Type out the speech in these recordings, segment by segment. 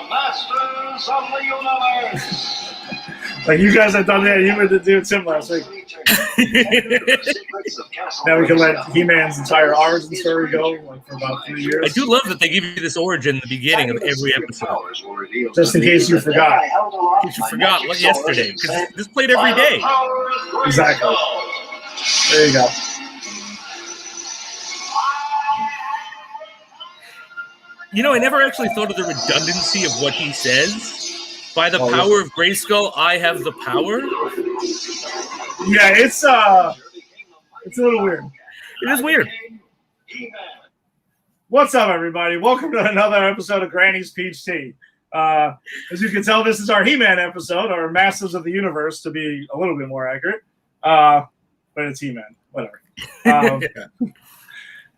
Masters of the Universe. Like you guys have done that. You were the dude Tim last week. Now we can let He-Man's entire origin story go like, for about 3 years. I do love that they give you this origin at the beginning of every episode. Just in case you forgot. In case you forgot yesterday, because this played every day. Exactly. There you go. You know, I never actually thought of the redundancy of what he says. By the power of Grayskull, I have the power. Yeah, it's a little weird. It is weird. What's up, everybody? Welcome to another episode of Granny's Peach Tea. As you can tell, this is our He-Man episode, or Masters of the Universe, to be a little bit more accurate. But it's He-Man, whatever.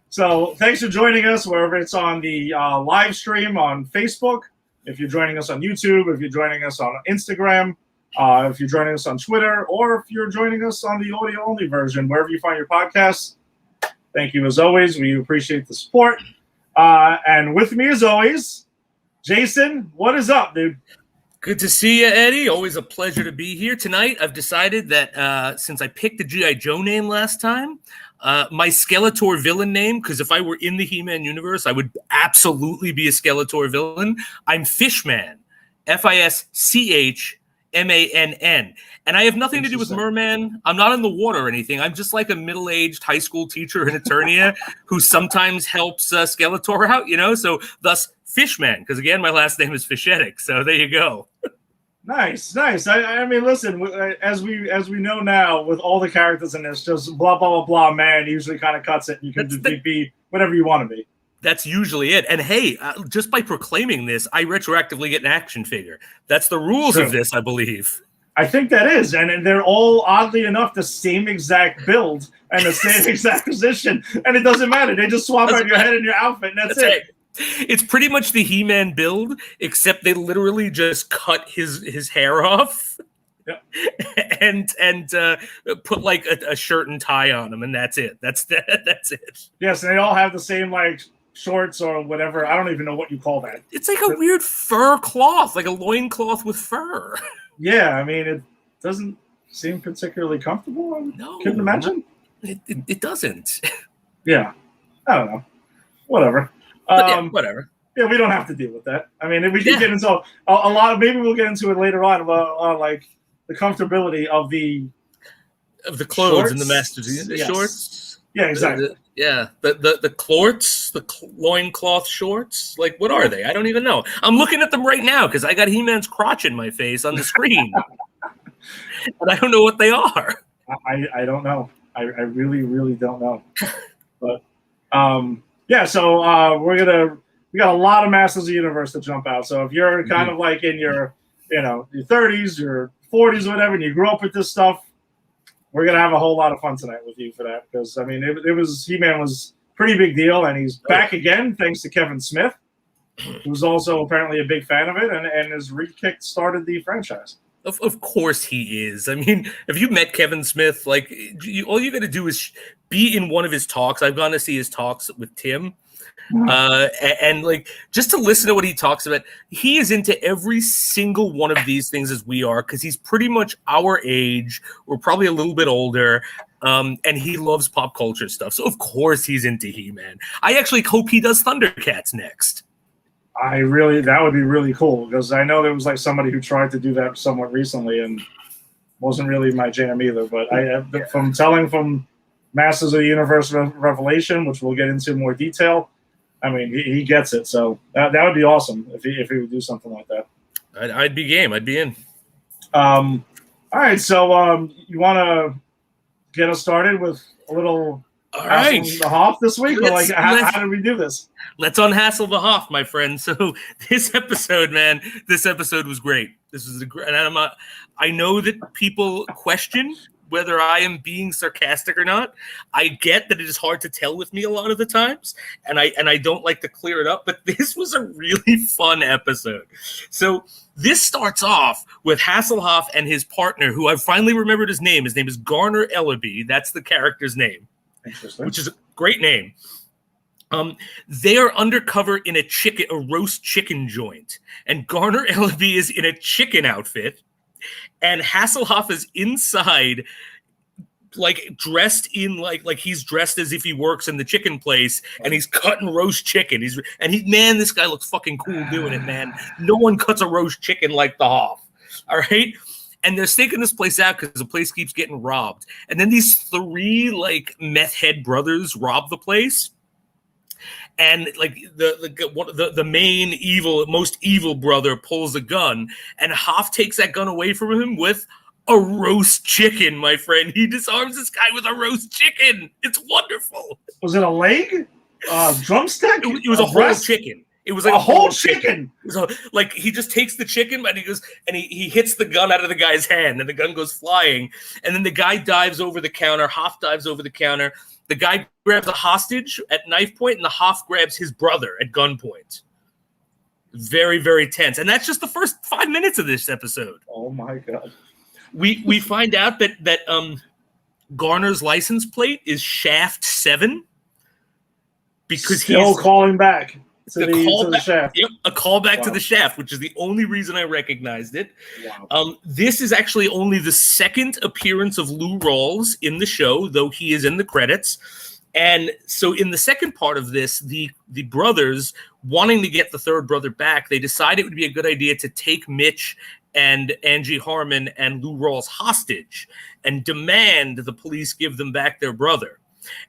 So thanks for joining us, wherever it's on the live stream on Facebook. If you're joining us on YouTube, if you're joining us on Instagram, if you're joining us on Twitter, or if you're joining us on the audio-only version, wherever you find your podcasts, thank you as always. We appreciate the support. And with me as always, Jason, what is up, dude? Good to see you, Eddie. Always a pleasure to be here. Tonight, I've decided that since I picked the G.I. Joe name last time, my Skeletor villain name, because if I were in the He-Man universe, I would absolutely be a Skeletor villain. I'm Fishman, Fishmann. And I have nothing to do with Merman. I'm not in the water or anything. I'm just like a middle-aged high school teacher in Eternia who sometimes helps Skeletor out, you know? So thus, Fishman, because again, my last name is Fishetic. So there you go. Nice. I mean, listen, as we know now, with all the characters in this, just blah, blah, blah, blah, man usually kind of cuts it. You can be whatever you want to be. That's usually it. And hey, just by proclaiming this, I retroactively get an action figure. That's the rules of this, I believe. I think that is. And they're all, oddly enough, the same exact build and the same exact position. And it doesn't matter. They just swap out your head and your outfit, and that's it. Right. It's pretty much the He-Man build, except they literally just cut his hair off, and put like a shirt and tie on him, and that's it. That's it. Yes, and they all have the same like shorts or whatever. I don't even know what you call that. It's like a weird fur cloth, like a loin cloth with fur. Yeah, I mean it doesn't seem particularly comfortable. No, couldn't imagine. It doesn't. Yeah, I don't know. Whatever. Whatever. Yeah, we don't have to deal with that. I mean, we can get into a lot of. Maybe we'll get into it later on about like the comfortability of the clothes shorts. and the Masters shorts. Yeah, exactly. The clorts, the loincloth shorts. Like, what are they? I don't even know. I'm looking at them right now because I got He-Man's crotch in my face on the screen, and I don't know what they are. I don't know. I really, really don't know. But yeah, so we got a lot of Masters of the Universe to jump out. So if you're kind of like in your, your 30s, your 40s, or whatever, and you grew up with this stuff, we're gonna have a whole lot of fun tonight with you for that. Because I mean, it was He-Man was a pretty big deal, and he's back again thanks to Kevin Smith, who's also apparently a big fan of it, and his re-kick started the franchise. Of course he is. I mean, if you met Kevin Smith, like all you got to do is be in one of his talks. I've gone to see his talks with Tim, and like just to listen to what he talks about. He is into every single one of these things as we are because he's pretty much our age. We're probably a little bit older, and he loves pop culture stuff. So of course he's into He-Man. I actually hope he does Thundercats next. That would be really cool because I know there was like somebody who tried to do that somewhat recently and wasn't really my jam either. But from Masters of the Universe Revelation, which we'll get into in more detail, I mean he gets it. So that would be awesome if he would do something like that. I'd be game. I'd be in. All right, so you want to get us started with a little. All right, the Hoff this week. Or like, how did we do this? Let's unhassle the Hoff, my friend. So this episode was great. This was and I know that people question whether I am being sarcastic or not. I get that it is hard to tell with me a lot of the times, and I don't like to clear it up. But this was a really fun episode. So this starts off with Hasselhoff and his partner, who I finally remembered his name. His name is Garner Ellaby. That's the character's name. Which is a great name. They are undercover in a roast chicken joint, and Garner Ellaby is in a chicken outfit, and Hasselhoff is inside, like dressed in like he's dressed as if he works in the chicken place, and he's cutting roast chicken. Man, this guy looks fucking cool doing it, man. No one cuts a roast chicken like the Hoff. All right. And they're staking this place out because the place keeps getting robbed. And then these 3 like meth head brothers rob the place. And like the main most evil brother pulls a gun, and Hoff takes that gun away from him with a roast chicken, my friend. He disarms this guy with a roast chicken. It's wonderful. Was it a leg? Drumstick? It was a whole chicken. It was like a whole chicken. Like he just takes the chicken and he goes and he hits the gun out of the guy's hand, and the gun goes flying. And then the guy dives over the counter. Hoff dives over the counter. The guy grabs a hostage at knife point, and the Hoff grabs his brother at gunpoint. Very, very tense. And that's just the first 5 minutes of this episode. Oh my God. We find out that Garner's license plate is Shaft 7 because he's calling back to the Shaft. Yep, a callback to the Shaft, which is the only reason I recognized it. Wow. This is actually only the second appearance of Lou Rawls in the show, though he is in the credits. And so in the second part of this, the brothers, wanting to get the third brother back, they decided it would be a good idea to take Mitch and Angie Harmon and Lou Rawls hostage and demand the police give them back their brother.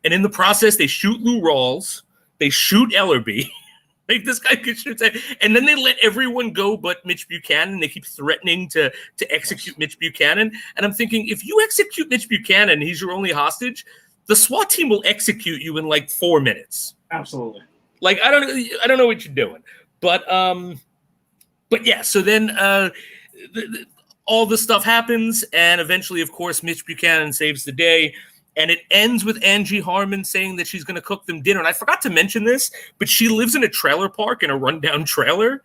And in the process, they shoot Lou Rawls, they shoot Ellerby. Like this guy could shoot, and then they let everyone go but Mitch Buchanan. They keep threatening to execute Mitch Buchanan. And I'm thinking, if you execute Mitch Buchanan, he's your only hostage, the SWAT team will execute you in like 4 minutes. Absolutely. Like I don't know what you're doing, but yeah. So then all this stuff happens, and eventually, of course, Mitch Buchanan saves the day. And it ends with Angie Harmon saying that she's going to cook them dinner. And I forgot to mention this, but she lives in a trailer park in a rundown trailer.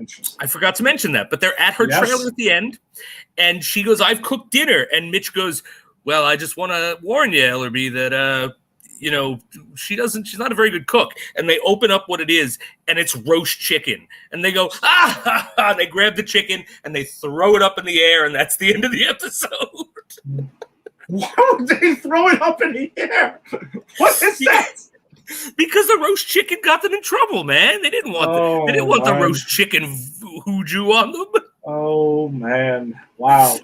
Interesting. I forgot to mention that. But they're at her trailer at the end. And she goes, "I've cooked dinner." And Mitch goes, "Well, I just want to warn you, Ellerby, that, she's not a very good cook." And they open up what it is, and it's roast chicken. And they go, "Ah, ha, ha." They grab the chicken, and they throw it up in the air. And that's the end of the episode. Why would they throw it up in the air? What is that? Because the roast chicken got them in trouble, man. They didn't want the roast chicken hoodoo on them. Oh man! Wow.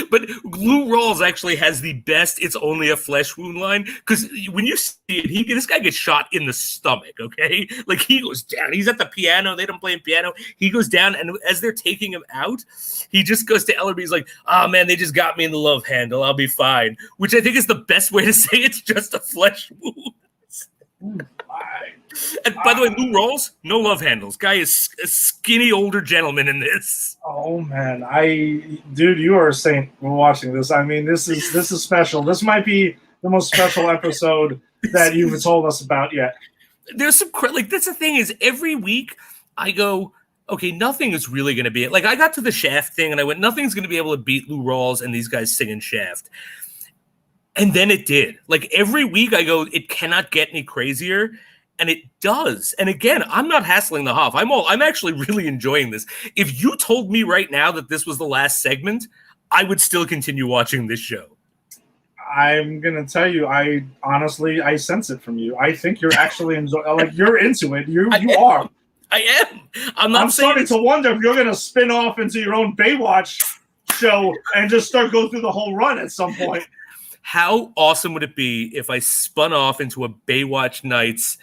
But Lou Rawls actually has the best "It's only a flesh wound" line, because when you see it, this guy gets shot in the stomach, okay? Like he goes down. He's at the piano. They don't play him piano. He goes down, and as they're taking him out, he just goes to Ellerby. He's like, "Oh man, they just got me in the love handle. I'll be fine." Which I think is the best way to say it's just a flesh wound. And by the way, Lou Rawls, no love handles. Guy is a skinny older gentleman in this. Oh man, dude, you are a saint for watching this. I mean, this is special. This might be the most special episode that you've told us about yet. There's some that's the thing is every week I go, okay, nothing is really going to be it. Like I got to the Shaft thing and I went, nothing's going to be able to beat Lou Rawls and these guys singing Shaft. And then it did. Like every week I go, it cannot get any crazier. And it does. And again, I'm not hassling the Hoff. I'm actually really enjoying this. If you told me right now that this was the last segment, I would still continue watching this show. I'm gonna tell you, I sense it from you. I think you're actually you're into it. You are. I am. I'm starting to wonder if you're gonna spin off into your own Baywatch show and just start going through the whole run at some point. How awesome would it be if I spun off into a Baywatch Nights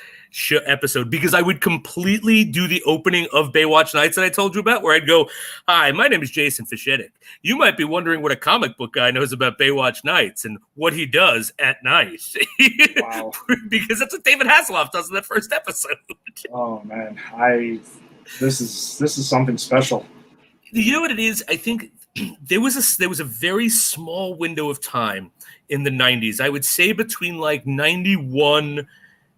episode? Because I would completely do the opening of Baywatch Nights that I told you about, where I'd go, "Hi, my name is Jason Fishetic. You might be wondering what a comic book guy knows about Baywatch Nights and what he does at night." Wow. Because that's what David Hasselhoff does in that first episode. Oh man, this is something special. You know what it is? I think there was a very small window of time in the 90s. I would say between like 91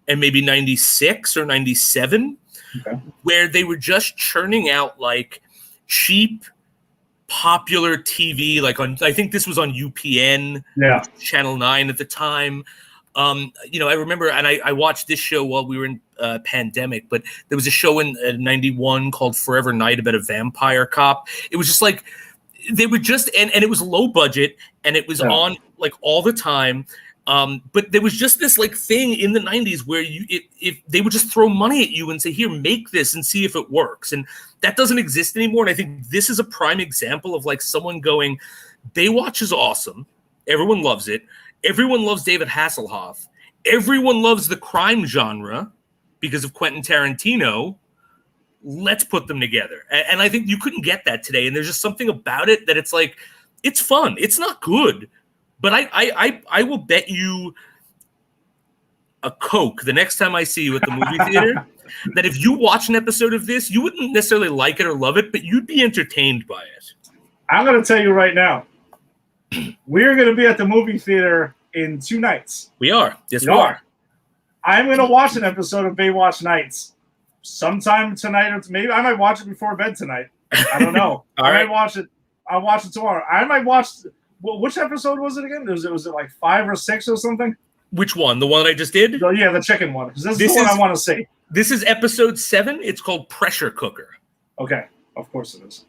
and maybe 96 or 97, okay, where they were just churning out like cheap, popular TV, like I think this was on UPN, yeah, Channel 9 at the time. I remember, and I watched this show while we were in pandemic, but there was a show in '91 called Forever Night about a vampire cop. It was just like they were just and it was low budget and it was on like all the time. But there was just this like thing in the '90s where if they would just throw money at you and say, "Here, make this and see if it works," and that doesn't exist anymore. And I think this is a prime example of like someone going, "Baywatch is awesome. Everyone loves it. Everyone loves David Hasselhoff. Everyone loves the crime genre because of Quentin Tarantino. Let's put them together." And I think you couldn't get that today. And there's just something about it that it's like, it's fun. It's not good. But I will bet you a Coke the next time I see you at the movie theater that if you watch an episode of this, you wouldn't necessarily like it or love it, but you'd be entertained by it. I'm going to tell you right now, we're going to be at the movie theater in 2 nights. We are. Yes, we are. I'm going to watch an episode of Baywatch Nights sometime tonight, or maybe I might watch it before bed tonight. I don't know. Might watch it. I'll watch it tomorrow. I might watch. Well, which episode was it again? Was it like 5 or 6 or something? Which one? The one I just did? Oh, yeah, the chicken one. Because this is the one I want to see. This is episode 7. It's called Pressure Cooker. Okay, of course it is.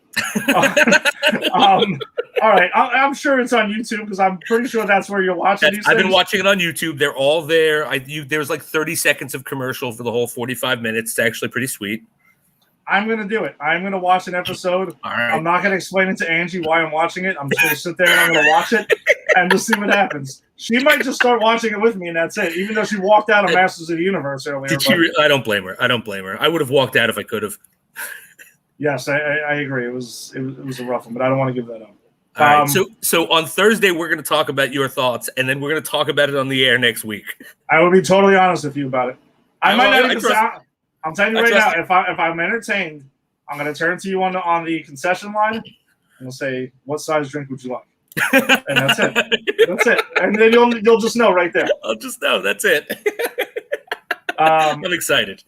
All right, I'm sure it's on YouTube because I'm pretty sure that's where you're watching these I've things. been watching it on YouTube. They're all there. There's like 30 seconds of commercial for the whole 45 minutes. It's actually pretty sweet. I'm going to do it. I'm going to watch an episode. All right. I'm not going to explain it to Angie why I'm watching it. I'm just going to sit there and I'm going to watch it and just see what happens. She might just start watching it with me, and that's it. Even though she walked out of Masters of the Universe earlier. I don't blame her. I would have walked out if I could have. Yes, I agree. It was a rough one, but I don't want to give that up. All right. So on Thursday, we're going to talk about your thoughts, and then we're going to talk about it on the air next week. I will be totally honest with you about it. I might not even say. I'm telling you right now, if I'm entertained, I'm going to turn to you on the concession line and we'll say, "What size drink would you like?" And that's it. That's it. And then you'll just know right there. I'll just know. That's it. I'm excited.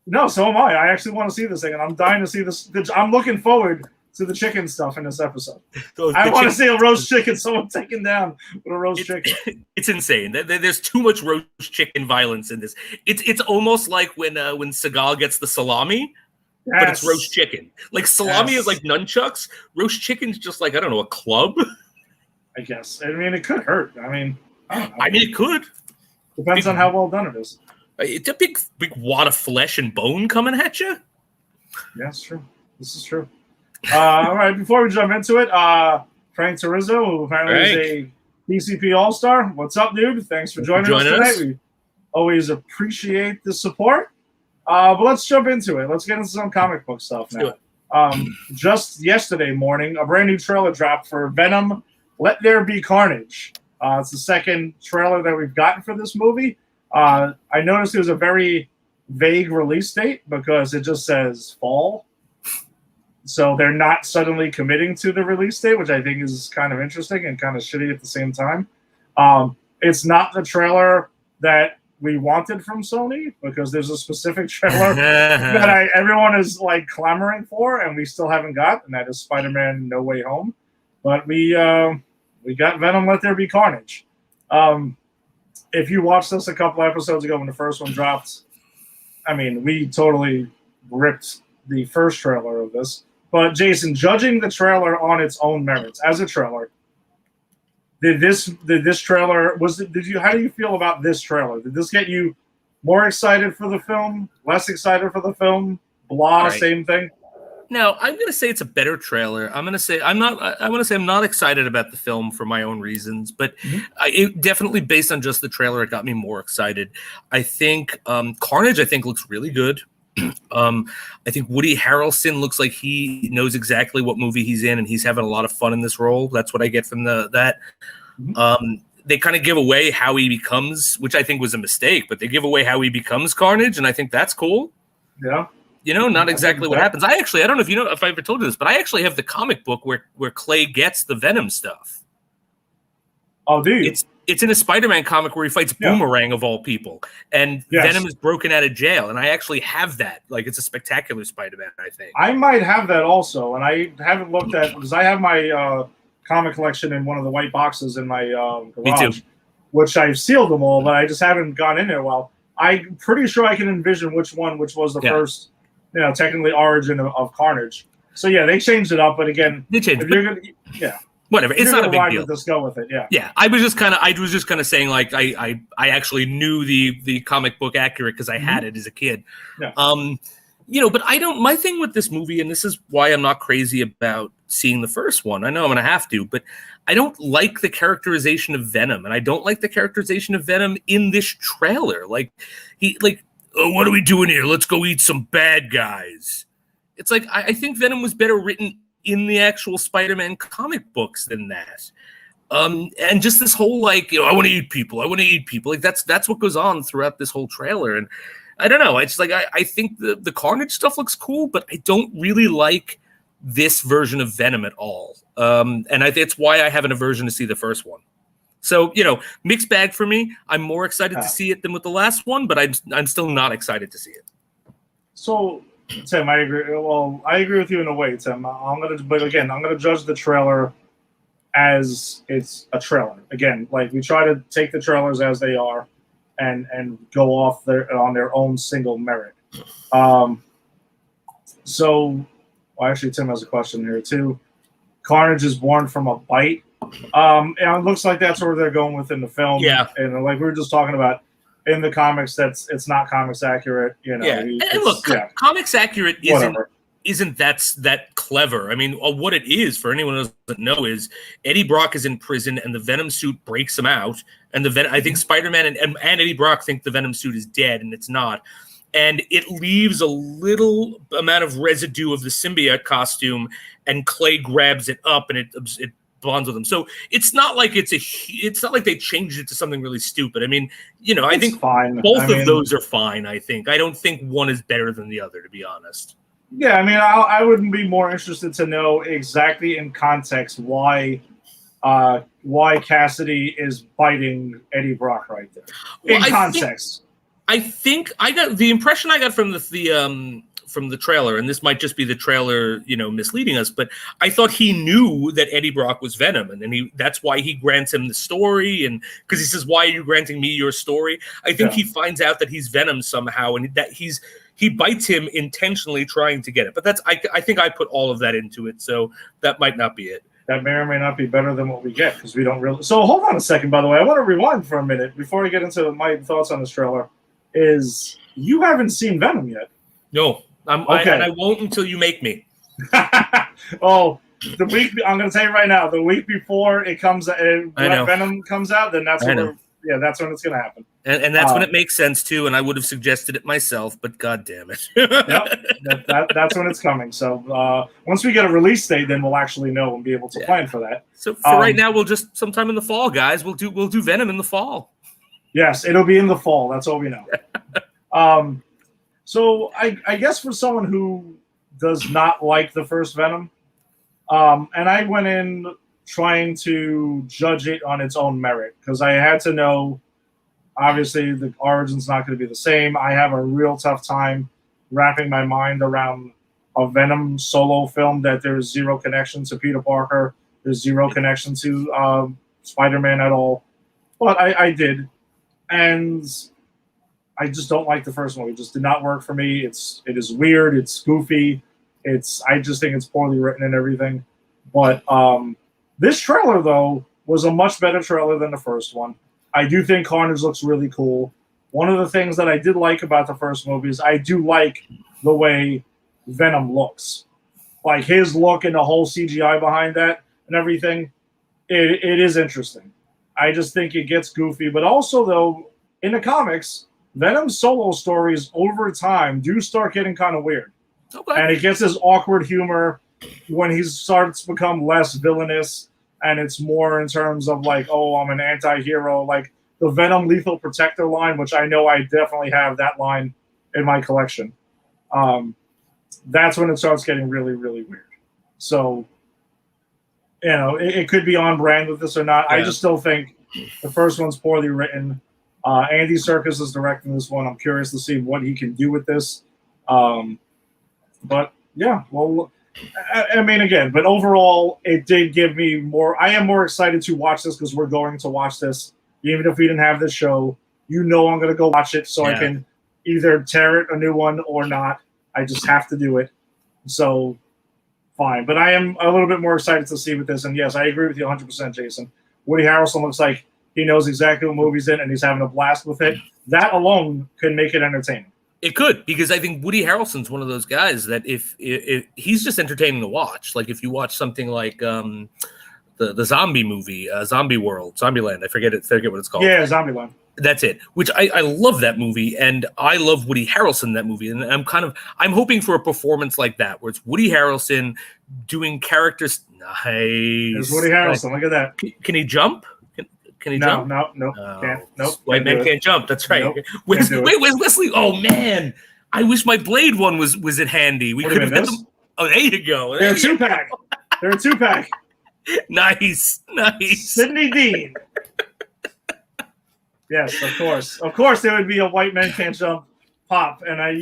No, so am I. I actually want to see this thing, and I'm dying to see this. I'm looking forward to the chicken stuff in this episode. I want to see a roast chicken, someone taken down with a roast chicken. It's insane. There's too much roast chicken violence in this. It's almost like when Seagal gets the salami, but it's roast chicken. Like salami is like nunchucks. Roast chicken's just like, I don't know, a club. I guess. I mean, it could hurt. I mean, it could. Depends on how well done it is. It's a big wad of flesh and bone coming at you. Yeah, it's true. This is true. All right, before we jump into it, Frank Turizzo, who apparently is a DCP All-Star. What's up, dude? Thanks for joining us tonight. We always appreciate the support. But let's jump into it. Let's get into some comic book stuff now. Just yesterday morning, a brand new trailer dropped for Venom, Let There Be Carnage. It's the second trailer that we've gotten for this movie. I noticed it was a very vague release date because it just says fall. So they're not suddenly committing to the release date, which I think is kind of interesting and kind of shitty at the same time. It's not the trailer that we wanted from Sony because there's a specific trailer that everyone is like clamoring for and we still haven't got, and that is Spider-Man No Way Home. But we got Venom Let There Be Carnage. If you watched this a couple episodes ago when the first one dropped, I mean, we totally ripped the first trailer of this. But Jason, judging the trailer on its own merits as a trailer, did this trailer how do you feel about this trailer? Did this get you more excited for the film, less excited for the film, blah, same thing? No, I'm going to say it's a better trailer. I'm going to say I'm not excited about the film for my own reasons, but it definitely, based on just the trailer, it got me more excited. I think Carnage, looks really good. I think Woody Harrelson looks like he knows exactly what movie he's in, and he's having a lot of fun in this role. That's what I get from that. They kind of give away how he becomes, which I think was a mistake, but they give away how he becomes Carnage, and I think that's cool. Yeah. Not exactly what happens. I don't know if I ever told you this, but I actually have the comic book where Clay gets the Venom stuff. Oh, do you? It's in a Spider-Man comic where he fights Boomerang of all people, and Venom is broken out of jail, and I actually have that. Like, it's a Spectacular Spider-Man, I think. I might have that also, and I haven't looked at because I have my comic collection in one of the white boxes in my garage. Me too. which I've sealed them all, but I just haven't gone in there. Well, I'm pretty sure I can envision which was the first, technically origin of Carnage. So yeah, they changed it up, but again, they changed. If you're gonna, whatever. It's not a big deal. Just go with it. Yeah. Yeah. I was just kind of saying like I actually knew the comic book accurate because I had it as a kid. Yeah. But my thing with this movie, and this is why I'm not crazy about seeing the first one. I know I'm going to have to, but I don't like the characterization of Venom, and I don't like the characterization of Venom in this trailer. Like, oh, what are we doing here? Let's go eat some bad guys. It's like, I think Venom was better written in the actual Spider-Man comic books than that. And just this whole, I want to eat people. Like, that's what goes on throughout this whole trailer. And I don't know. It's like, I think the Carnage stuff looks cool, but I don't really like this version of Venom at all. And it's why I have an aversion to see the first one. So, mixed bag for me. I'm more excited to see it than with the last one, but I'm still not excited to see it. So, Tim, I agree. Well, I agree with you in a way, Tim. I'm gonna judge the trailer as it's a trailer. Again, like, we try to take the trailers as they are and go off on their own single merit. Actually, Tim has a question here too. Carnage is born from a bite. And it looks like that's where they're going within the film. Yeah. And like we were just talking about in the comics, it's not comics accurate. Yeah. And look, comics accurate isn't that clever. I mean, what it is for anyone who doesn't know is Eddie Brock is in prison and the Venom suit breaks him out. And I think Spider-Man and Eddie Brock think the Venom suit is dead, and it's not. And it leaves a little amount of residue of the symbiote costume, and Clay grabs it up and it bonds with him. So it's not like it's not like they changed it to something really stupid. I mean, I think both of those are fine. I don't think one is better than the other, to be honest. Yeah, I mean, I would be more interested to know exactly in context why Cassidy is biting Eddie Brock right there. In context. I think I got the impression I got from the trailer, and this might just be the trailer, misleading us, but I thought he knew that Eddie Brock was Venom, and then that's why he grants him the story, and because he says, "Why are you granting me your story?" I think he finds out that he's Venom somehow, and that he bites him intentionally trying to get it. But I think I put all of that into it, so that might not be it. That may or may not be better than what we get, because we don't really. So hold on a second, by the way. I want to rewind for a minute before I get into my thoughts on this trailer. Is you haven't seen Venom yet? No, okay. And I won't until you make me. Oh, I'm going to tell you right now. The week before it comes, Venom comes out, then that's when that's when it's going to happen. And that's when it makes sense too. And I would have suggested it myself, but God damn it! That's when it's coming. So once we get a release date, then we'll actually know and be able to plan for that. So for right now, we'll just sometime in the fall, guys. We'll do Venom in the fall. Yes, it'll be in the fall. That's all we know. So I guess for someone who does not like the first Venom, and I went in trying to judge it on its own merit, because I had to know, obviously, the origin's not going to be the same. I have a real tough time wrapping my mind around a Venom solo film that there's zero connection to Peter Parker. There's zero connection to Spider-Man at all. But I did. And I just don't like the first one. It just did not work for me. It is weird. It's goofy. I just think it's poorly written and everything. But this trailer, though, was a much better trailer than the first one. I do think Carnage looks really cool. One of the things that I did like about the first movie is I do like the way Venom looks. Like his look and the whole CGI behind that and everything, it is interesting. I just think it gets goofy. But also, though, in the comics, Venom's solo stories over time do start getting kind of weird. Okay. And it gets this awkward humor when he starts to become less villainous, and it's more in terms of like, oh, I'm an anti-hero. Like the Venom Lethal Protector line, which I know I definitely have that line in my collection. That's when it starts getting really, really weird. So, it could be on brand with this or not. Yeah. I just still think the first one's poorly written. Andy Serkis is directing this one. I'm curious to see what he can do with this. But yeah, well, I mean, again, but overall, it did give me more. I am more excited to watch this because we're going to watch this even if we didn't have this show, I'm going to go watch it so I can either tear it a new one or not. I just have to do it. So, fine. But I am a little bit more excited to see with this. And yes, I agree with you 100%, Jason. Woody Harrelson looks like he knows exactly what movie's in and he's having a blast with it. That alone can make it entertaining. It could, because I think Woody Harrelson's one of those guys that if he's just entertaining to watch. Like if you watch something like the zombie movie, Zombie World, Zombieland, I forget what it's called. Yeah, Zombieland. That's it. Which I love that movie, and I love Woody Harrelson in that movie, and I'm hoping for a performance like that, where it's Woody Harrelson doing characters. Nice. There's Woody Harrelson. Look at that. Can he jump? Can he jump? No, can't. Nope. White man can't jump. That's right. Nope, where's Wesley? Oh man, I wish my Blade one was it handy. We could have had them. Oh, there you go. They're a 2-pack. They're a 2-pack. Nice. Sidney Dean. Yes, of course. Of course, there would be a white man can't jump pop, and I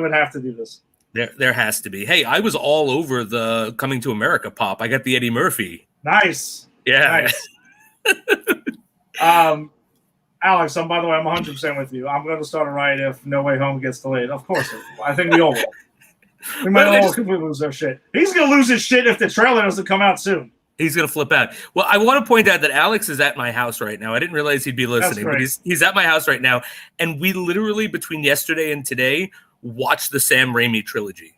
would have to do this. There has to be. Hey, I was all over the Coming to America pop. I got the Eddie Murphy. Nice. Yeah. Nice. Alex, by the way, I'm 100% with you. I'm going to start a riot if No Way Home gets delayed. Of course. I think we all will. We might all completely lose our shit. He's going to lose his shit if the trailer doesn't come out soon. He's going to flip out. Well, I want to point out that Alex is at my house right now. I didn't realize he'd be listening, but he's at my house right now. And we literally, between yesterday and today, watched the Sam Raimi trilogy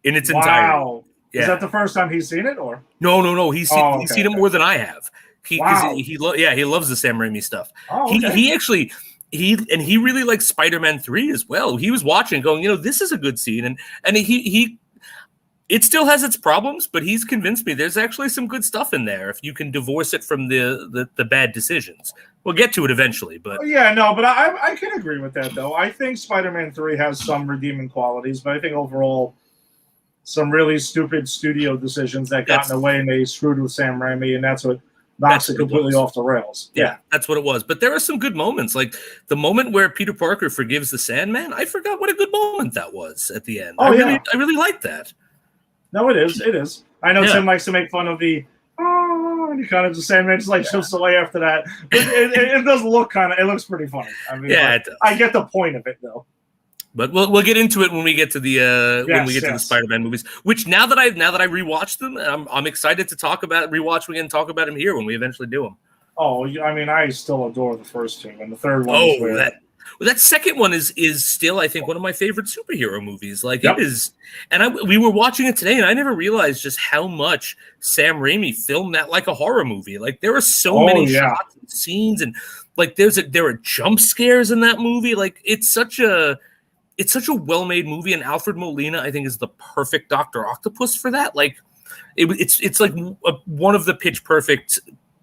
in its entirety. Wow. Yeah. Is that the first time he's seen it? Or No. He's seen it more than I have. He loves the Sam Raimi stuff. Oh, okay. He really likes Spider-Man 3 as well. He was watching going, this is a good scene. And he it still has its problems, but he's convinced me there's actually some good stuff in there if you can divorce it from the bad decisions. We'll get to it eventually, but but I can agree with that though. I think Spider-Man 3 has some redeeming qualities, but I think overall some really stupid studio decisions that got in the way and they screwed with Sam Raimi, and that's what knocks it completely off the rails. Yeah, that's what it was. But there are some good moments, like the moment where Peter Parker forgives the Sandman. I forgot what a good moment that was at the end. I really liked that. No, it is. It is. I know Tim likes to make fun of the and he kind of just Sandman just like shifts away after that. But it does look it looks pretty funny. I mean, it does. I get the point of it though. But we'll get into it when we get to the to the Spider-Man movies. Which now that I rewatched them, I'm excited to talk about rewatching and talk about them here when we eventually do them. Oh, I mean, I still adore the first two, and the third one. That second one is still, I think, one of my favorite superhero movies. Like it is, and we were watching it today, and I never realized just how much Sam Raimi filmed that like a horror movie. Like there are so many shots and scenes, and like there are jump scares in that movie. Like it's such a well-made movie, and Alfred Molina, I think, is the perfect Dr. Octopus for that. Like it's like one of the pitch perfect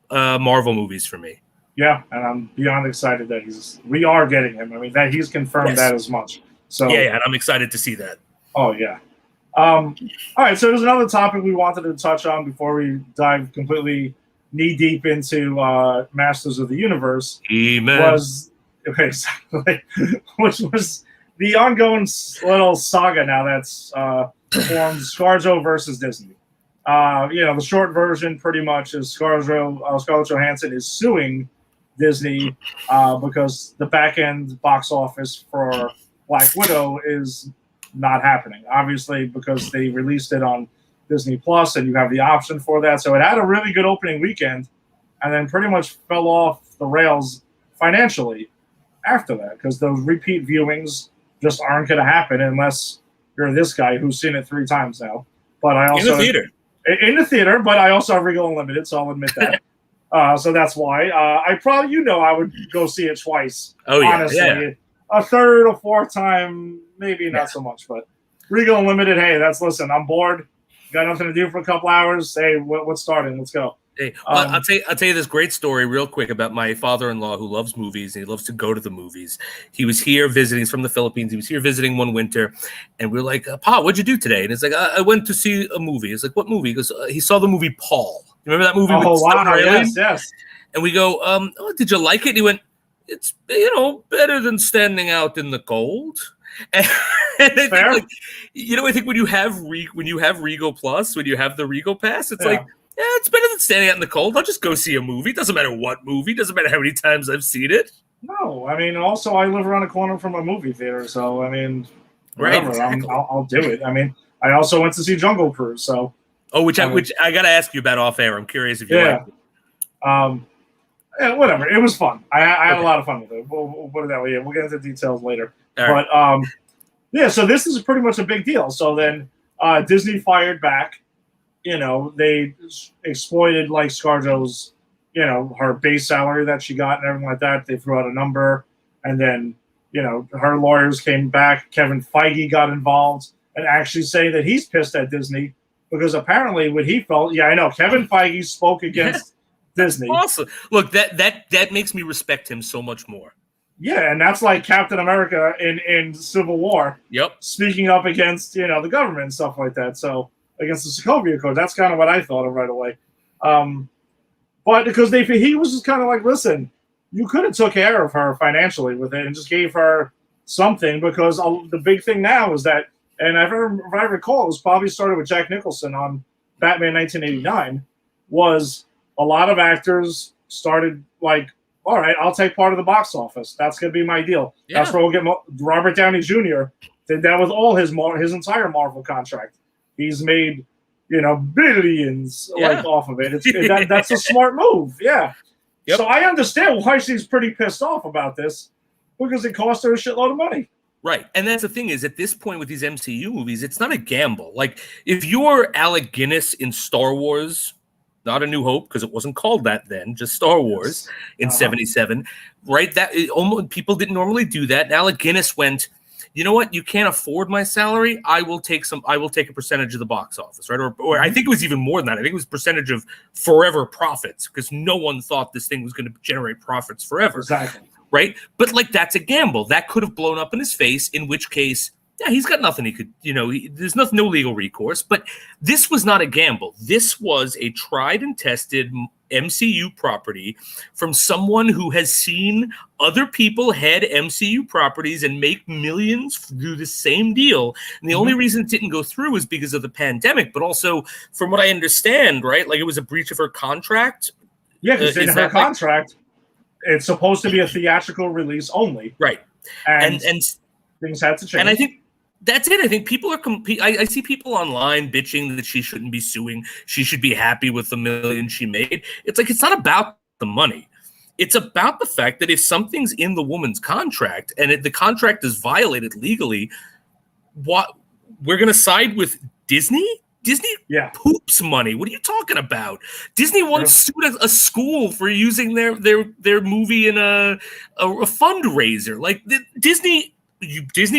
Marvel movies for me. Yeah, and I'm beyond excited that we are getting him. I mean, that he's confirmed that as much. So yeah, and I'm excited to see that. Oh yeah. All right, so there's another topic we wanted to touch on before we dive completely knee deep into Masters of the Universe. Amen. Which was the ongoing little saga now that's formed ScarJo versus Disney. The short version pretty much is Scarlett Johansson is suing Disney because the back end box office for Black Widow is not happening. Obviously, because they released it on Disney Plus, and you have the option for that. So it had a really good opening weekend, and then pretty much fell off the rails financially after that because those repeat viewings just aren't going to happen unless you're this guy who's seen it 3 times now. But I also in the theater, but I also have Regal Unlimited, so I'll admit that. So that's why I probably I would go see it twice. Oh yeah, honestly, a third or fourth time, maybe not so much. But Regal Unlimited, hey, listen. I'm bored. Got nothing to do for a couple hours. Hey, what's starting? Let's go. Hey, I'll tell you this great story real quick about my father-in-law who loves movies, and he loves to go to the movies. He was here visiting. He's from the Philippines. He was here visiting one winter, and we were like, Pa, what'd you do today? And he's like, I went to see a movie. He's like, what movie? He goes, he saw the movie Paul. You remember that movie? Oh, wow, yes. And we go, did you like it? And he went, it's, better than standing out in the cold. And I think, I think when you have Regal Plus, when you have the Regal Pass, it's like, Yeah, it's better than standing out in the cold. I'll just go see a movie. Doesn't matter what movie. Doesn't matter how many times I've seen it. No, I mean, also I live around a corner from a movie theater, so I mean, Right, whatever. exactly. I'll do it. I mean, I also went to see Jungle Cruise, so. Which I got to ask you about off air. I'm curious if you like it. Yeah, whatever. It was fun. I had a lot of fun with it. We'll put it that way. We'll get into details later. All right. But yeah, so this is pretty much a big deal. So then Disney fired back. You know, they exploited like ScarJo's, you know, her base salary that she got and everything like that. They threw out a number, and then, you know, her lawyers came back. Kevin Feige got involved and actually saying that he's pissed at Disney because apparently what he felt, I know Kevin Feige spoke against Disney. Awesome. Look, that makes me respect him so much more. Yeah, and that's like Captain America in Civil War. Yep. Speaking up against, you know, the government and stuff like that. So against the Sokovia Code, that's kind of what I thought of right away. But because he was just kind of like, listen, you could have took care of her financially with it and just gave her something, because the big thing now is that, and if I recall, it was probably started with Jack Nicholson on Batman 1989, was a lot of actors started like, all right, I'll take part of the box office. That's going to be my deal. Yeah. That's where we'll get Robert Downey Jr. did that with all his entire Marvel contract. He's made, you know, billions like off of it. That's a smart move. Yeah. Yep. So I understand why she's pretty pissed off about this, because it cost her a shitload of money. Right. And that's the thing is, at this point with these MCU movies, it's not a gamble. Like, if you're Alec Guinness in Star Wars, not A New Hope, because it wasn't called that then, just Star Wars in 77, right? People didn't normally do that. And Alec Guinness went, you know what? You can't afford my salary. I will take a percentage of the box office, right? Or I think it was even more than that. I think it was percentage of forever profits, because no one thought this thing was going to generate profits forever. Exactly. Right? But like, that's a gamble. That could have blown up in his face, in which case, yeah, he's got nothing he could, you know, there's no legal recourse. But this was not a gamble. This was a tried and tested MCU property from someone who has seen other people head MCU properties and make millions through the same deal. And the only reason it didn't go through is because of the pandemic. But also, from what I understand, right, like, it was a breach of her contract. Yeah, because in her contract, it's supposed to be a theatrical release only. Right. And things had to change. And I think that's it. I think people are I see people online bitching that she shouldn't be suing. She should be happy with the million she made. It's like, it's not about the money. It's about the fact that if something's in the woman's contract and the contract is violated legally, what we're going to side with Disney? Disney poops money. What are you talking about? Disney once sued a school for using their movie in a fundraiser. Like, Disney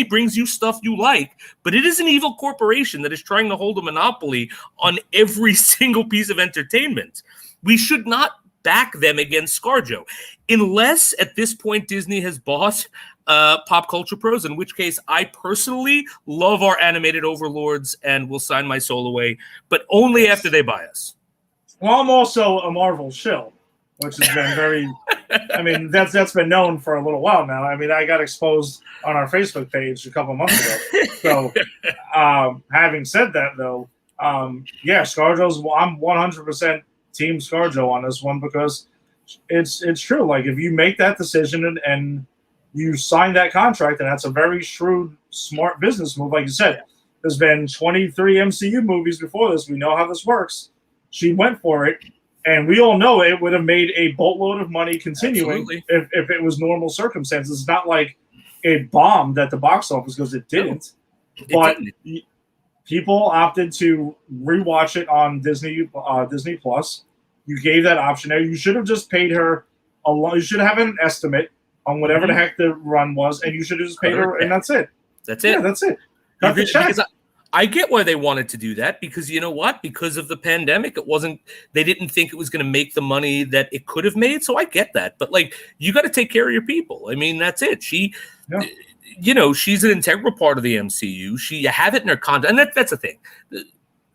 brings you stuff you like, but it is an evil corporation that is trying to hold a monopoly on every single piece of entertainment. We should not back them against ScarJo, unless at this point Disney has bought Pop Culture Pros, in which case I personally love our animated overlords and will sign my soul away, but only after they buy us. Well, I'm also a Marvel shill, which has been very, I mean, that's been known for a little while now. I mean, I got exposed on our Facebook page a couple months ago. So having said that, though, yeah, ScarJo's, I'm 100% Team ScarJo on this one, because it's true. Like, if you make that decision and you sign that contract, and that's a very shrewd, smart business move. Like you said, there's been 23 MCU movies before this. We know how this works. She went for it, and we all know it would have made a boatload of money continuing if it was normal circumstances. It's not like it bombed at the box office, because it didn't. No, but people opted to rewatch it on Disney Plus. You gave that option there. You should have just paid her you should have an estimate on whatever the heck the run was, and you should have just paid her, and that's it. That's it. Yeah, that's it. Cut the check. Because I get why they wanted to do that, because you know what? Because of the pandemic, they didn't think it was going to make the money that it could have made. So I get that. But like, you got to take care of your people. I mean, that's it. You know, she's an integral part of the MCU. You have it in her contract. And that's the thing.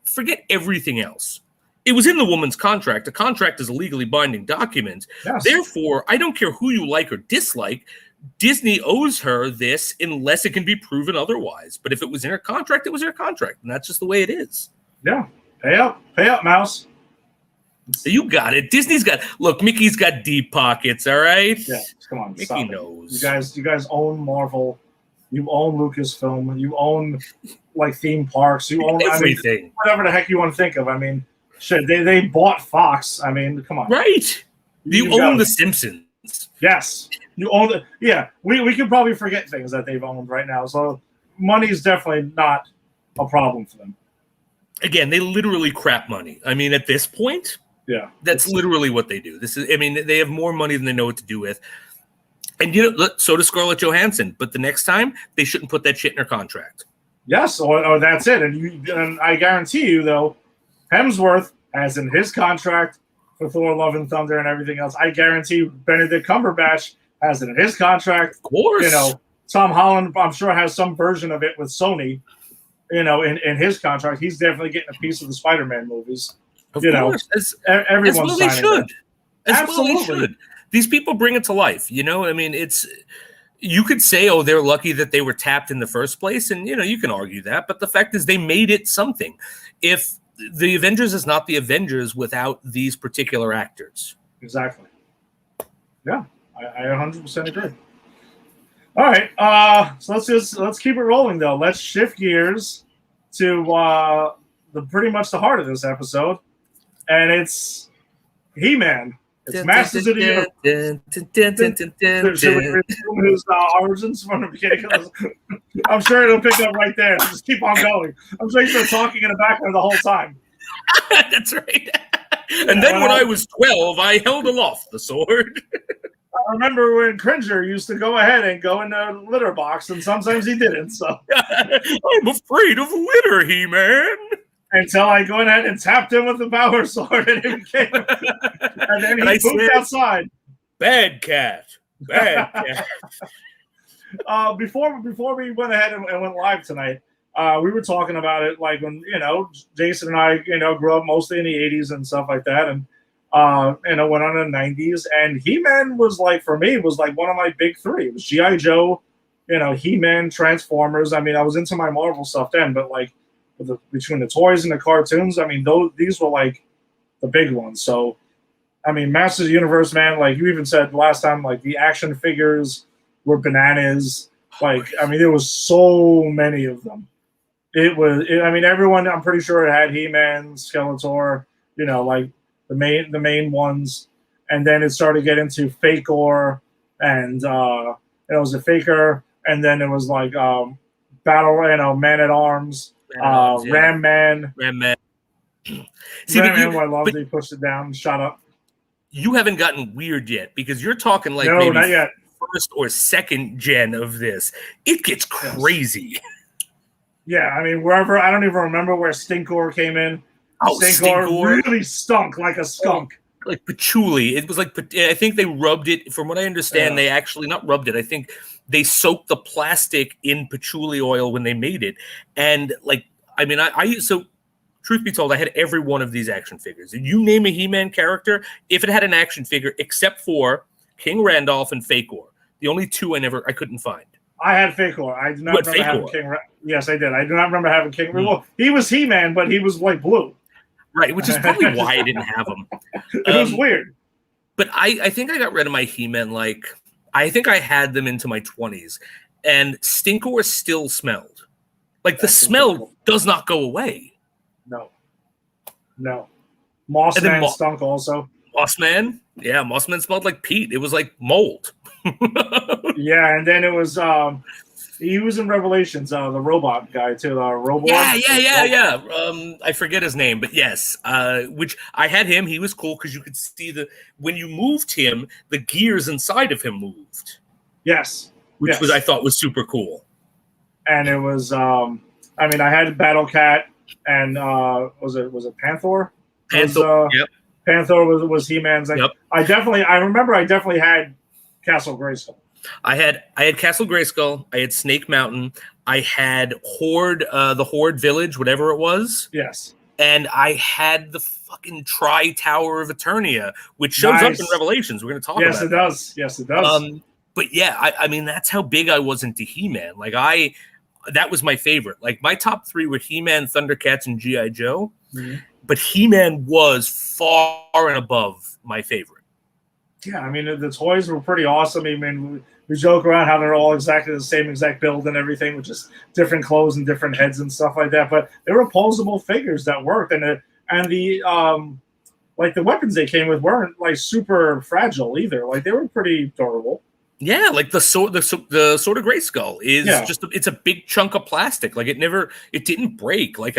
Forget everything else. It was in the woman's contract. A contract is a legally binding document. Yes. Therefore, I don't care who you like or dislike. Disney owes her this unless it can be proven otherwise. But if it was in her contract, it was her contract. And that's just the way it is. Yeah. Pay up, mouse. You got it. Disney's got look. Mickey's got deep pockets. All right. Yeah, come on, Mickey knows. You guys own Marvel. You own Lucasfilm. You own like theme parks. You own everything. I mean, whatever the heck you want to think of. I mean, shit. They bought Fox. I mean, come on. Right. You own The Simpsons. Yes. You own it. Yeah. We can probably forget things that they've owned right now. So money is definitely not a problem for them. Again, they literally crap money. I mean, at this point, yeah, that's literally what they do. This is. I mean, they have more money than they know what to do with. And so does Scarlett Johansson. But the next time, they shouldn't put that shit in her contract. Yes, or that's it. And I guarantee you, though, Hemsworth has in his contract for Thor: Love and Thunder and everything else. I guarantee Benedict Cumberbatch has it in his contract. Of course. You know, Tom Holland, I'm sure, has some version of it with Sony. You know, in his contract, he's definitely getting a piece of the Spider-Man movies. Of course, everyone's they should. Absolutely. Well they should. These people bring it to life. You know, I mean, you could say, oh, they're lucky that they were tapped in the first place. And, you can argue that. But the fact is they made it something. If the Avengers is not the Avengers without these particular actors. Exactly. Yeah, I 100% agree. All right. So let's keep it rolling, though. Let's shift gears to pretty much the heart of this episode. And it's He-Man. It's Masters of the Universe. Should we resume his origins from the beginning? I'm sure it'll pick up right there. Just keep on going. I'm sure he's been talking in the background the whole time. That's right. And then when I was 12, I held aloft the sword. I remember when Cringer used to go ahead and go in the litter box, and sometimes he didn't. So I'm afraid of litter, He-Man. Until I go ahead and tapped him with the power sword, and it became, and then he moved outside. Bad cat. Before we went ahead and went live tonight, we were talking about it, like when Jason and I grew up mostly in the '80s and stuff like that, and went on in the '90s. And He-Man was like, for me, was like one of my big three. It was G.I. Joe, He-Man, Transformers. I mean, I was into my Marvel stuff then, but like. Between the toys and the cartoons, I mean, these were like the big ones. So, I mean, Masters of the Universe, man, like you even said last time, like the action figures were bananas. Like, I mean, there was so many of them. I mean, everyone, I'm pretty sure it had He-Man, Skeletor, like the main ones. And then it started getting to Fakor, and it was a Faker, and then it was like Battle, Man at Arms. Ram Man. See, Ram Man, I loved it. He pushed it down and shot up. You haven't gotten weird yet because you're talking like maybe not yet. First or second gen of this. It gets crazy. Yeah, I mean, wherever, I don't even remember where Stinkor came in. Oh, Stinkor really stunk like a skunk. Like patchouli. It was like, I think they rubbed it, from what I understand, they actually, not rubbed it, I think they soaked the plastic in patchouli oil when they made it. And like, I mean, so truth be told, I had every one of these action figures. You name a He-Man character, if it had an action figure, except for King Randolph and Fakor. The only two I couldn't find. I had Fakor. I do not remember having King. Yes, I did. I do not remember having King. Well, he was He-Man, but he was like blue. Right, which is probably why I didn't have him. It was weird. But I think I got rid of my He-Man, like, I think I had them into my 20s. And Stinkor still smelled. Like, the smell does not go away. No. Mossman stunk also. Mossman? Yeah, Mossman smelled like peat. It was like mold. Yeah, and then it was... he was in Revelations, the robot guy too. The robot. Yeah. I forget his name, but yes. Which I had him. He was cool because you could see when you moved him, the gears inside of him moved. Yes. Which I thought was super cool. And it was, I mean, I had Battle Cat, and was it Panther? Panther. Yep. Panther was He-Man's. Yep. I remember I definitely had Castle Grayskull. I had Castle Grayskull. I had Snake Mountain. I had Horde, the Horde Village, whatever it was. Yes. And I had the fucking Tri-Tower of Eternia, which shows up in Revelations. We're going to talk about it. Yes, it does. But yeah, I mean, that's how big I was into He-Man. Like, that was my favorite. Like, my top three were He-Man, Thundercats, and G.I. Joe. Mm-hmm. but He-Man was far and above my favorite. Yeah, I mean, the toys were pretty awesome. I mean, we joke around how they're all exactly the same exact build and everything, with just different clothes and different heads and stuff like that. But they were posable figures that worked, and the like the weapons they came with weren't like super fragile either. Like they were pretty durable. Yeah, like the sword of Grayskull is it's a big chunk of plastic. Like it didn't break. Like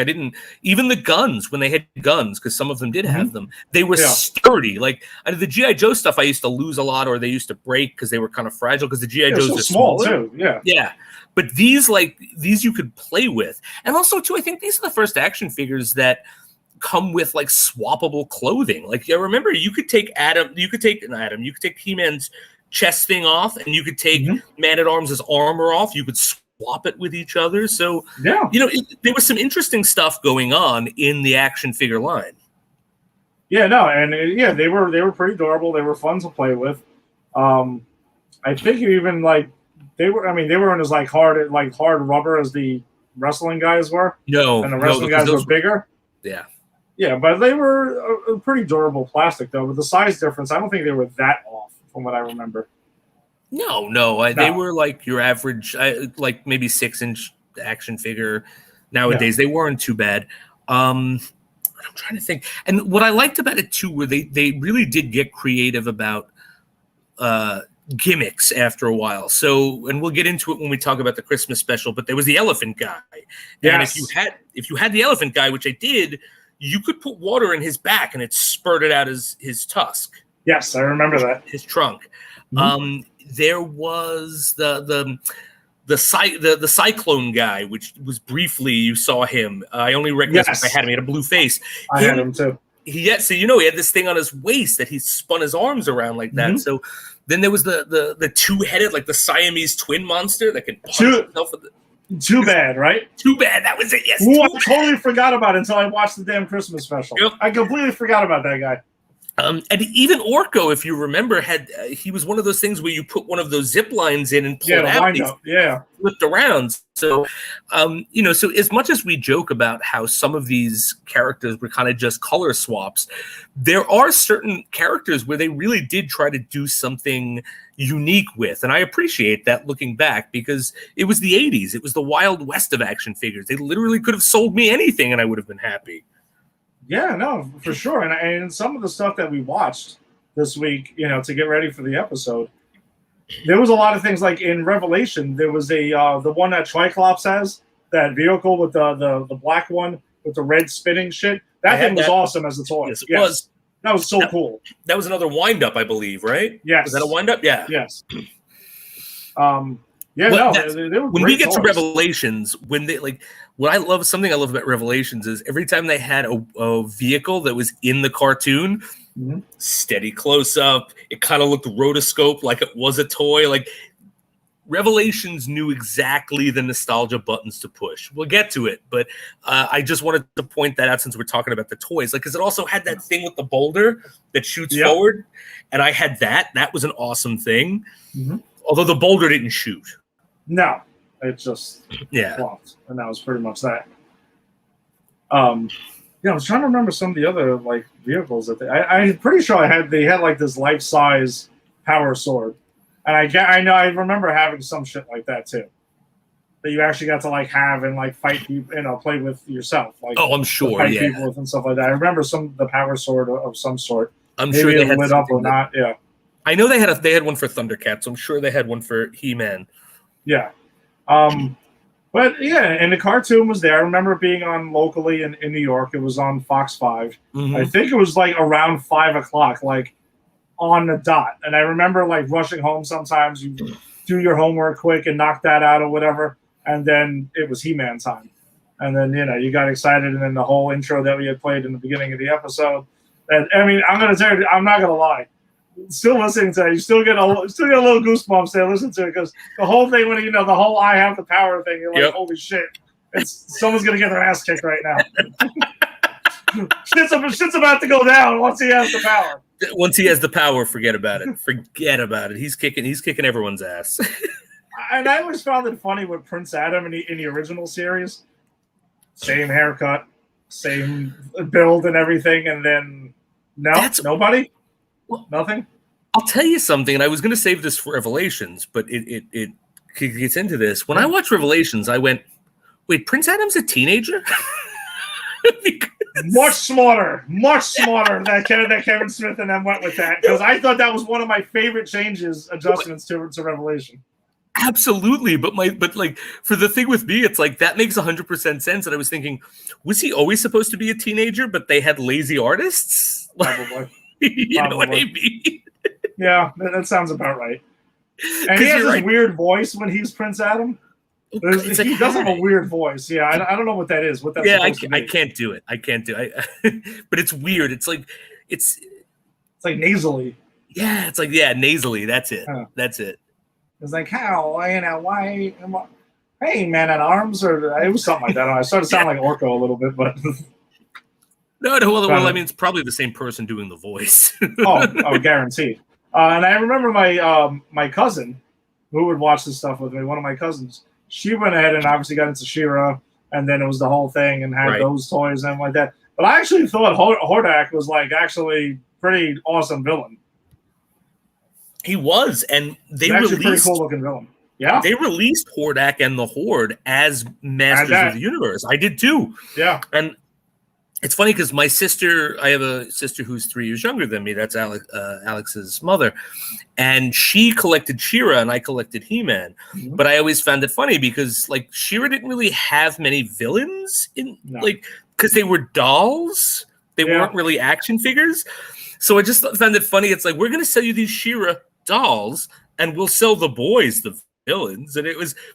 even the guns, when they had guns, because some of them did have them, they were sturdy. Like the G.I. Joe stuff I used to lose a lot, or they used to break because they were kind of fragile, because the G.I. Joes so are small smaller. too. Yeah. Yeah. But these you could play with. And also too, I think these are the first action figures that come with like swappable clothing. Like I remember you could take He-Man's chest thing off, and you could take Man-at-Arms' armor off. You could swap it with each other. So there was some interesting stuff going on in the action figure line. Yeah, no, and they were pretty durable. They were fun to play with. I think even like they weren't as like hard rubber as the wrestling guys were. No, and the wrestling guys were bigger. Yeah. Yeah, but they were a pretty durable plastic though. With the size difference, I don't think they were that off from what I remember. No. They were like your average, like maybe 6-inch action figure. Nowadays, they weren't too bad. I'm trying to think. And what I liked about it too, were they really did get creative about gimmicks after a while. So, and we'll get into it when we talk about the Christmas special. But there was the elephant guy, and if you had the elephant guy, which I did, you could put water in his back, and it spurted out his tusk. Yes, I remember that. His trunk. There was the cyclone guy, which was briefly you saw him. I only recognized if I had him. He had a blue face. I had him too. He had this thing on his waist that he spun his arms around like that. So then there was the two-headed, like the Siamese twin monster that could punch himself with Too bad, right? Too bad. That was it. Yes. Ooh, I totally forgot about it until I watched the damn Christmas special. Yep. I completely forgot about that guy. And even Orko, if you remember, he was one of those things where you put one of those zip lines in and pull it out. Flipped around. So, so as much as we joke about how some of these characters were kind of just color swaps, there are certain characters where they really did try to do something unique with. And I appreciate that looking back, because it was the 80s. It was the Wild West of action figures. They literally could have sold me anything and I would have been happy. Yeah, no, for sure. And some of the stuff that we watched this week, to get ready for the episode, there was a lot of things like in Revelation. There was the one that Triclops has, that vehicle with the black one with the red spinning shit. That thing was awesome as a toy. Yes, it was. That was so cool. That was another wind-up, I believe, right? Yes. Was that a wind-up? Yeah. Yes. When we get to Revelations, something I love about Revelations is every time they had a vehicle that was in the cartoon, steady close up, it kind of looked rotoscope like it was a toy. Like Revelations knew exactly the nostalgia buttons to push. We'll get to it, but I just wanted to point that out since we're talking about the toys, because it also had that thing with the boulder that shoots forward, and I had that. That was an awesome thing. Although the boulder didn't shoot. No, it just flopped, and that was pretty much that. I was trying to remember some of the other vehicles that I'm pretty sure they had like this life-size power sword, and I remember having some shit like that too, that you actually got to have and fight people, play with yourself. I'm sure, fight people with and stuff like that. I remember the power sword of some sort. I'm sure they had lit up or not. Yeah. I know they had one for Thundercats. I'm sure they had one for He-Man. Yeah. But yeah, and the cartoon was there. I remember it being on locally in New York. It was on Fox 5. I think it was around 5 o'clock, on the dot. And I remember rushing home sometimes. You do your homework quick and knock that out or whatever. And then it was He-Man time. And then, you got excited. And then the whole intro that we had played in the beginning of the episode. And I mean, I'm not going to lie. Still listening to it, you still get a little goosebumps there. Listen to it, because the whole thing when the whole "I have the power" thing, you're like, holy shit! Someone's gonna get their ass kicked right now. shit's about to go down once he has the power. Once he has the power, forget about it. Forget about it. He's kicking everyone's ass. And I always found it funny with Prince Adam in the original series. Same haircut, same build and everything, and then nobody, nothing. I'll tell you something, and I was going to save this for Revelations, but it gets into this. When I watched Revelations, I went, "Wait, Prince Adam's a teenager?" Much smarter that Kevin Smith and them went with that, because I thought that was one of my favorite adjustments to Revelation. Absolutely, but like for the thing with me, it's like that makes 100% sense. And I was thinking, was he always supposed to be a teenager, but they had lazy artists? Probably. You know what I mean? Yeah, that sounds about right. And he has this weird voice when he's Prince Adam. He does have a weird voice. Yeah, I don't know what that is. What that's supposed to be. I can't do it. But it's weird. It's like it's like nasally. Yeah, it's like nasally. That's it. That's it. It's like, how, why? Hey, man at arms, or it was something like that. I started to sound like Orko a little bit, but no. Well, I mean, it's probably the same person doing the voice. oh, guaranteed. And I remember my cousin, who would watch this stuff with me. One of my cousins, she went ahead and obviously got into She-Ra, and then it was the whole thing and had those toys and like that. But I actually thought Hordak was actually pretty awesome villain. He was, and they released pretty cool looking villain. Yeah, they released Hordak and the Horde as Masters of the Universe. I did too. Yeah, and it's funny because my sister, I have a sister who's 3 years younger than me. That's Alex's mother, and she collected She-Ra and I collected He-Man. Mm-hmm. But I always found it funny because She-Ra didn't really have many villains because they were dolls. They weren't really action figures. So I just found it funny. It's like, we're going to sell you these She-Ra dolls and we'll sell the boys the villains. And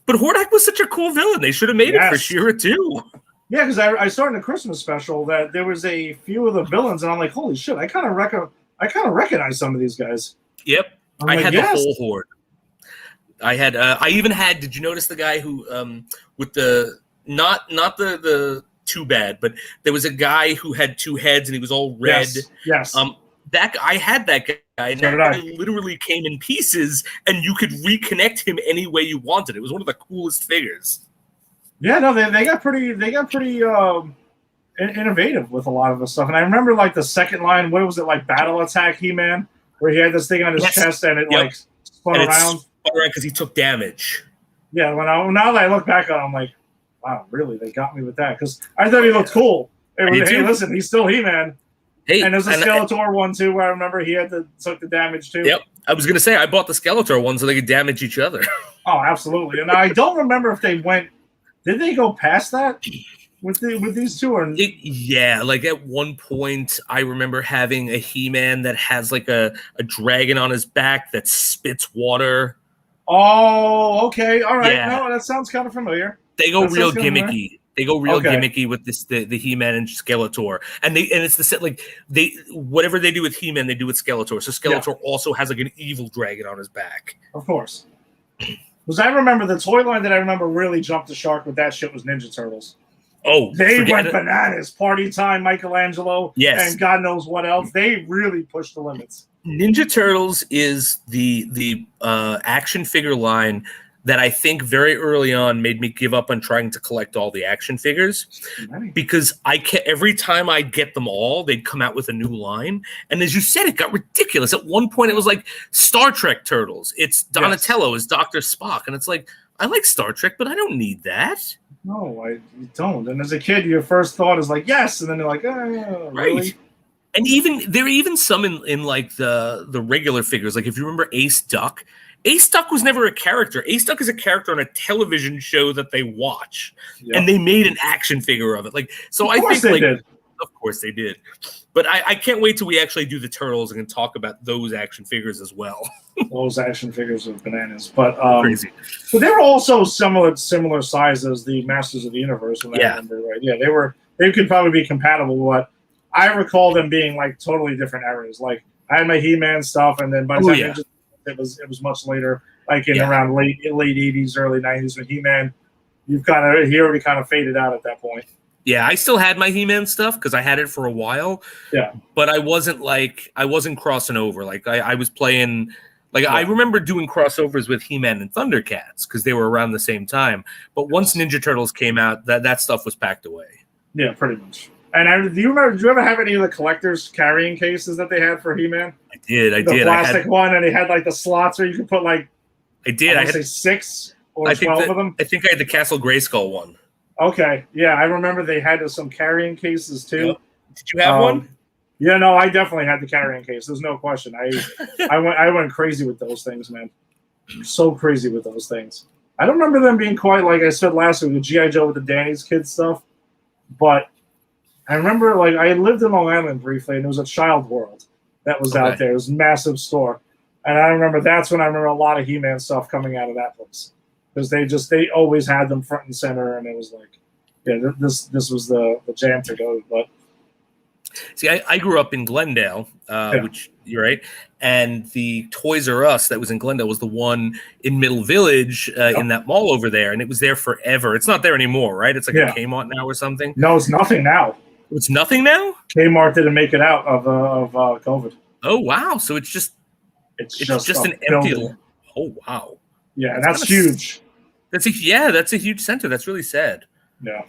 but Hordak was such a cool villain. They should have made it for She-Ra too. Yeah, because I saw in the Christmas special that there was a few of the villains, and I'm like, holy shit! I kind of recognize some of these guys. Yep, I had the whole Horde. I even had. Did you notice the guy who with the not the too bad, but there was a guy who had 2 heads and he was all red. Yes. I had that guy. And that literally came in pieces, and you could reconnect him any way you wanted. It was one of the coolest figures. Yeah, no, they got pretty innovative with a lot of the stuff. And I remember the second line, what was it, Battle Attack He-Man, where he had this thing on his chest and it spun around. Because he took damage. Yeah, now that I look back on it, I'm like, wow, really? They got me with that. Because I thought he looked cool. Hey, listen, he's still He-Man. Hey, and there's a Skeletor one too, where I remember he took the damage too. Yep, I was gonna say I bought the Skeletor one so they could damage each other. Oh, absolutely. And I don't remember if they went. Did they go past that with these two? Or at one point I remember having a He-Man that has a dragon on his back that spits water. Oh, okay, all right. Yeah. No, that sounds kind of familiar. They go real gimmicky. They go real gimmicky with the He-Man and Skeletor, and it's the set whatever they do with He-Man, they do with Skeletor. So Skeletor also has an evil dragon on his back. Of course. Because I remember the toy line that I remember really jumped the shark with that shit was Ninja Turtles. Oh, they went bananas. Party Time, Michelangelo, and God knows what else. They really pushed the limits. Ninja Turtles is the action figure line that I think very early on made me give up on trying to collect all the action figures, because every time I get them all, they'd come out with a new line. And as you said, it got ridiculous. At one point, it was like Star Trek Turtles. It's Donatello as Dr. Spock. And it's like, I like Star Trek, but I don't need that. No, you don't. And as a kid, your first thought is like, yes. And then you're like, oh, really? Right. And there are even some in the regular figures. Like if you remember Ace Duck, Ace Duck was never a character. Ace Duck is a character on a television show that they watch, and they made an action figure of it. I think they did. Of course they did. But I can't wait till we actually do the Turtles and can talk about those action figures as well. Those action figures are bananas, but crazy. But they were also similar size as the Masters of the Universe. When I remember right. Yeah, they could probably be compatible. But I recall them being totally different eras. I had my He-Man stuff, and then by the time it was much later, around late 80s, early 90s with He-Man. He already kind of faded out at that point. Yeah, I still had my He-Man stuff because I had it for a while. Yeah, but I wasn't crossing over. I was playing. I remember doing crossovers with He-Man and Thundercats because they were around the same time. But once Ninja Turtles came out, that stuff was packed away. Yeah, pretty much. And do you remember? Did you ever have any of the collector's carrying cases that they had for He-Man? I did. The plastic one, and they had like the slots where you could put like. I did. I had 6 or 12 of them. I think I had the Castle Grayskull one. Okay, yeah, I remember they had some carrying cases too. Yep. Did you have one? Yeah, no, I definitely had the carrying case. There's no question. I went crazy with those things, man. So crazy with those things. I don't remember them being quite like I said last week with G.I. Joe with the Danny's Kids stuff, but I remember like I lived in Long Island briefly, and there was a Child World that was out there. It was a massive store, and I remember that's when I remember a lot of He-Man stuff coming out of that place because they always had them front and center, and it was like, yeah, this was the jam to go. But see, I grew up in Glendale, which you're right, and the Toys R Us that was in Glendale was the one in Middle Village in that mall over there, and it was there forever. It's not there anymore, right? It's like a Kmart now or something. No, it's nothing now. It's nothing now? Kmart didn't make it out of COVID. Oh, wow. So it's just an empty. Oh, wow. Yeah, and that's huge. That's a huge center. That's really sad. Yeah.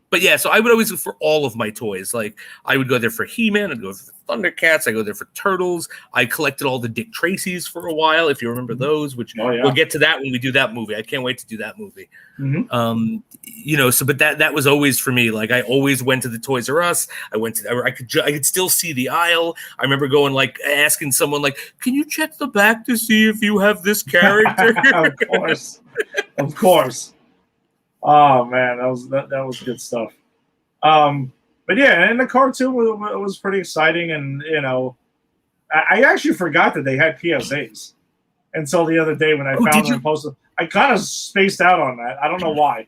But yeah, so I would always go for all of my toys. Like I would go there for He-Man, I'd go for Thundercats, I go there for Turtles. I collected all the Dick Tracys for a while, if you remember those, which we'll get to that when we do that movie. I can't wait to do that movie. But that was always for me. Like I always went to the Toys R Us. I could still see the aisle. I remember going like asking someone like, "Can you check the back to see if you have this character?" Of course. Oh man, that was good stuff. But yeah, and the cartoon was pretty exciting, and I actually forgot that they had PSAs until the other day when I found them posted. I kind of spaced out on that. I don't know why.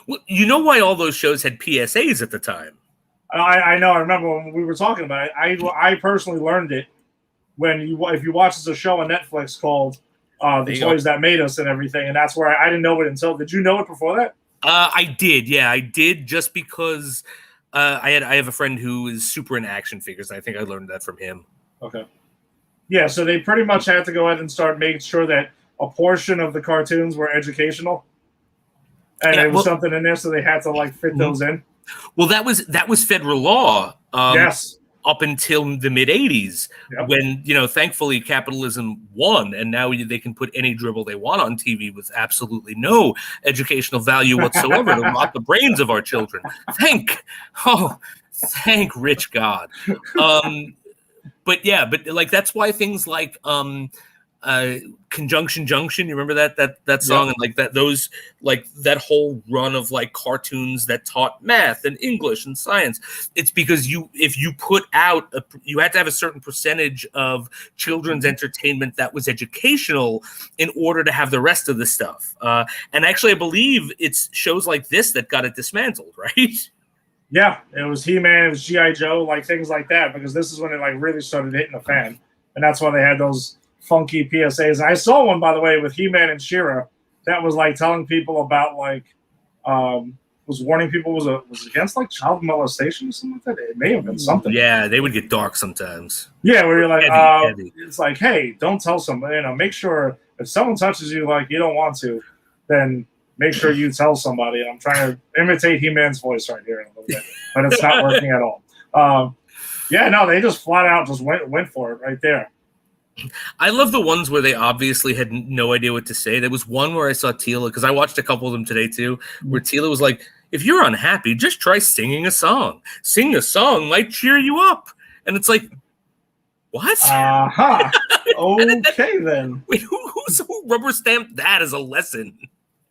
Well, you know why all those shows had PSAs at the time? I know. I remember when we were talking about it. I personally learned it if you watch a show on Netflix called The Toys That Made Us and everything, and that's where I didn't know it until. Did you know it before that? I did. Yeah, I did just because I have a friend who is super into action figures, and I think I learned that from him. Okay. Yeah, so they pretty much had to go ahead and start making sure that a portion of the cartoons were educational. And there was something in there, so they had to like fit those in. Well, that was federal law. Yes. Up until the mid '80s, when thankfully capitalism won, and now they can put any dribble they want on TV with absolutely no educational value whatsoever to rot the brains of our children. Thank rich God. But like that's why things like Conjunction Junction, you remember that song, and like that whole run of like cartoons that taught math and English and science. It's because if you put out you had to have a certain percentage of children's entertainment that was educational in order to have the rest of the stuff. And actually, I believe it's shows like this that got it dismantled, right? Yeah, it was He-Man, it was G.I. Joe, like things like that, because this is when it like really started hitting the fan, and that's why they had those funky PSAs. And I saw one, by the way, with He-Man and She-Ra that was like telling people about like was warning people was against like child molestation or something like that. It may have been something. Yeah, they would get dark sometimes. Yeah, where you're like, heavy. It's like, hey, don't tell somebody. Make sure if someone touches you like you don't want to, then make sure you tell somebody. And I'm trying to imitate He-Man's voice right here in a little bit, but it's not working at all. They just flat out just went for it right there. I love the ones where they obviously had no idea what to say. There was one where I saw Tila, because I watched a couple of them today too, where Tila was like, if you're unhappy, just try singing a song. Sing a song might cheer you up. And it's like, what? Okay, then. Wait, who rubber stamped that as a lesson?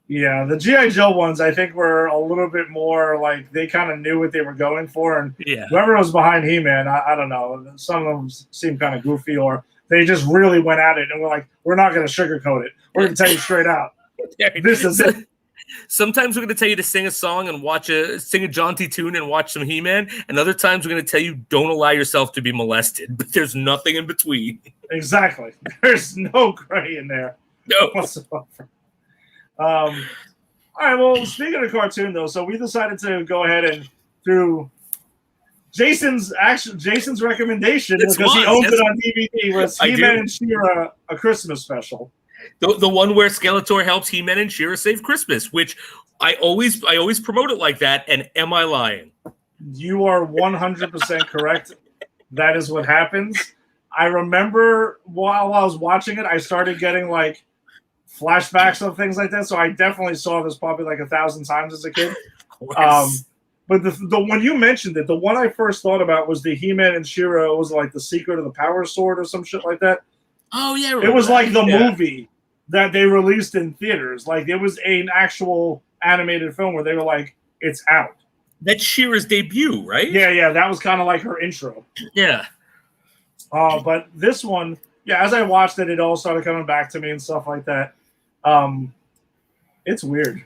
Yeah, the G.I. Joe ones, I think, were a little bit more like they kind of knew what they were going for. And whoever was behind He-Man, I don't know. Some of them seemed kind of goofy, or they just really went at it and were like, we're not going to sugarcoat it. We're going to tell you straight out. This is it. Sometimes we're going to tell you to sing a song and sing a jaunty tune and watch some He-Man. And other times we're going to tell you don't allow yourself to be molested. But there's nothing in between. Exactly. There's no gray in there. No. Whatsoever. All right, well, speaking of cartoon, though, so we decided to go ahead and through Jason's recommendation, because he owned it on DVD, was He-Man and She-Ra, a Christmas special. The one where Skeletor helps He-Man and She-Ra save Christmas, which I always promote it like that, and am I lying? You are 100% correct. That is what happens. I remember while I was watching it, I started getting like flashbacks of things like that. So I definitely saw this probably like 1,000 times as a kid. But the when you mentioned it, the one I first thought about was the He-Man and She-Ra. It was like the Secret of the Power Sword or some shit like that. Oh yeah, it was like the movie that they released in theaters. Like it was an actual animated film where they were like, "It's out." That's She-Ra's debut, right? Yeah. That was kind of like her intro. Yeah. But this one, as I watched it, it all started coming back to me and stuff like that. It's weird.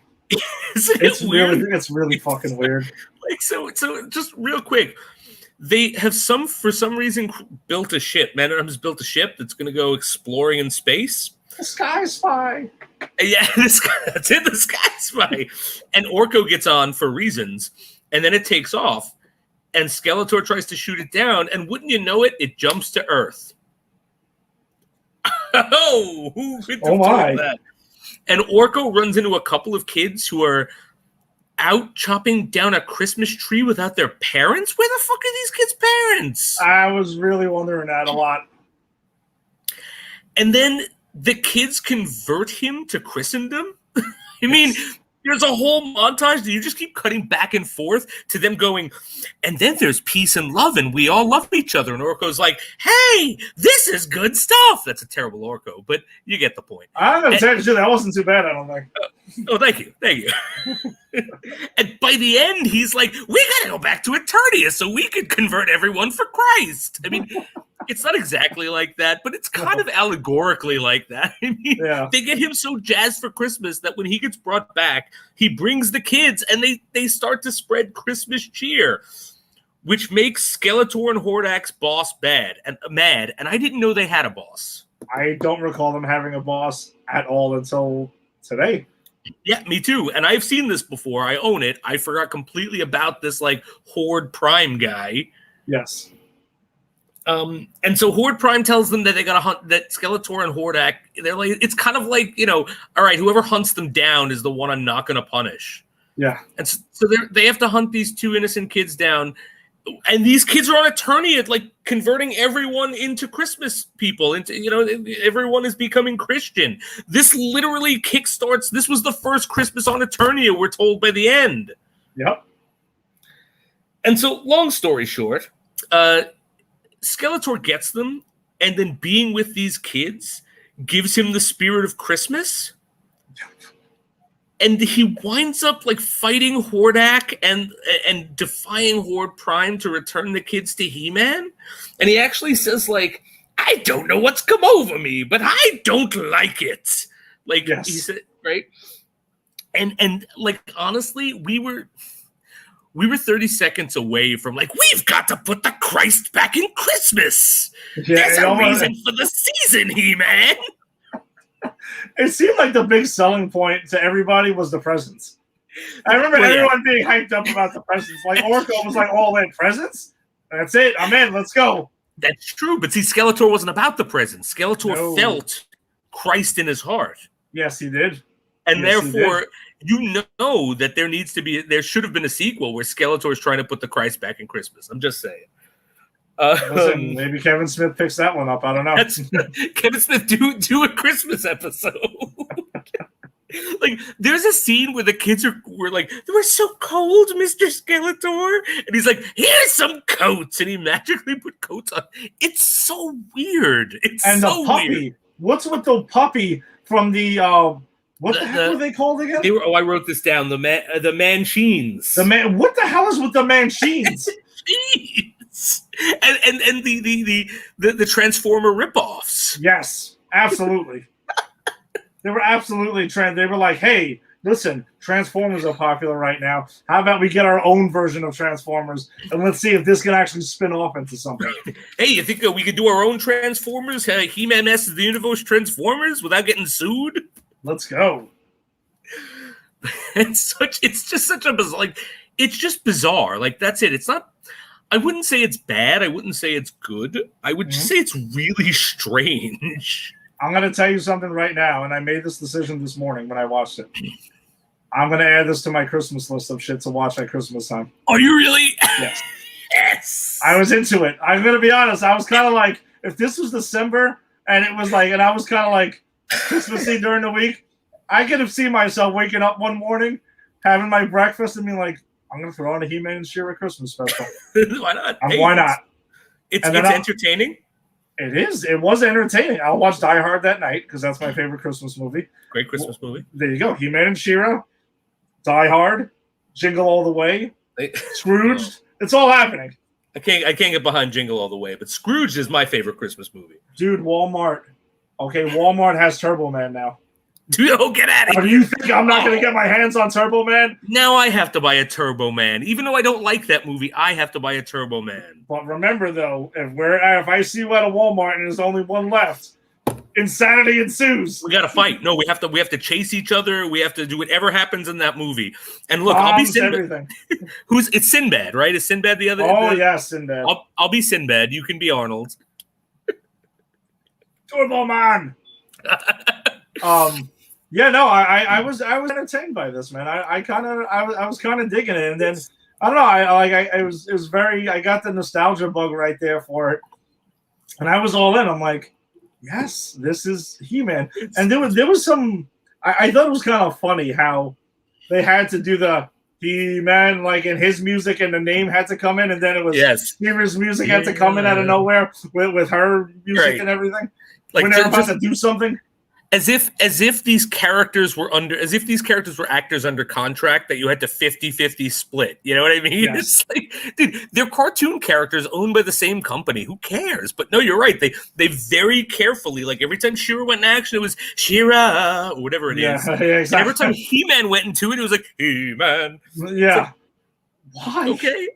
It's really fucking weird. Like so just real quick, they have for some reason built a ship. Venom's built a ship that's going to go exploring in space. The Sky Spy. Yeah, that's it. The Sky Spy. And Orko gets on for reasons, and then it takes off. And Skeletor tries to shoot it down, and wouldn't you know it, it jumps to Earth. Oh, who would have told that? And Orko runs into a couple of kids who are out chopping down a Christmas tree without their parents. Where the fuck are these kids' parents? I was really wondering that a lot. And then the kids convert him to Christendom. I mean, there's a whole montage that you just keep cutting back and forth to them going, and then there's peace and love, and we all love each other. And Orko's like, hey, this is good stuff. That's a terrible Orko, but you get the point. I don't know, that wasn't too bad, I don't think. Oh, thank you. And by the end, he's like, we got to go back to Eternia so we could convert everyone for Christ. I mean, it's not exactly like that, but it's kind of allegorically like that. I mean, they get him so jazzed for Christmas that when he gets brought back, he brings the kids and they start to spread Christmas cheer, which makes Skeletor and Hordak's boss mad. And I didn't know they had a boss. I don't recall them having a boss at all until today. Yeah, me too. And I've seen this before. I own it. I forgot completely about this like Horde Prime guy. Yes. And so Horde Prime tells them that they gotta hunt that Skeletor and Hordak. They're like, it's kind of like, all right, whoever hunts them down is the one I'm not gonna punish. Yeah. And so they have to hunt these two innocent kids down. And these kids are on Eternia, like converting everyone into Christmas people. Everyone is becoming Christian. This literally kickstarts. This was the first Christmas on Eternia, we're told by the end. Yep. And so, long story short, Skeletor gets them, and then being with these kids gives him the spirit of Christmas. And he winds up like fighting Hordak and defying Horde Prime to return the kids to He-Man. And he actually says like, I don't know what's come over me, but I don't like it. Like he said, right? And like honestly, we were 30 seconds away from like, we've got to put the Christ back in Christmas. There's a reason for the season, He-Man. It seemed like the big selling point to everybody was the presents. I remember everyone being hyped up about the presents. Like Orko was like, all in presents? That's it. I'm in. Let's go. That's true. But see, Skeletor wasn't about the presents. Skeletor felt Christ in his heart. Yes, he did. And therefore, you know that there should have been a sequel where Skeletor is trying to put the Christ back in Christmas. I'm just saying. Listen, maybe Kevin Smith picks that one up. I don't know. Kevin Smith do a Christmas episode. Like, there's a scene where the kids were like, "They were so cold, Mr. Skeletor," and he's like, "Here's some coats," and he magically put coats on. It's so weird. And so the puppy. Weird. What's with the puppy from the? What the hell were they called again? I wrote this down. The Manchines. What the hell is with the Manchines? And the Transformer ripoffs. Yes, absolutely. They were absolutely They were like, hey, listen, Transformers are popular right now. How about we get our own version of Transformers and let's see if this can actually spin off into something. Hey, you think we could do our own Transformers? He-Man Masters of the Universe Transformers without getting sued? Let's go. It's just such a bizarre. Like, it's just bizarre. Like, that's it. It's not. I wouldn't say it's bad. I wouldn't say it's good. I would just say it's really strange. I'm going to tell you something right now, and I made this decision this morning when I watched it. I'm going to add this to my Christmas list of shit to watch at Christmas time. Are you really? Yes. Yes. I was into it. I'm gonna be honest. I was kind of like, if this was December and it was like, and I was kind of like Christmassy during the week, I could have seen myself waking up one morning, having my breakfast, and being like, I'm gonna throw on a He-Man and She-Ra Christmas special. Why not? Why not? It's entertaining. It is. It was entertaining. I'll watch Die Hard that night because that's my favorite Christmas movie. Great Christmas movie. There you go. He-Man and She-Ra, Die Hard, Jingle All the Way, Scrooged. It's all happening. I can't get behind Jingle All the Way, but Scrooge is my favorite Christmas movie. Dude, Walmart. Okay, Walmart has Turbo Man now. Dude, oh, get out of here. Do you think I'm not going to get my hands on Turbo Man? Now I have to buy a Turbo Man. Even though I don't like that movie, I have to buy a Turbo Man. But remember, though, if I see you at a Walmart and there's only one left, insanity ensues. We got to fight. No, we have to chase each other. We have to do whatever happens in that movie. And look, I'll be Sinbad. It's Sinbad, right? Is Sinbad the other? Oh, yes, Sinbad. I'll be Sinbad. You can be Arnold. Turbo Man. Yeah, no, I was entertained by this, man. I was kind of digging it, and then I don't know, I got the nostalgia bug right there for it, and I was all in. I'm like, yes, this is He-Man, and there was some. I thought it was kind of funny how they had to do the He-Man like in his music, and the name had to come in, and then it was She-Ra's music had to come in out of nowhere with her music and everything like when they're about to do something. As if these characters were actors under contract that you had to 50-50 split. You know what I mean? Yes. It's like, dude, they're cartoon characters owned by the same company. Who cares? But no, you're right. They very carefully, like every time She-Ra went in action, it was She-Ra or whatever it is. Yeah, exactly. And every time He-Man went into it, it was like He-Man. Yeah. Like, why? Okay.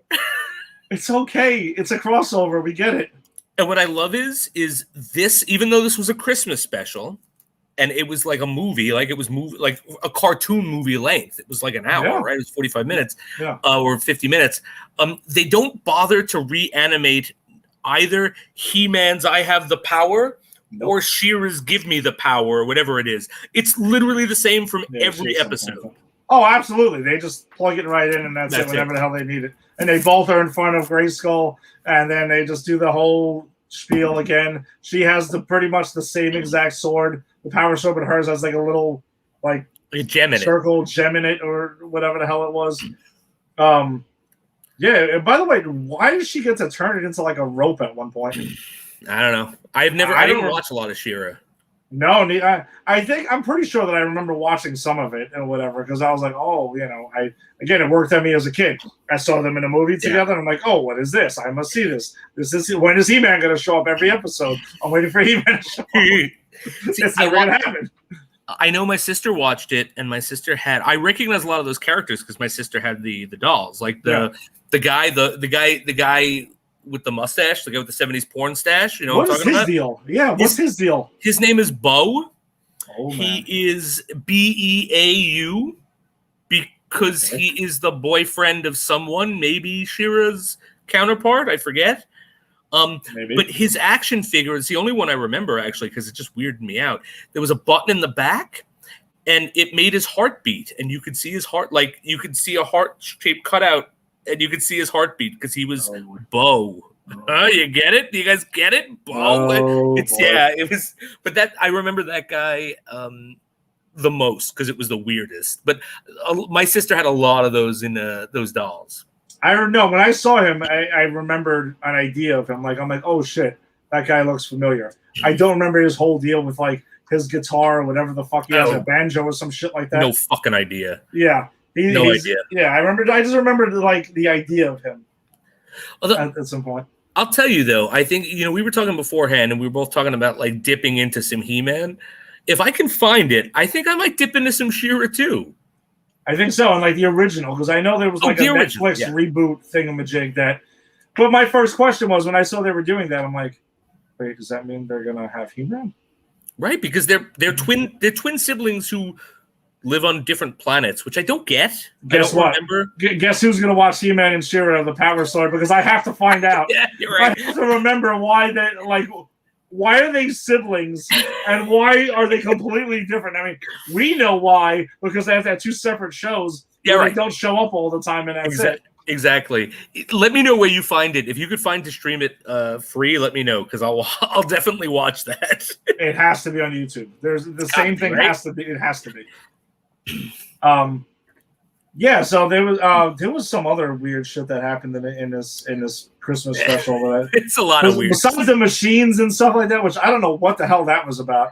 It's okay. It's a crossover. We get it. And what I love is this, even though this was a Christmas special, and it was like a movie, like it was like a cartoon movie length. It was like an hour, right? It was 45 minutes or 50 minutes. They don't bother to reanimate either He-Man's I Have the Power or She-Ra's Give Me the Power or whatever it is. It's literally the same from every episode. Oh, absolutely. They just plug it right in and that's it, whenever the hell they need it. And they both are in front of Grayskull, and then they just do the whole spiel again. She has pretty much the same exact sword. The power sword, but hers has like a little like a gem in gem in it or whatever the hell it was. Yeah. By the way, why did she get to turn it into like a rope at one point? I don't know. I didn't watch a lot of She-Ra. No, I'm pretty sure that I remember watching some of it and whatever because I was like, oh, you know, it worked on me as a kid. I saw them in a movie together, and I'm like, oh, what is this? I must see this. When is He-Man going to show up every episode? I'm waiting for He-Man to show up. It's never going to happen. I know my sister watched it, and my sister I recognize a lot of those characters because my sister had the dolls, like the guy with the mustache, the guy with the 70s porn stash. You know what I'm talking about? What's his deal? Yeah, what's his deal? His name is Bo. Oh, he is Beau because he is the boyfriend of someone, maybe She-Ra's counterpart. I forget. But his action figure is the only one I remember, actually, because it just weirded me out. There was a button in the back, and it made his heart beat, and you could see his heart, like you could see a heart-shaped cutout, and you could see his heartbeat because he was Bo. You get it? You guys get it? Bo. It was. But I remember that guy the most because it was the weirdest. But my sister had a lot of those in those dolls. I don't know. When I saw him, I remembered an idea of him. I'm like, oh shit, that guy looks familiar. I don't remember his whole deal with like his guitar or whatever the fuck he has, a banjo or some shit like that. No fucking idea. Yeah, no idea. Yeah, I just remembered like the idea of him at some point. I'll tell you though, I think we were talking beforehand, and we were both talking about like dipping into some He-Man. If I can find it, I think I might dip into some She-Ra too. I think so, and like the original, because I know there was like a Netflix reboot thingamajig that. But my first question was when I saw they were doing that, I'm like, wait, does that mean they're gonna have He-Man? Right, because they're twin siblings who live on different planets, which I don't get. Guess what? Guess who's gonna watch He-Man and She-Ra the Power Sword? Because I have to find out. Yeah, you're right. I have to remember why why are they siblings and why are they completely different? I mean, we know why because they have to have two separate shows. Yeah, right. They don't show up all the time, and that's it. Exactly. Let me know where you find it. If you could find to stream it free, let me know because I'll definitely watch that. It has to be on YouTube. There's the same thing, right? has to be. It has to be. Yeah. So there was some other weird shit that happened in this Christmas special. That It's a lot of weird. Besides the machines and stuff like that, which I don't know what the hell that was about.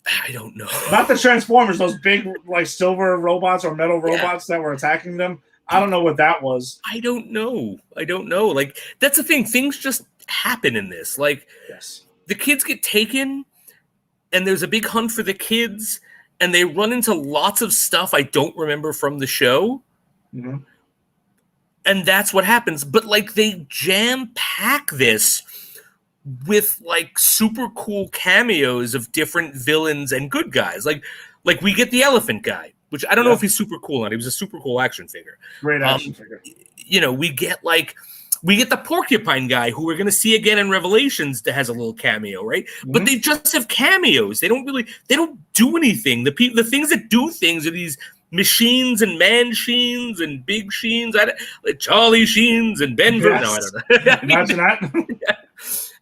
I don't know. Not the Transformers, those big like silver robots or metal robots that were attacking them. I don't know what that was. I don't know. Like, that's the thing. Things just happen in this. Like, the kids get taken, and there's a big hunt for the kids, and they run into lots of stuff I don't remember from the show. Mm-hmm. And that's what happens. But, like, they jam-pack this with, like, super cool cameos of different villains and good guys. Like we get the elephant guy. Which I don't know if he's super cool or not. He was a super cool action figure. Great action figure. You know, we get the porcupine guy who we're going to see again in Revelations that has a little cameo, right? Mm-hmm. But they just have cameos. They don't do anything. The things that do things are these machines and man-sheens and big sheens. Like Charlie Sheens and Ben. Yes. No, I don't know. Imagine that.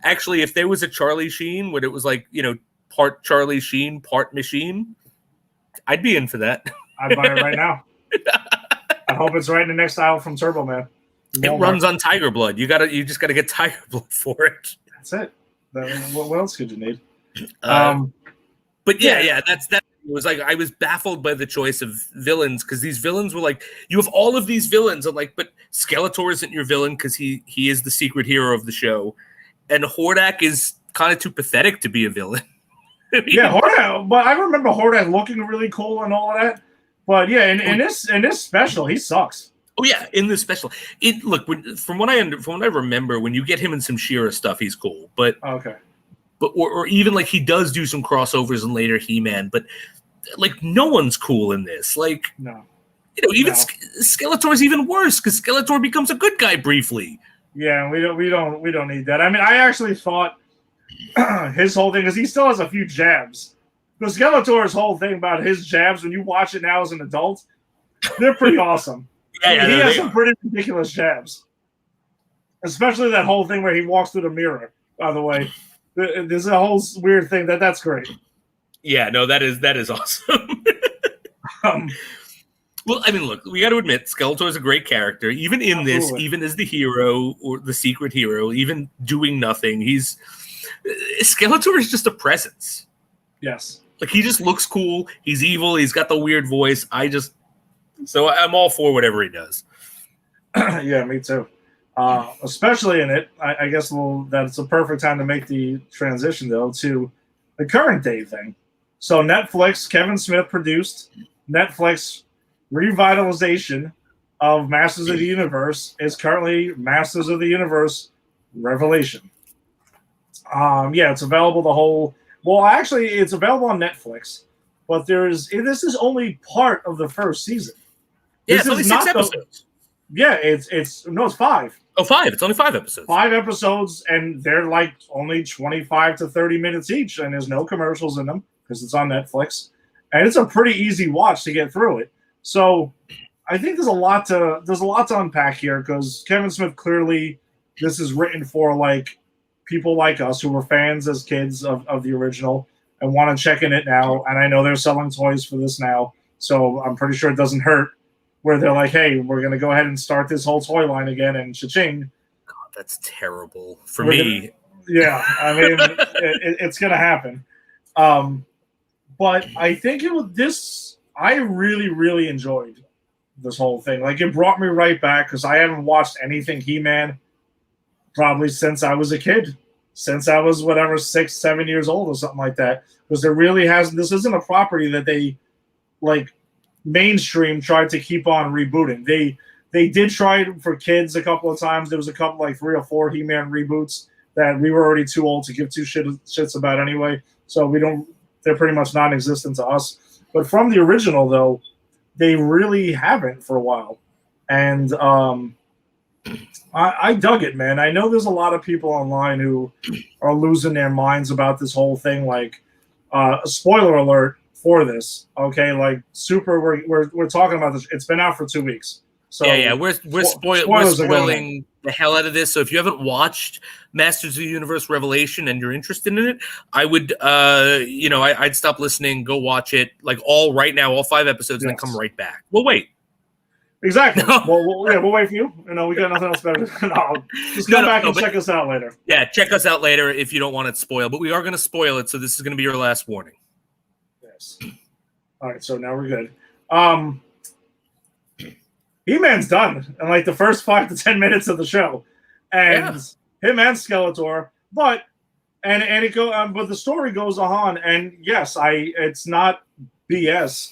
Actually, if there was a Charlie Sheen where it was like, you know, part Charlie Sheen, part machine, I'd be in for that. I'd buy it right now. I hope it's right in the next aisle from Turbo Man. It runs on Tiger Blood. You just gotta get Tiger Blood for it. That's it. What else could you need? But yeah, that's that. It was like I was baffled by the choice of villains because these villains were like, you have all of these villains. I'm like, but Skeletor isn't your villain because he is the secret hero of the show, and Hordak is kind of too pathetic to be a villain. Yeah, Hordak. But I remember Hordak looking really cool and all of that. But yeah, in this special, he sucks. Oh yeah, in this special, from what I remember, when you get him in some She-Ra stuff, he's cool. But okay, or even like he does do some crossovers in later He-Man, but like no one's cool in this. Like no, you know, even Skeletor's even worse because Skeletor becomes a good guy briefly. Yeah, we don't need that. I mean, I actually thought his whole thing is he still has a few jabs. Because Skeletor's whole thing about his jabs, when you watch it now as an adult, they're pretty awesome. Yeah, he has some pretty ridiculous jabs. Especially that whole thing where he walks through the mirror, by the way. There's a whole weird thing that's great. Yeah, no, that is awesome. Well, I mean, look, we got to admit, Skeletor is a great character. Even in Absolutely. This, even as the hero or the secret hero, even doing nothing, Skeletor is just a presence. Yes. Like, he just looks cool. He's evil. He's got the weird voice. So I'm all for whatever he does. Yeah, me too. Especially in it, I guess that's a perfect time to make the transition, though, to the current day thing. So Netflix, Kevin Smith produced Netflix revitalization of Masters of the Universe is currently Masters of the Universe Revelation. Yeah, it's available it's available on Netflix, but this is only part of the first season. Yeah, it's only 6 episodes. Yeah, it's 5. Oh, 5. It's only 5 episodes. 5 episodes, and they're like only 25 to 30 minutes each, and there's no commercials in them because it's on Netflix. And it's a pretty easy watch to get through it. So I think there's a lot to unpack here because Kevin Smith clearly this is written for like people like us who were fans as kids of the original and want to check in it now. And I know they're selling toys for this now, so I'm pretty sure it doesn't hurt where they're like, hey, we're going to go ahead and start this whole toy line again and cha-ching. God, that's terrible for me. Yeah, I mean, it's going to happen. But I think I really, really enjoyed this whole thing. Like, it brought me right back because I haven't watched anything He-Man probably since I was a kid, since I was 6, 7 years old or something like that. Because this isn't a property that they like mainstream tried to keep on rebooting. They did try it for kids a couple of times. There was a couple, like 3 or 4 He-Man reboots that we were already too old to give two shits about anyway. So they're pretty much non-existent to us. But from the original, though, they really haven't for a while. And I dug it, man. I know there's a lot of people online who are losing their minds about this whole thing. Like, a spoiler alert for this, okay? Like, we're talking about this. It's been out for 2 weeks. So yeah. We're spoilers are going in. spoiling the hell out of this. So if you haven't watched Masters of the Universe Revelation and you're interested in it, I would, I'd stop listening, go watch it, like all 5 episodes, and then come right back. Well, wait. Exactly. No. We'll wait for you. We got nothing else better. Just come back and check us out later. Yeah, check us out later if you don't want it spoiled. But we are going to spoil it, so this is going to be your last warning. Yes. All right, so now we're good. He-Man's done in like the first 5 to 10 minutes of the show, and him and Skeletor. But the story goes on, and yes, it's not BS.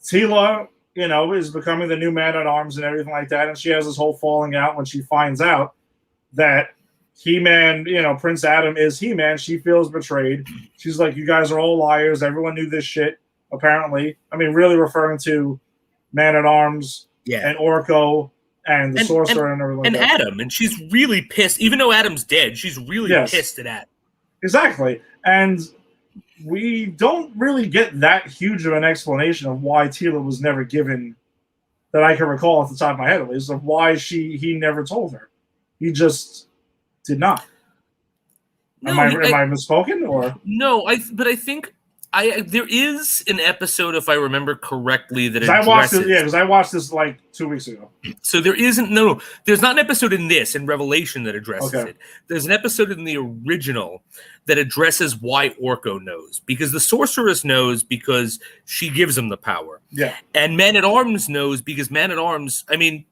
Teela, is becoming the new Man-at-Arms and everything like that, and she has this whole falling out when she finds out that He-Man, Prince Adam is He-Man. She feels betrayed. She's like, you guys are all liars. Everyone knew this shit, apparently. I mean, really referring to Man-at-Arms and Orko and the Sorcerer and everything like that. And Adam, and she's really pissed. Even though Adam's dead, she's really pissed at Adam. Exactly. And we don't really get that huge of an explanation of why Teela was never given, that I can recall off the top of my head at least, of why he never told her. He just did not. No, am I misspoken or no? I think there is an episode, if I remember correctly, that I watched it. Yeah, because I watched this like 2 weeks ago. So there isn't there's not an episode in Revelation that addresses it. There's an episode in the original that addresses why Orko knows, because the Sorceress knows because she gives him the power. Yeah, and Man-at-Arms knows because Man-at-Arms. I mean,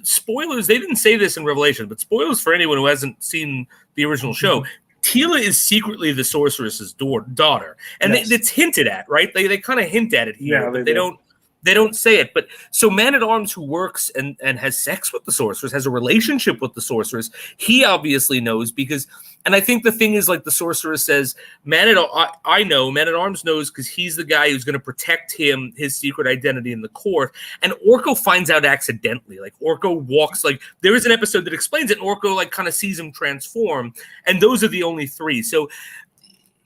spoilers. They didn't say this in Revelation, but spoilers for anyone who hasn't seen the original show. Teela is secretly the Sorceress's daughter, and it's hinted at, right? They kind of hint at it here, but they don't say it. But so Man-at-Arms, who works and has sex with the Sorceress, has a relationship with the Sorceress, he obviously knows because. And I think the thing is, like the Sorceress says, I know Man-at-Arms knows because he's the guy who's going to protect his secret identity in the court. And Orko finds out accidentally. Like Orko walks, like there is an episode that explains it. And Orko like kind of sees him transform. And those are the only 3. So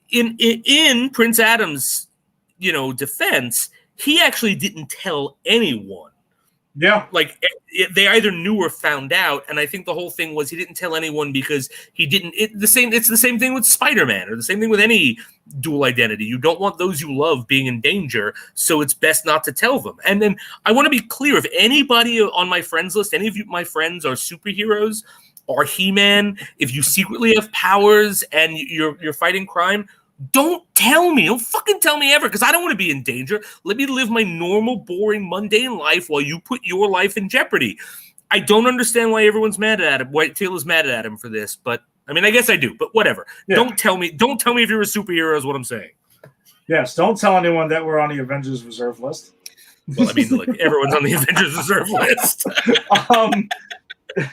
in Prince Adam's, defense, he actually didn't tell anyone. Yeah. Like they either knew or found out. And I think the whole thing was he didn't tell anyone because he didn't. It's the same thing with Spider-Man, or the same thing with any dual identity. You don't want those you love being in danger, so it's best not to tell them. And then I want to be clear, if anybody on my friends list, any of you, my friends, are superheroes, are He-Man, if you secretly have powers and you're fighting crime, don't tell me. Don't fucking tell me ever, because I don't want to be in danger. Let me live my normal, boring, mundane life while you put your life in jeopardy. I don't understand why everyone's mad at him. Why Teela's mad at him for this, but I mean, I guess I do. But whatever. Yeah. Don't tell me if you're a superhero is what I'm saying. Yes. Don't tell anyone that we're on the Avengers Reserve list. Well, I mean, like everyone's on the Avengers Reserve list.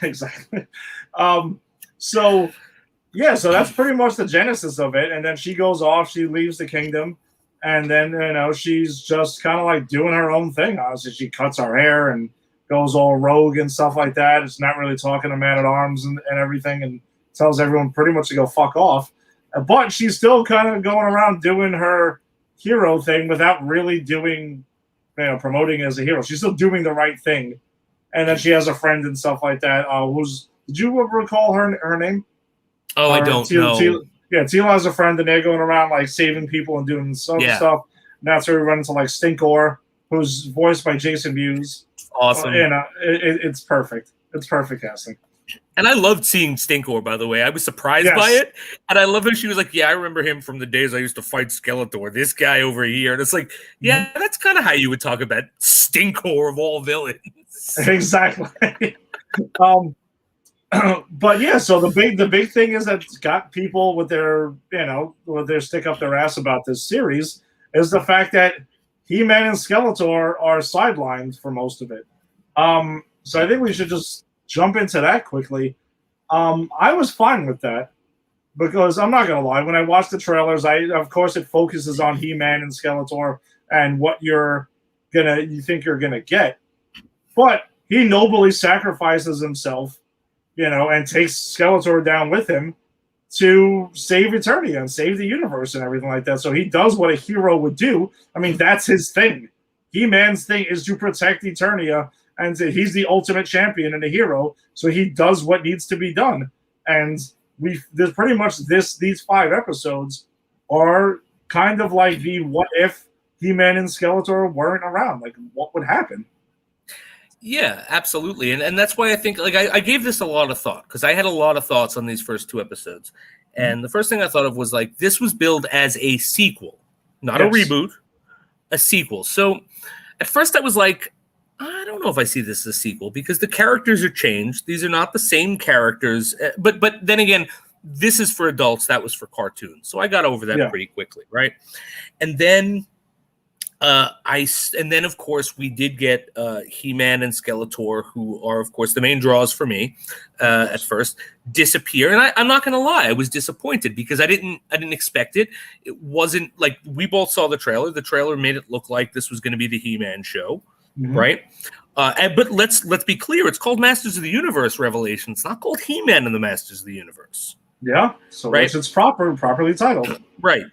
Exactly. So that's pretty much the genesis of it. And then she goes off, she leaves the kingdom, and then, she's just kind of like doing her own thing. Honestly, she cuts her hair and goes all rogue and stuff like that. It's not really talking to Man-at-Arms and everything, and tells everyone pretty much to go fuck off. But she's still kind of going around doing her hero thing without really doing, promoting it as a hero. She's still doing the right thing. And then she has a friend and stuff like that. Did you recall her name? Oh, I don't know. Teela has a friend, and they're going around like saving people and doing some stuff. And that's where we run into like Stinkor, who's voiced by Jason Mewes. Awesome. It's perfect. It's perfect casting. And I loved seeing Stinkor, by the way. I was surprised by it. And I love that she was like, I remember him from the days I used to fight Skeletor. This guy over here. And it's like, that's kind of how you would talk about Stinkor of all villains. Exactly. But so the big thing is that's got people with their stick up their ass about this series is the fact that He-Man and Skeletor are sidelined for most of it. So I think we should just jump into that quickly. I was fine with that because I'm not gonna lie, when I watched the trailers, of course it focuses on He-Man and Skeletor and what you think you're gonna get, but he nobly sacrifices himself, and takes Skeletor down with him to save Eternia and save the universe and everything like that. So he does what a hero would do. I mean, that's his thing. He-Man's thing is to protect Eternia and he's the ultimate champion and a hero, so he does what needs to be done. And there's pretty much these 5 episodes are kind of like the what if He-Man and Skeletor weren't around, like what would happen. Yeah, absolutely. And that's why I think, like, I gave this a lot of thought, because I had a lot of thoughts on these first 2 episodes. And the first thing I thought of was, like, this was billed as a sequel, not a reboot, a sequel. So at first I was like, I don't know if I see this as a sequel, because the characters are changed. These are not the same characters. But then again, this is for adults. That was for cartoons. So I got over that pretty quickly, right? And then of course we did get He-Man and Skeletor, who are of course the main draws for me at first, disappear. And I'm not gonna lie, I was disappointed because I didn't expect it. It wasn't like, we both saw the trailer. The trailer made it look like this was going to be the He-Man show, right? But let's be clear, it's called Masters of the Universe Revelation. It's not called He-Man and the Masters of the Universe. Yeah, so it's properly titled. Right.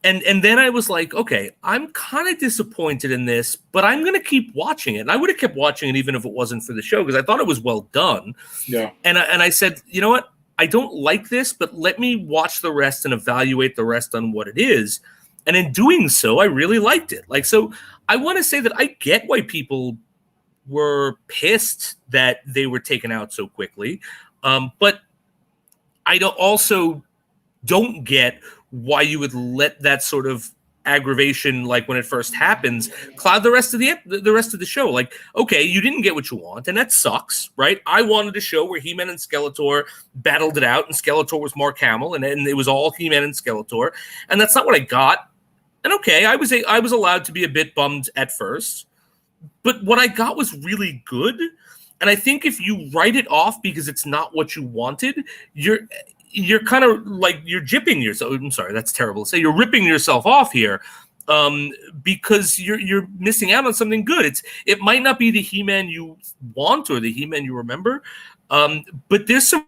And then I was like, okay, I'm kind of disappointed in this, but I'm going to keep watching it. And I would have kept watching it even if it wasn't for the show, because I thought it was well done. Yeah. And I said, you know what? I don't like this, but let me watch the rest and evaluate the rest on what it is. And in doing so, I really liked it. Like, so I want to say that I get why people were pissed that they were taken out so quickly. But I also don't get why you would let that sort of aggravation, like when it first happens, cloud the rest of the show. Like, okay, you didn't get what you want, and that sucks, right? I wanted a show where He-Man and Skeletor battled it out, and Skeletor was Mark Hamill, and it was all He-Man and Skeletor, and that's not what I got. And okay, I was allowed to be a bit bummed at first, but what I got was really good. And I think if you write it off because it's not what you wanted, you're kind of like, you're gypping yourself. I'm sorry, that's terrible to say. You're ripping yourself off here, because you're missing out on something good. It might not be the He-Man you want or the He-Man you remember, but there's some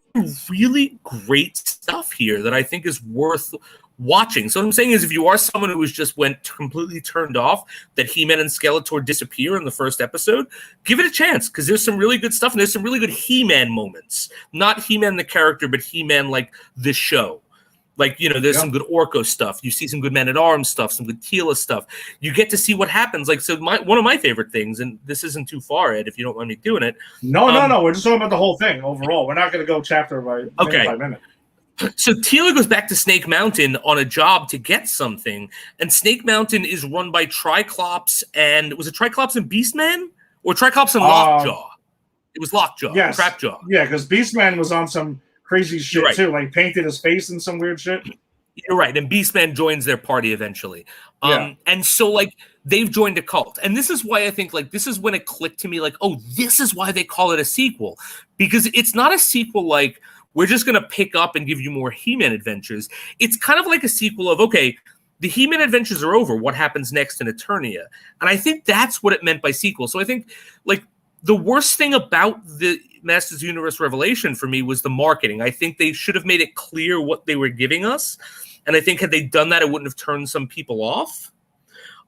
really great stuff here that I think is worth watching. So what I'm saying is, if you are someone who was just completely turned off that He-Man and Skeletor disappear in the first episode, give it a chance, because there's some really good stuff, and there's some really good He-Man moments. Not He-Man the character, but He-Man like the show. Like, there's some good Orko stuff. You see some good Man-at-Arms stuff, some good Teela stuff. You get to see what happens. Like, so one of my favorite things, and this isn't too far, Ed, if you don't mind me doing it. No. We're just talking about the whole thing overall. We're not going to go chapter by minute by minute. So Teela goes back to Snake Mountain on a job to get something, and Snake Mountain is run by Triclops, and was it Triclops and Beastman? Or Triclops and Lockjaw? It was Lockjaw, yes. Crapjaw. Yeah, because Beastman was on some crazy shit too, like painted his face and some weird shit. You're right, and Beastman joins their party eventually. And so, like, they've joined a cult. And this is why I think, like, this is when it clicked to me, like, oh, this is why they call it a sequel. Because it's not a sequel like, we're just going to pick up and give you more He-Man adventures. It's kind of like a sequel of, okay, the He-Man adventures are over. What happens next in Eternia? And I think that's what it meant by sequel. So I think, like, the worst thing about the Masters of the Universe Revelation for me was the marketing. I think they should have made it clear what they were giving us. And I think had they done that, it wouldn't have turned some people off.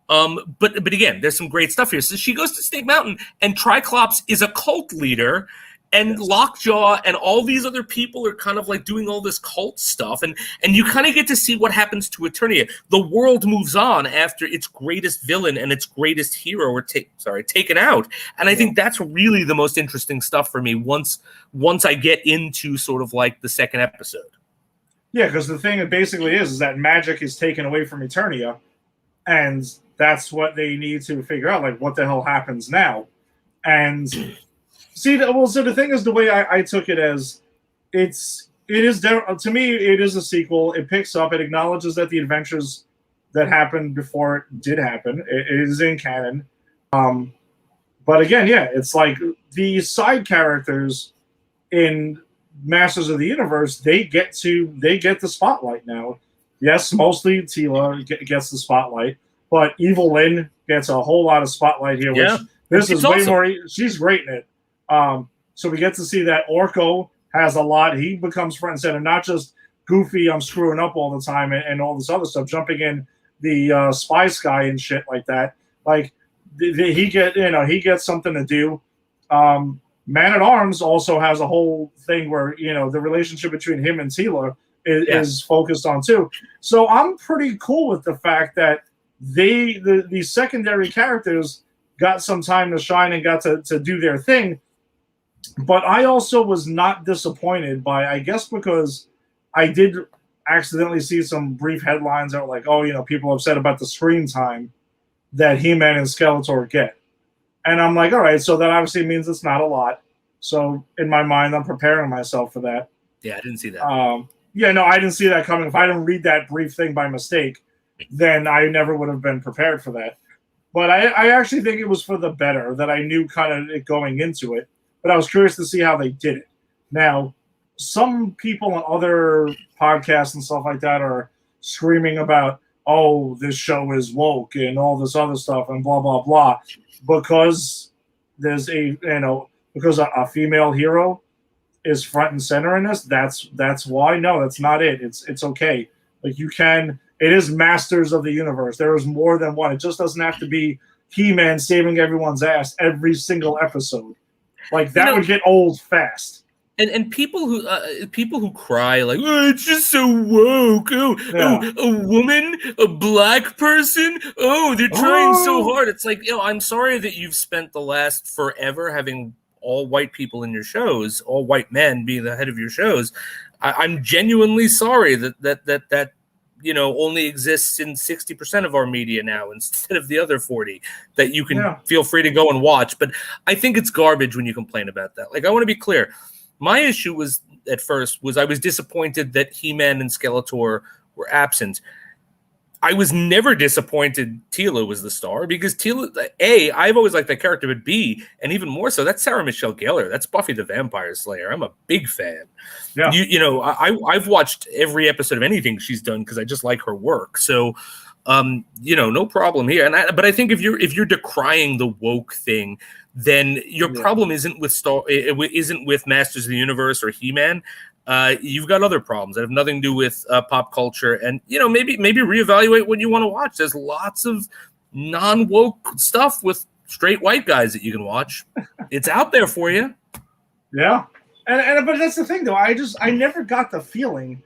But again, there's some great stuff here. So she goes to Snake Mountain, and Triclops is a cult leader, and Lockjaw and all these other people are kind of like doing all this cult stuff. And you kind of get to see what happens to Eternia. The world moves on after its greatest villain and its greatest hero were taken out. And I think that's really the most interesting stuff for me once I get into sort of like the second episode. Yeah, because the thing basically is that magic is taken away from Eternia, and that's what they need to figure out, like, what the hell happens now. And so the thing is, the way I took it as, to me, it is a sequel. It picks up, it acknowledges that the adventures that happened before it did happen. It is in canon. But again, it's like the side characters in Masters of the Universe, they get the spotlight now. Yes, mostly Teela gets the spotlight, but Evil Lynn gets a whole lot of spotlight here. Which this is way more. She's great in it. So we get to see that Orko has a lot. He becomes front and center, not just goofy, I'm screwing up all the time and all this other stuff, jumping in the Spy Sky and shit like that. Like he gets something to do. Man at Arms also has a whole thing where the relationship between him and Tila is focused on too. So I'm pretty cool with the fact that the secondary characters got some time to shine and got to do their thing. But I also was not disappointed by, I guess, because I did accidentally see some brief headlines that were like, oh, people upset about the screen time that He-Man and Skeletor get. And I'm like, all right, so that obviously means it's not a lot. So in my mind, I'm preparing myself for that. Yeah, I didn't see that. I didn't see that coming. If I didn't read that brief thing by mistake, then I never would have been prepared for that. But I actually think it was for the better that I knew kind of it going into it. But I was curious to see how they did it. Now, some people on other podcasts and stuff like that are screaming about, oh, this show is woke and all this other stuff and blah, blah, blah. Because there's because a female hero is front and center in this. That's why. No, that's not it. It's okay. Like it is Masters of the Universe. There is more than one. It just doesn't have to be He-Man saving everyone's ass every single episode. Like that would get old fast. And people who cry like, oh, it's just so woke. Oh, a woman, a black person. Oh, they're trying so hard. It's like, I'm sorry that you've spent the last forever having all white people in your shows, all white men being the head of your shows. I'm genuinely sorry that only exists in 60% of our media now instead of the other 40 that you can feel free to go and watch. But I think it's garbage when you complain about that. Like, I want to be clear. My issue was I was disappointed that He-Man and Skeletor were absent. I was never disappointed Tila was the star because Tila, A, I've always liked that character, but B, and even more so, that's Sarah Michelle Gellar. That's Buffy the Vampire Slayer. I'm a big fan. Yeah. I've watched every episode of anything she's done because I just like her work. So, no problem here. But I think if you're decrying the woke thing, then your problem isn't with Masters of the Universe or He-Man. You've got other problems that have nothing to do with pop culture, and maybe reevaluate what you want to watch. There's lots of non-woke stuff with straight white guys that you can watch. It's out there for you. Yeah, but that's the thing though. I never got the feeling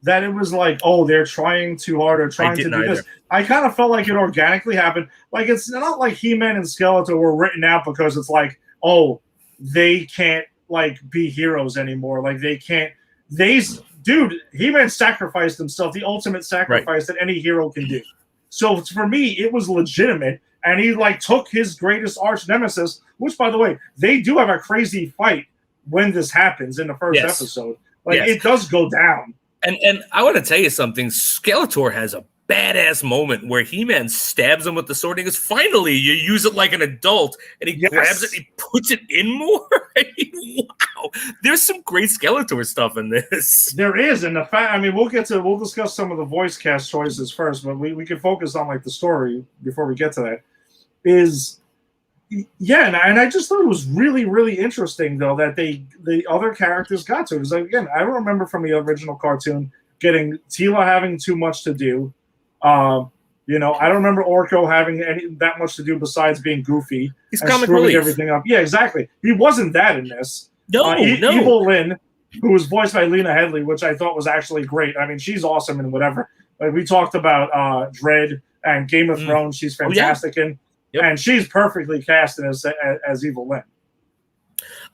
that it was like, oh, they're trying too hard or trying to do this. I kind of felt like it organically happened. Like, it's not like He-Man and Skeletor were written out because it's like, oh, they can't like be heroes anymore. Like they can't. He-Man sacrificed himself, the ultimate sacrifice that any hero can do. So for me, it was legitimate, and he like took his greatest arch nemesis, which, by the way, they do have a crazy fight when this happens in the first episode. Like it does go down. And I want to tell you something. Skeletor has a badass moment where He-Man stabs him with the sword and he goes, finally, you use it like an adult. And he grabs it and he puts it in more. Wow. There's some great Skeletor stuff in this. There is. And the fact, we'll discuss some of the voice cast choices first, but we can focus on like the story before we get to that. And I just thought it was really, really interesting, though, that the other characters got to it. Because, again, I remember from the original cartoon getting Tila having too much to do. I don't remember Orko having that much to do besides being goofy. He's and comic screwing relief. Everything up. Yeah, exactly. He wasn't that in this. No. Evil Lynn, who was voiced by Lena Headey, which I thought was actually great. I mean, she's awesome and whatever. Like, we talked about Dread and Game of Thrones. She's fantastic in. Yep. And she's perfectly casted as Evil Lynn.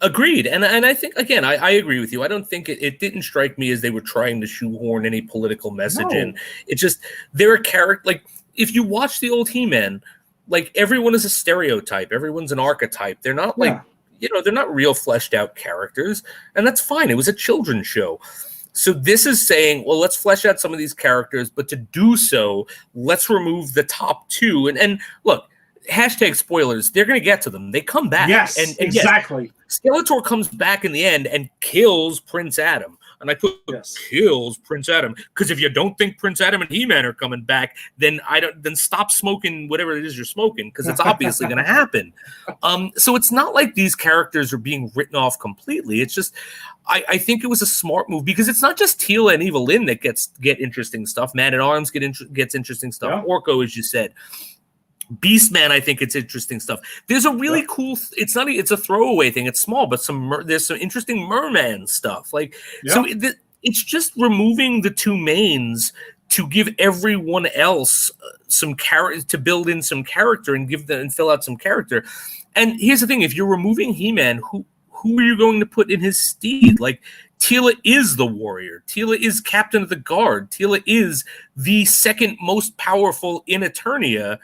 Agreed. And I think, again, I agree with you. I don't think it didn't strike me as they were trying to shoehorn any political message in. It's just, they're a character. Like, if you watch the old He-Man, like, everyone is a stereotype. Everyone's an archetype. They're not they're not real fleshed out characters. And that's fine. It was a children's show. So this is saying, well, let's flesh out some of these characters, but to do so, let's remove the top two. And look, hashtag spoilers, they're going to get to them. They come back. Yes, and exactly. Yes, Skeletor comes back in the end and kills Prince Adam. And I put kills Prince Adam because if you don't think Prince Adam and He-Man are coming back, then stop smoking whatever it is you're smoking because it's obviously going to happen. So it's not like these characters are being written off completely. It's just I think it was a smart move because it's not just Tila and Evil Lynn that get interesting stuff. Man at Arms gets interesting stuff. Yeah. Orko, as you said. Beastman, I think it's interesting stuff. There's a really cool. It's not. It's a throwaway thing. It's small, but there's some interesting merman stuff. Like so, it's just removing the two mains to give everyone else some character, to build in some character and give them and fill out some character. And here's the thing: if you're removing He-Man, who are you going to put in his steed? Like Teela is the warrior. Teela is captain of the guard. Teela is the second most powerful in Eternia.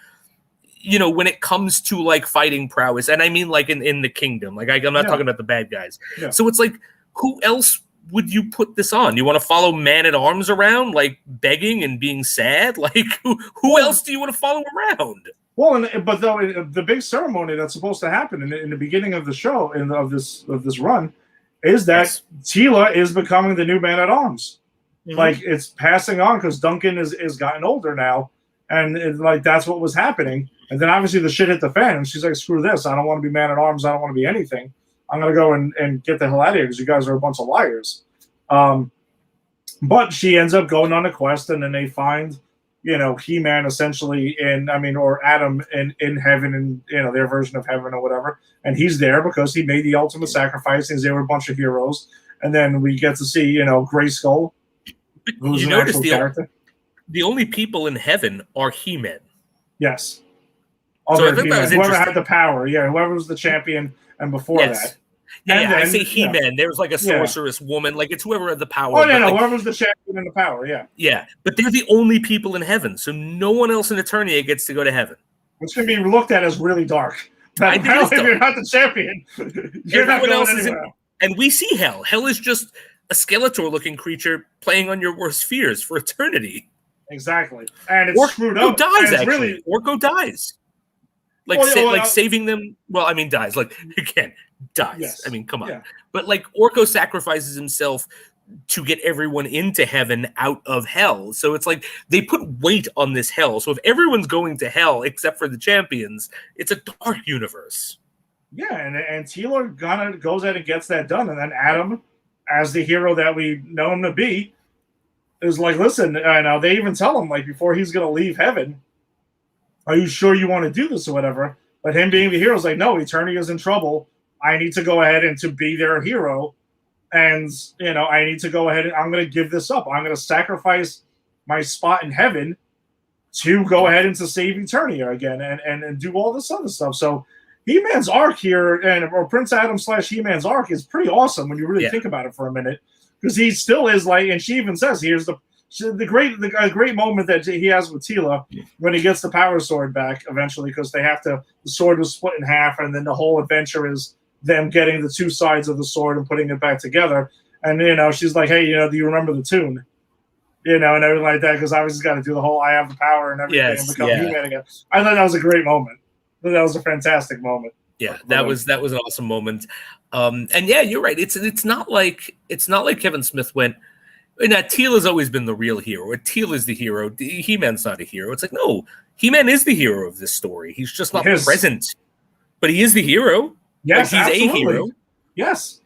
You know, when it comes to like fighting prowess, and I mean like in the kingdom, like I'm not talking about the bad guys. Yeah. So it's like, who else would you put this on? You want to follow Man-at-Arms around, like begging and being sad? Like who else do you want to follow around? Well, but though the big ceremony that's supposed to happen in the beginning of the show of this run is that Teela is becoming the new Man-at-Arms. Mm-hmm. Like it's passing on because Duncan is gotten older now, and like that's what was happening. And then obviously the shit hit the fan, and she's like, "Screw this! I don't want to be Man-at-Arms. I don't want to be anything. I'm gonna go and get the hell out of here because you guys are a bunch of liars." But she ends up going on a quest, and then they find, you know, He-Man essentially or Adam in heaven, and you know their version of heaven or whatever, and he's there because he made the ultimate sacrifice. And they were a bunch of heroes, and then we get to see, you know, Grayskull, who's an actual character. The only people in heaven are He-Man. Yes. So I think that was whoever had the power, whoever was the champion, and before that. Then, I say He-Man. There was like a sorceress woman, like it's whoever had the power. Oh, whoever was the champion and the power, Yeah, but they're the only people in heaven, so no one else in Eternia gets to go to heaven. Which can be looked at as really dark. But if you're not the champion, you're not going anywhere. And we see Hell. Hell is just a Skeletor-looking creature playing on your worst fears for eternity. Exactly. And it's screwed up. Dies, actually. Orko dies. Like saving them. Well, I mean, dies. Like, again, dies. Yes. I mean, come on. Yeah. But like, Orko sacrifices himself to get everyone into heaven out of hell. So it's like they put weight on this hell. So if everyone's going to hell except for the champions, it's a dark universe. Yeah, and Teela goes out and gets that done. And then Adam, as the hero that we know him to be, is like, listen, now they even tell him, like, before he's going to leave heaven, are you sure you want to do this or whatever? But him being the hero is like, no, Eternia is in trouble. I need to go ahead and to be their hero. And, you know, I need to go ahead and I'm going to give this up. I'm going to sacrifice my spot in heaven to go ahead and to save Eternia again and do all this other stuff. So He-Man's arc here, or Prince Adam / He-Man's arc is pretty awesome when you really think about it for a minute. Because he still is like, and she even says, here's the great moment that he has with Teela when he gets the power sword back eventually, because the sword was split in half, and then the whole adventure is them getting the two sides of the sword and putting it back together. And, you know, she's like, hey, you know, do you remember the tune? You know, and everything like that, because obviously got to do the whole I have the power and everything and become He-Man again. I thought that was a great moment. That was a fantastic moment. Yeah, that was an awesome moment. And yeah, you're right. It's not like Kevin Smith went, now Teela's always been the real hero. Teela's the hero. He-Man's not a hero. It's like, no, He-Man is the hero of this story. He's just not present. But he is the hero. Yes, like, he's absolutely. a hero. Yes.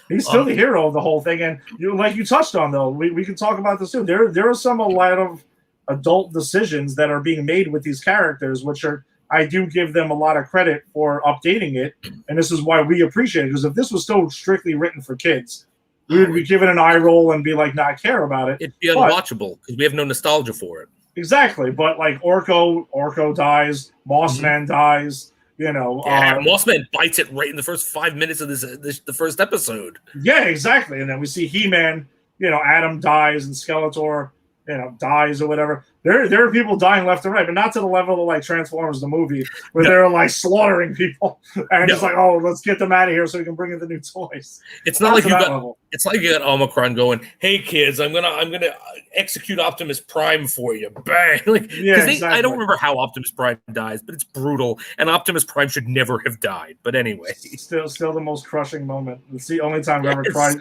He's still the hero of the whole thing. And like you touched on, though, we can talk about this too. There are a lot of adult decisions that are being made with these characters, which are, I do give them a lot of credit for updating it. And this is why we appreciate it. Because if this was still strictly written for kids, we would be given an eye roll and be like, not care about it. It'd be unwatchable because we have no nostalgia for it. Exactly. But like Orko dies, Mossman dies, you know. Mossman bites it right in the first 5 minutes of the first episode. Yeah, exactly. And then we see He-Man, you know, Adam dies and Skeletor, you know, dies or whatever. There are people dying left and right, but not to the level of like Transformers the movie, where they're like slaughtering people and just like, oh, let's get them out of here so we can bring in the new toys. It's not like you got Omicron going, hey kids, I'm gonna execute Optimus Prime for you. Bang. Exactly. I don't remember how Optimus Prime dies, but it's brutal, and Optimus Prime should never have died. But anyway. Still the most crushing moment. It's the only time I've ever cried.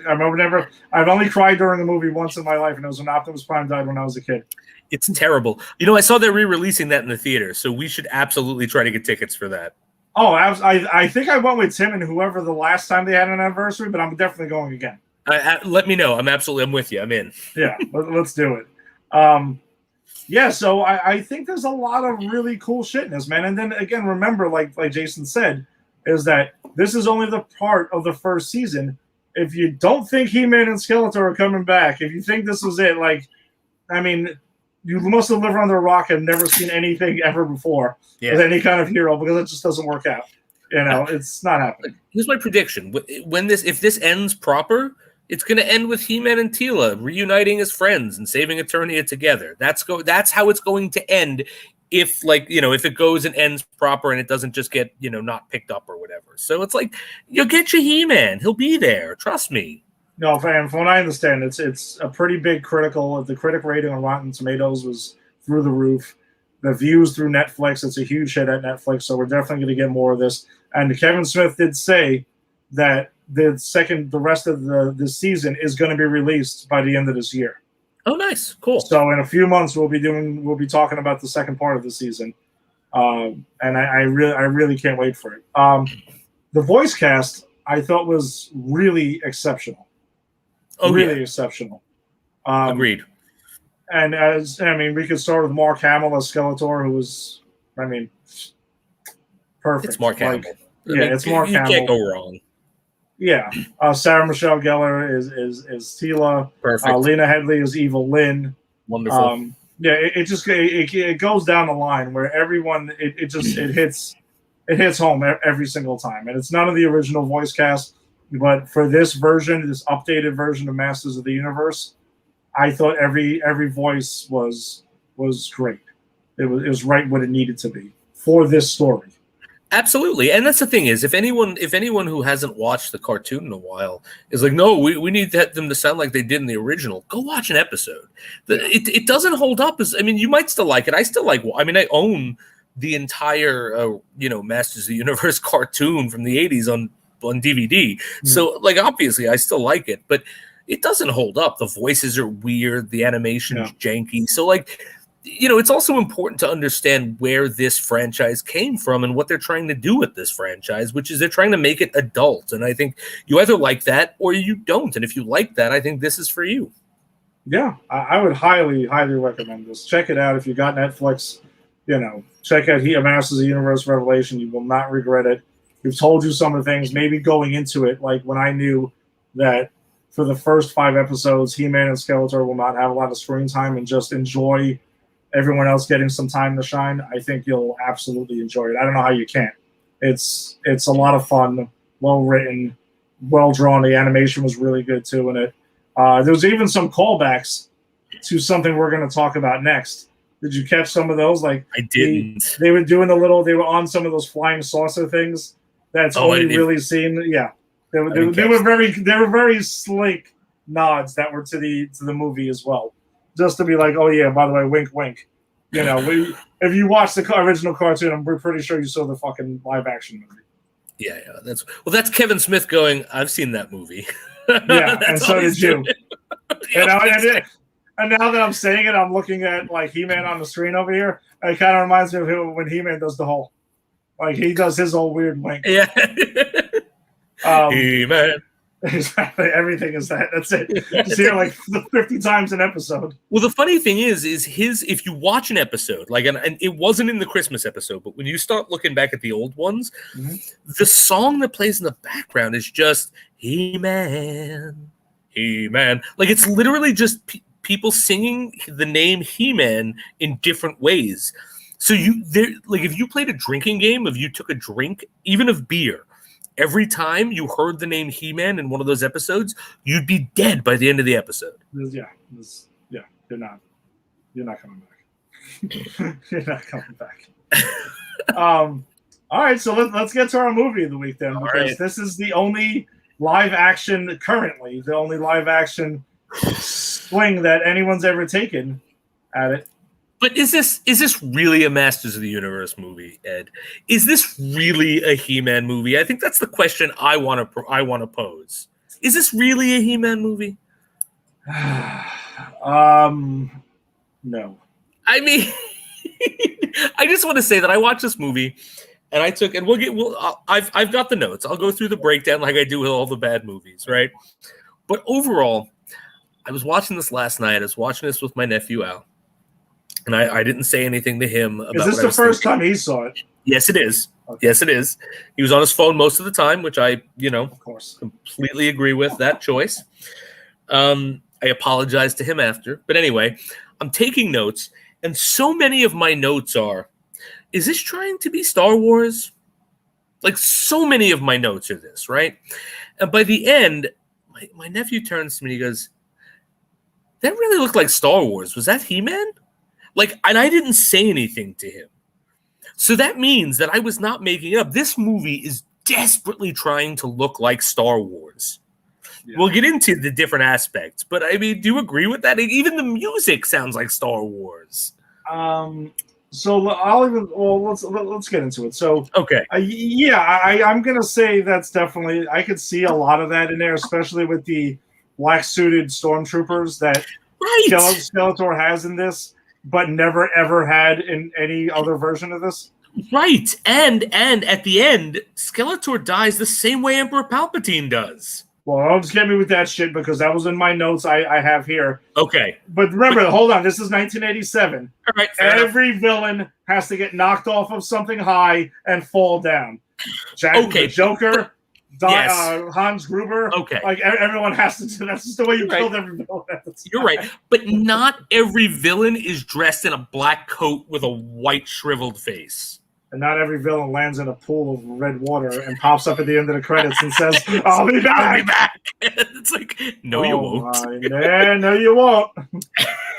I've only cried during the movie once in my life, and it was when Optimus Prime died when I was a kid. It's terrible. You know, I saw they're re-releasing that in the theater, so we should absolutely try to get tickets for that. Oh, I think I went with Tim and whoever the last time they had an anniversary, but I'm definitely going again. Let me know. I'm with you. I'm in. Yeah, let's do it. yeah, so I think there's a lot of really cool shit in this, man. And then again, remember, like Jason said, is that this is only the part of the first season. If you don't think He-Man and Skeletor are coming back, if you think this was it, like, I mean, you must have lived under a rock and never seen anything ever before with any kind of hero, because it just doesn't work out. You know, it's not happening. Here's my prediction: if this ends proper, it's going to end with He-Man and Teela reuniting as friends and saving Eternia together. That's how it's going to end. If if it goes and ends proper and it doesn't just get not picked up or whatever. So it's like, you'll get your He-Man. He'll be there. Trust me. No, from what I understand, it's a pretty big critical. The critic rating on Rotten Tomatoes was through the roof. The views through Netflix, it's a huge hit at Netflix, so we're definitely going to get more of this. And Kevin Smith did say that the rest of this season is going to be released by the end of this year. Oh, nice, cool. So in a few months, we'll be talking about the second part of the season, and I really can't wait for it. The voice cast I thought was really exceptional. Exceptional. Agreed. And we could start with Mark Hamill as Skeletor, who was, perfect. It's Mark Hamill. It's Mark Hamill. You can't go wrong. Yeah. Sarah Michelle Gellar is Teela. Perfect. Lena Headey is Evil Lynn. Wonderful. It goes down the line where everyone it hits home every single time, and it's none of the original voice cast, but for this updated version of Masters of the Universe, I thought every voice was great. It was right what it needed to be for this story. Absolutely. And that's the thing is, if anyone who hasn't watched the cartoon in a while is like, no, we need them to sound like they did in the original, go watch an episode. It doesn't hold up you might still like it. I still like, I own the entire, Masters of the Universe cartoon from the 80s on DVD. Mm-hmm. So obviously I still like it, but it doesn't hold up. The voices are weird. The animation's janky. So it's also important to understand where this franchise came from and what they're trying to do with this franchise, which is they're trying to make it adult. And I think you either like that or you don't. And if you like that, I think this is for you. Yeah, I would highly, highly recommend this. Check it out. If you got Netflix, check out Masters of the Universe Revelation. You will not regret it. We've told you some of the things, maybe going into it, like when I knew that for the first 5 episodes, He-Man and Skeletor will not have a lot of screen time and just enjoy everyone else getting some time to shine. I think you'll absolutely enjoy it. I don't know how you can't. It's a lot of fun, well written, well drawn. The animation was really good too in it. There was even some callbacks to something we're going to talk about next. Did you catch some of those? I didn't. They were doing they were on some of those flying saucer things that's only really seen. Yeah. They were very slick nods that were to the movie as well. Just to be like, oh yeah, by the way, wink, wink. If you watch the original cartoon, I'm pretty sure you saw the fucking live action movie. Yeah, that's Kevin Smith going, I've seen that movie. Yeah, and so did you. And now that I'm saying it, I'm looking at He-Man on the screen over here. It kind of reminds me of him when He-Man does the whole, he does his old weird wink. Yeah. He-Man. Exactly. Everything is that. That's it. You see it 50 times an episode. Well, the funny thing is if you watch an episode, and it wasn't in the Christmas episode, but when you start looking back at the old ones, mm-hmm. the song that plays in the background is just He-Man, He-Man. It's literally just people singing the name He-Man in different ways. So if you played a drinking game, if you took a drink, even of beer, every time you heard the name He-Man in one of those episodes, you'd be dead by the end of the episode. Yeah, you're not coming back. You're not coming back. All right, so let's get to our movie of the week then, because this is the only live action swing that anyone's ever taken at it. But is this really a Masters of the Universe movie, Ed? Is this really a He-Man movie? I think that's the question I want to pose. Is this really a He-Man movie? No. I just want to say that I watched this movie, and I've got the notes. I'll go through the breakdown like I do with all the bad movies, right? But overall, I was watching this last night. I was watching this with my nephew Al. and I didn't say anything to him about. Is this the first time he saw it? Yes, it is. Okay. Yes, it is. He was on his phone most of the time, which I, Of course, completely agree with that choice. I apologize to him after. But anyway, I'm taking notes, and so many of my notes are, is this trying to be Star Wars? Like, so many of my notes are this, right? And by the end, my nephew turns to me and he goes, that really looked like Star Wars. Was that He-Man? Like, and I didn't say anything to him. So that means that I was not making it up. This movie is desperately trying to look like Star Wars. Yeah. We'll get into the different aspects, but I mean, do you agree with that? Even the music sounds like Star Wars. So let's get into it. So okay, I'm gonna say that's definitely, I could see a lot of that in there, especially with the black suited stormtroopers that Skeletor has in this, but never ever had in any other version of this. Right, and at the end, Skeletor dies the same way Emperor Palpatine does. Well, don't just get me with that shit because that was in my notes I have here. Okay. But remember, hold on, this is 1987. All right, every villain has to get knocked off of something high and fall down. The Joker, Hans Gruber. Okay. Like, everyone has to do. That's just the way you killed every villain. You're right. But not every villain is dressed in a black coat with a white shriveled face. And not every villain lands in a pool of red water and pops up at the end of the credits and says, I'll be back. I'll be back. It's like, no, you won't. No, you won't.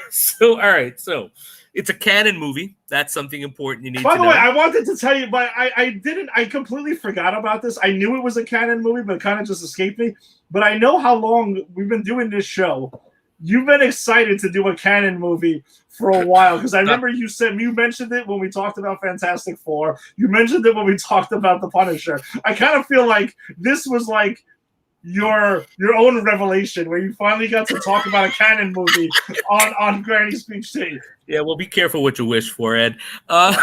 So, all right. So, it's a canon movie. That's something important you need to know. By the way, I wanted to tell you, but I completely forgot about this. I knew it was a canon movie, but it kind of just escaped me. But I know how long we've been doing this show. You've been excited to do a canon movie for a while because I remember you mentioned it when we talked about Fantastic Four. You mentioned it when we talked about The Punisher. I kind of feel like this was like your own revelation where you finally got to talk about a canon movie on Granny Speaks Tea. Yeah, well, be careful what you wish for, Ed. Well,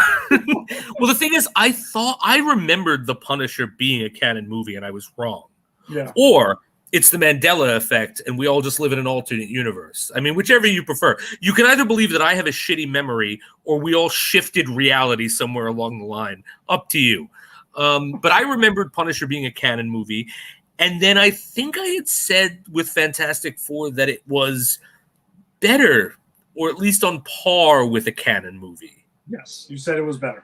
the thing is, I remembered The Punisher being a canon movie, and I was wrong. Yeah. Or it's the Mandela effect, and we all just live in an alternate universe. I mean, whichever you prefer. You can either believe that I have a shitty memory, or we all shifted reality somewhere along the line. Up to you. But I remembered Punisher being a canon movie, and then I think I had said with Fantastic Four that it was better, or at least on par with a canon movie. Yes, you said it was better.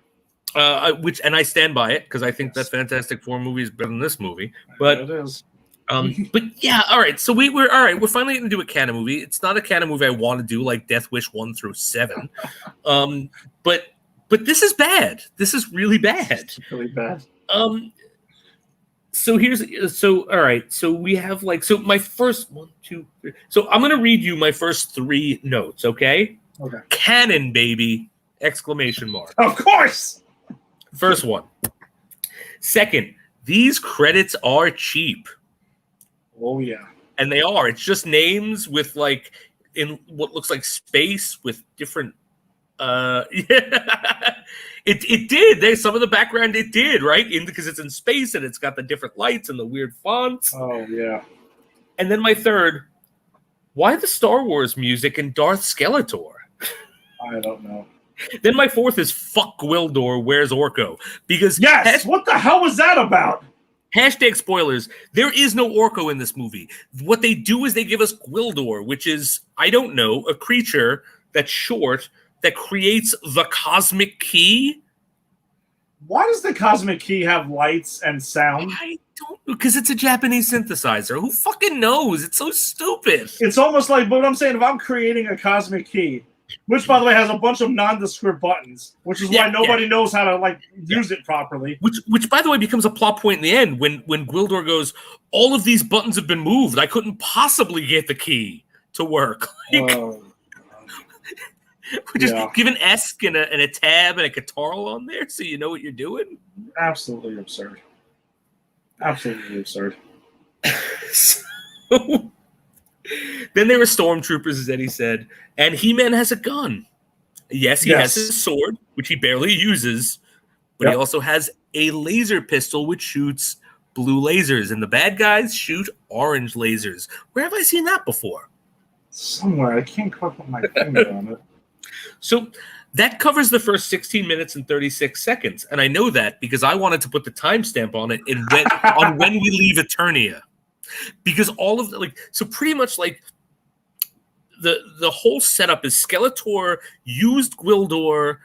And I stand by it because I think that Fantastic Four movie is better than this movie. But it is. But yeah, all right. So we're all right. We're finally going to do a canon movie. It's not a canon movie I want to do like Death Wish 1 through 7. But this is bad. This is really bad. It's really bad. So all right. So we have my first 1, 2, 3. So I'm going to read you my first 3 notes. Okay. Okay. Canon, baby! Exclamation mark. Of course. First one. Second, these credits are cheap. Oh, yeah. And they are. It's just names with in what looks like space with different It did. There's some of the background it did, right? Because it's in space and it's got the different lights and the weird fonts. Oh, yeah. And then my third, why the Star Wars music and Darth Skeletor? I don't know. Then my fourth is fuck Gwildor, where's Orko? Because what the hell was that about? Hashtag spoilers. There is no Orko in this movie. What they do is they give us Gwildor, which is, I don't know, a creature that's short that creates the cosmic key. Why does the cosmic key have lights and sound? I don't know, because it's a Japanese synthesizer. Who fucking knows? It's so stupid. It's almost like, but what I'm saying, if I'm creating a cosmic key, which, by the way, has a bunch of nondescript buttons, which is why nobody knows how to use it properly. Which, by the way, becomes a plot point in the end when Gwildor goes, all of these buttons have been moved. I couldn't possibly get the key to work. Just give an ESC and a tab and a guitar on there so you know what you're doing. Absolutely absurd. Absolutely absurd. So, then there were stormtroopers, as Eddie said, and He-Man has a gun. Yes, he has his sword, which he barely uses, but he also has a laser pistol which shoots blue lasers, and the bad guys shoot orange lasers. Where have I seen that before? Somewhere. I can't quite put my finger on it. So that covers the first 16 minutes and 36 seconds. And I know that because I wanted to put the timestamp on it on when we leave Eternia. Because all of so pretty much like the whole setup is Skeletor used Gwildor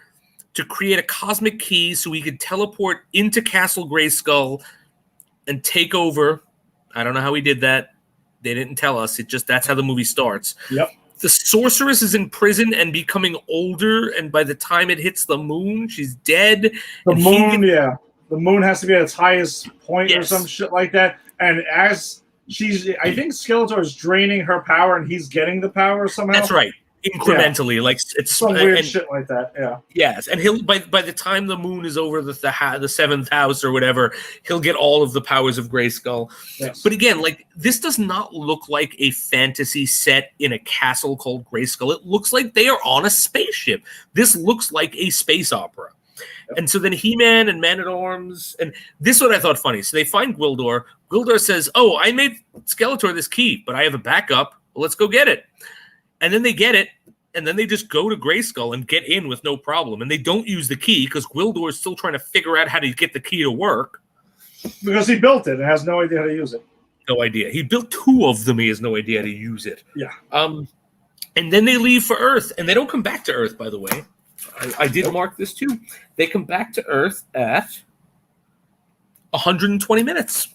to create a cosmic key so he could teleport into Castle Grayskull and take over. I don't know how he did that. They didn't tell us. That's how the movie starts. Yep. The sorceress is in prison and becoming older, and by the time it hits the moon, she's dead. The moon has to be at its highest point or Yes. some shit like that. And as I think Skeletor is draining her power, and he's getting the power somehow. That's right. Incrementally, Yeah. like it's Some weird shit like that. Yeah. Yes, and he'll by the time the moon is over the seventh house or whatever, he'll get all of the powers of Grayskull. Yes. But again, like this does not look like a fantasy set in a castle called Grayskull. It looks like they are on a spaceship. This looks like a space opera. Yep. And so then He-Man and Man-at-Arms, and this is what I thought funny. So they find Gwildor. Gwildor says, "Oh, I made Skeletor this key, but I have a backup. Well, let's go get it." And then they get it, and then they just go to Grayskull and get in with no problem. And they don't use the key because Gwildor is still trying to figure out how to get the key to work. Because he built it and has no idea how to use it. No idea. He built two of them. He has no idea how to use it. Yeah. And then they leave for Earth, and they don't come back to Earth, by the way. I did mark this too. They come back to Earth at 120 minutes.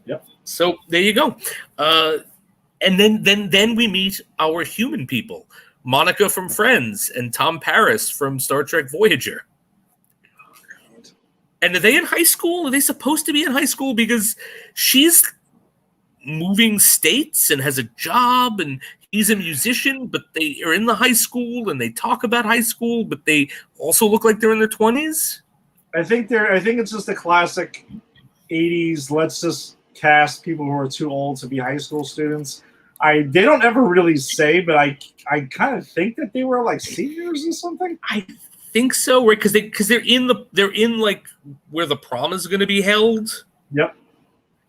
Yep. So there you go. And then we meet our human people, Monica from Friends and Tom Paris from Star Trek Voyager. And are they in high school? Are they supposed to be in high school? Because she's moving states and has a job, and he's a musician, but they are in the high school and they talk about high school, but they also look like they're in their 20s. I think it's just a classic 80s. Let's just cast people who are too old to be high school students. They don't ever really say, but I kind of think that they were like seniors or something. I think so, right? Because they're in like where the prom is going to be held. Yep,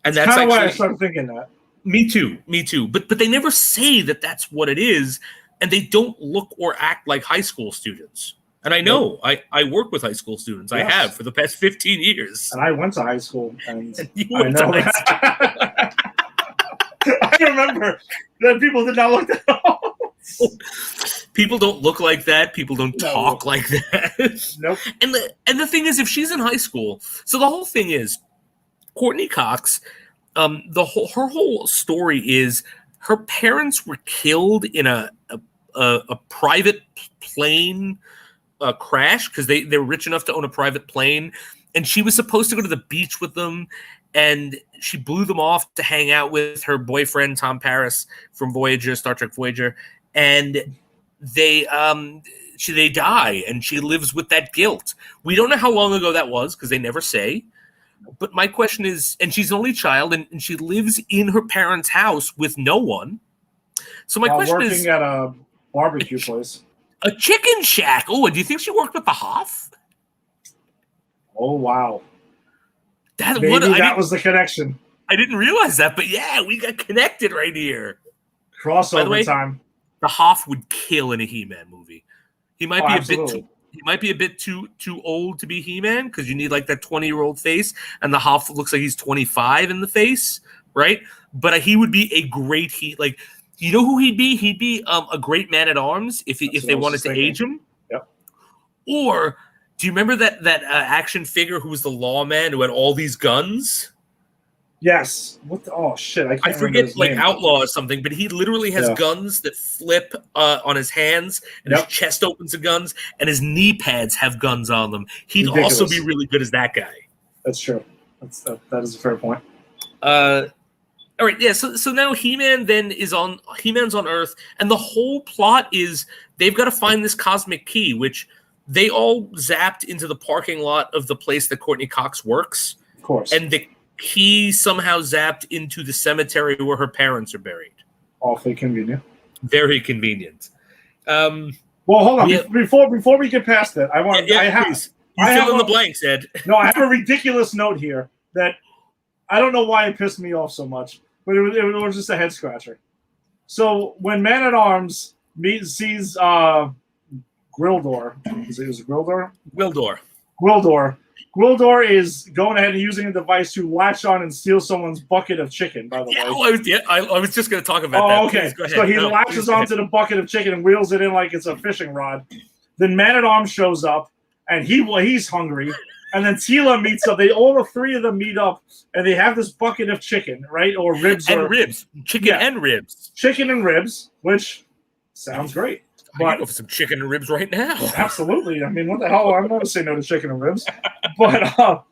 and that's kind of why I actually started thinking that. Me too. But they never say that that's what it is, and they don't look or act like high school students. And I know I work with high school students. Yes. I have for the past 15 years. And I went to high school, and you went to high school. I remember that people did not look that old. People don't look like that. People don't talk like that. Nope. And the thing is, if she's in high school, so the whole thing is, Courtney Cox, her whole story is her parents were killed in a private plane crash because they're rich enough to own a private plane, and she was supposed to go to the beach with them. And she blew them off to hang out with her boyfriend, Tom Paris from Voyager, Star Trek Voyager. And they die, and she lives with that guilt. We don't know how long ago that was because they never say. But my question is, and she's an only child, and she lives in her parents' house with no one. So my question is... working at a barbecue place. A chicken shack. Oh, do you think she worked with the Hoff? Oh, wow. That was the connection. I didn't realize that, but yeah, we got connected right here. Crossover By the way, time. The Hoff would kill in a He-Man movie. He might be absolutely. a bit too old to be He-Man because you need like that 20-year-old face, and the Hoff looks like he's 25 in the face, right? But he would be a great you know who he'd be? He'd be a great Man-at-Arms if they wanted to age him. Yep. Or do you remember that action figure who was the lawman who had all these guns? Yes. Oh shit! I forget, like name. Outlaw or something, but he literally has guns that flip on his hands, and his chest opens to guns, and his knee pads have guns on them. He'd also be really good as that guy. That's true. That is a fair point. All right, yeah. So now He-Man He-Man's on Earth, and the whole plot is they've got to find this cosmic key, which they all zapped into the parking lot of the place that Courtney Cox works. Of course. And the key somehow zapped into the cemetery where her parents are buried. Awfully convenient. Very convenient. Well, hold on. Before we get past that, please. You fill in the blanks, Ed. No, I have a ridiculous note here that I don't know why it pissed me off so much, but it was just a head scratcher. So when Man-at-Arms sees Grildor. Is it Grildor? Wildor. Gwildor is going ahead and using a device to latch on and steal someone's bucket of chicken, by the way. I was just going to talk about that. Okay. Please, go ahead. So he latches onto the bucket of chicken and wheels it in like it's a fishing rod. Then Man-at-Arms shows up, and he's hungry. And then Tila meets up. All the three of them meet up, and they have this bucket of chicken, right? Or ribs. Ribs. Chicken and ribs. Chicken and ribs, which sounds great. But I go for some chicken and ribs right now. Absolutely. I mean, what the hell? I'm not say no to chicken and ribs. But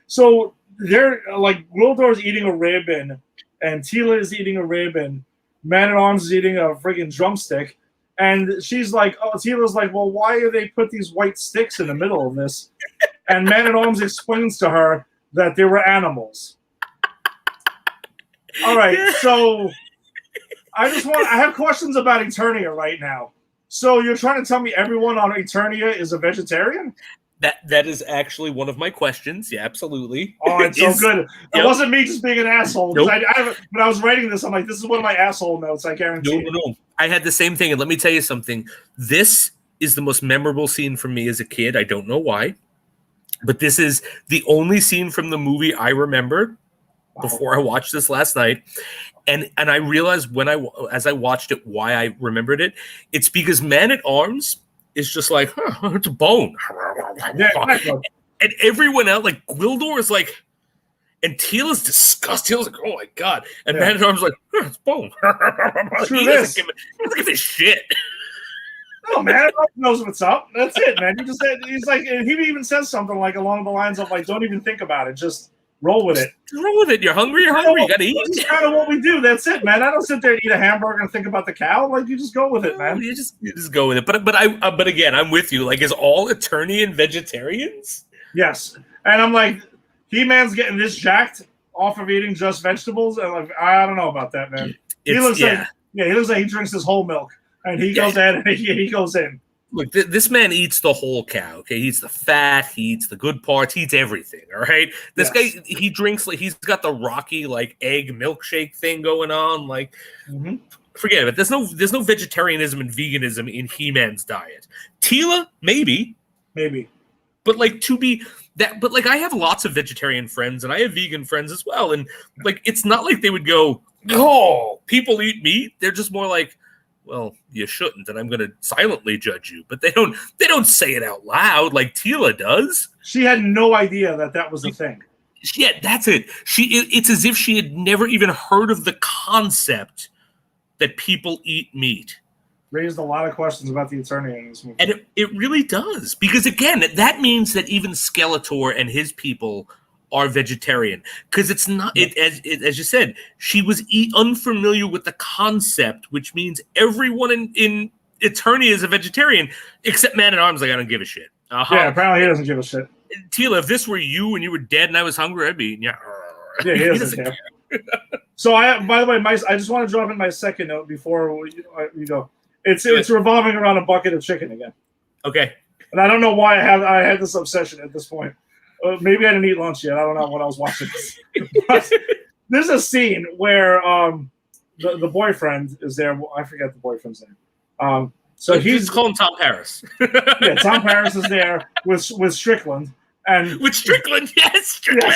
so they're like Wildor's eating a rib and Tila is eating a rib and Man-at-Arms is eating a friggin' drumstick. And she's like, Tila's like, well, why do they put these white sticks in the middle of this? And Man-at-Arms explains to her that they were animals. All right, so I have questions about Eternia right now. So you're trying to tell me everyone on Eternia is a vegetarian? That is actually one of my questions. Yeah, absolutely. Oh, it's so good. It wasn't me just being an asshole. Nope. When I was writing this, I'm like, this is one of my asshole notes, I guarantee. No. I had the same thing, and let me tell you something. This is the most memorable scene for me as a kid. I don't know why, but this is the only scene from the movie I remember before I watched this last night. And I realized as I watched it why I remembered it. It's because Man-at-Arms is just like, it's a bone. Yeah, and everyone else, like Gwildor is like, and Teal's disgusted. Teal's like, oh my god. And Man-at-Arms like, it's bone. He doesn't give a shit. No, Man-at-Arms knows what's up. That's it, man. He's like, and he even says something like along the lines of like, don't even think about it. Just roll with it. Roll with it. You're hungry. You gotta eat. That's kind of what we do. That's it, man. I don't sit there and eat a hamburger and think about the cow. Like you just go with it, man. You just go with it. But again, I'm with you. Like, is all Eternian vegetarians? Yes. And I'm like, He-Man's getting this jacked off of eating just vegetables, and like, I don't know about that, man. He looks like he drinks his whole milk, and he goes in and he goes in. Look, this man eats the whole cow. Okay, he eats the fat, he eats the good parts, he eats everything. All right, this guy, he drinks like he's got the Rocky like egg milkshake thing going on. Like, forget it. There's no vegetarianism and veganism in He-Man's diet. Tila, maybe, but like to be that. But like I have lots of vegetarian friends and I have vegan friends as well, and like it's not like they would go, oh, people eat meat. They're just more like, well, you shouldn't, and I'm going to silently judge you. But they don't say it out loud like Tila does. She had no idea that was a thing. Yeah, that's it. It's as if she had never even heard of the concept that people eat meat. Raised a lot of questions about the Eternia in this movie. And it really does. Because, again, that means that even Skeletor and his people are vegetarian, because it's not as you said, she was unfamiliar with the concept, which means everyone in Eternia is a vegetarian except Man-at-Arms. Like, I don't give a shit. Yeah, apparently he doesn't give a shit. Tila, if this were you and you were dead and I was hungry, I'd be eating you. Yeah, he doesn't care. So by the way, I just want to drop in my second note before we go. It's revolving around a bucket of chicken again. Okay. And I don't know why I had this obsession at this point. Maybe I didn't eat lunch yet. I don't know when I was watching this. But there's a scene where the boyfriend is there. I forget the boyfriend's name. So he's calling Tom Paris. Yeah, Tom Paris is there with Strickland. And with Strickland, yes, Strickland.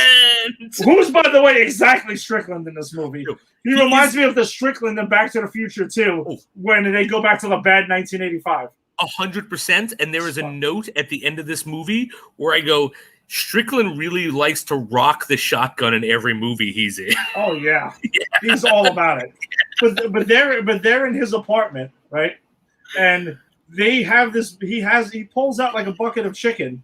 Yes. Who's, by the way, exactly Strickland in this movie? He reminds me of the Strickland in Back to the Future 2 when they go back to the bad 1985. 100%. And there is a note at the end of this movie where I go, Strickland really likes to rock the shotgun in every movie he's in. Oh yeah, he's all about it. But they're in his apartment, right? And they have this. He pulls out like a bucket of chicken,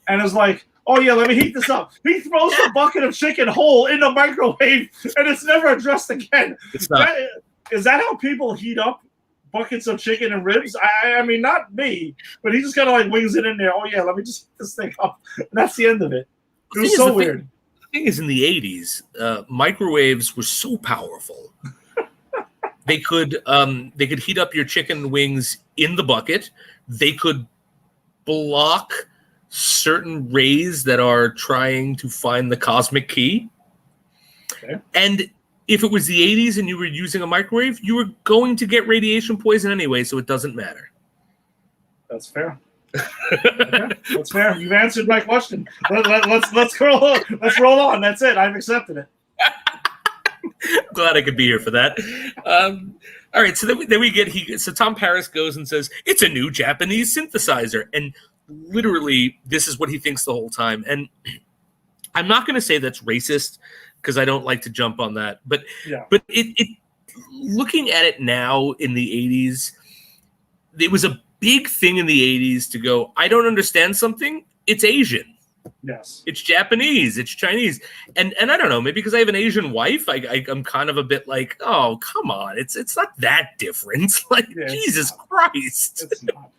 and is like, "Oh yeah, let me heat this up." He throws the bucket of chicken whole in the microwave, and it's never addressed again. It's not. Is that how people heat up buckets of chicken and ribs? I mean, not me, but he just kind of like wings it in there. Oh yeah, let me just heat this thing up. And that's the end of it. It was so weird. The thing is, in the 80s, microwaves were so powerful. They could heat up your chicken wings in the bucket. They could block certain rays that are trying to find the cosmic key. Okay. And if it was the 80s and you were using a microwave, you were going to get radiation poison anyway, so it doesn't matter. That's fair. Okay, that's fair. You've answered my question. Let's roll on. That's it. I've accepted it. Glad I could be here for that. All right, so then we get so Tom Paris goes and says it's a new Japanese synthesizer, and literally this is what he thinks the whole time. And I'm not going to say that's racist because I don't like to jump on that, but it looking at it now in the 80s, it was a big thing in the 80s to go, I don't understand something, it's Asian. Yes. It's Japanese, it's Chinese. And I don't know, maybe because I have an Asian wife, I'm kind of a bit like, oh, come on, it's not that different. Like, Jesus Christ. It's not.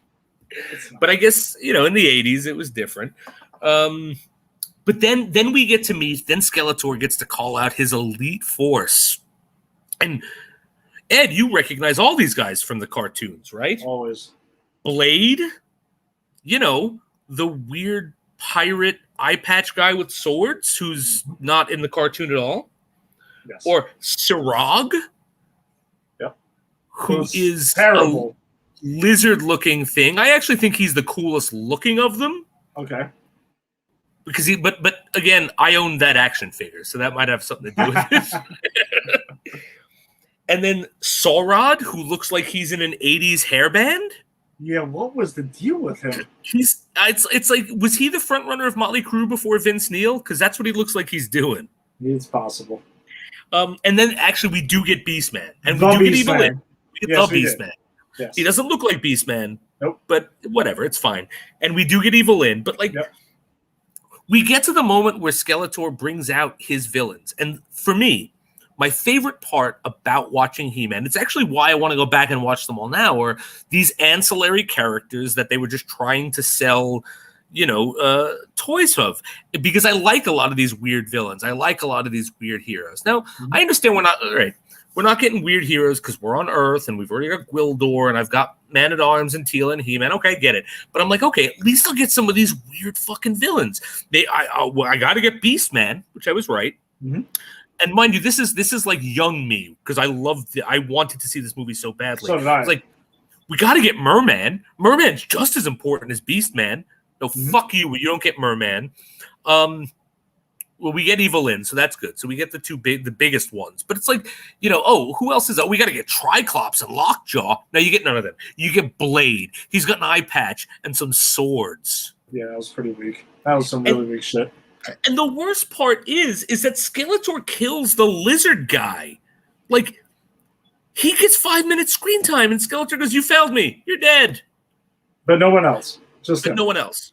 But I guess, in the 80s it was different. But then we get to meet, then Skeletor gets to call out his elite force. And Ed, you recognize all these guys from the cartoons, right? Always. Blade, the weird pirate eye patch guy with swords who's not in the cartoon at all. Yes. Or Sirog, who is terrible. A lizard-looking thing. I actually think he's the coolest looking of them. Okay. Because but again, I own that action figure, so that might have something to do with it. And then Saurod, who looks like he's in an 80s hairband. Yeah, what was the deal with him? It's like, was he the front runner of Motley Crue before Vince Neil? Because that's what he looks like he's doing. It's possible. And then actually we do get Beastman. And we do get Evil Lyn. We get the Beastman. Yes. He doesn't look like Beastman. Nope. But whatever, it's fine. And we do get Evil Lyn. But we get to the moment where Skeletor brings out his villains. And for me, my favorite part about watching He-Man, it's actually why I want to go back and watch them all now, are these ancillary characters that they were just trying to sell, toys of. Because I like a lot of these weird villains. I like a lot of these weird heroes. Now, I understand we're not getting weird heroes because we're on Earth and we've already got Gwildor and I've got Man-at-Arms and Teela and He-Man. Okay, I get it. But I'm like, okay, at least I'll get some of these weird fucking villains. I got to get Beastman, which I was right. Mm-hmm. And mind you, this is like young me because I wanted to see this movie so badly. So did I. It's like, we got to get Merman. Merman's just as important as Beastman. No, fuck you. You don't get Merman. Well, we get Evil Lyn, so that's good. So we get the biggest ones. But it's like, who else is that? We got to get Triclops and Lockjaw. No, you get none of them. You get Blade. He's got an eye patch and some swords. Yeah, that was pretty weak. That was some really weak shit. And the worst part is that Skeletor kills the lizard guy. Like, he gets 5 minutes screen time, and Skeletor goes, "You failed me. You're dead." But no one else. No one else.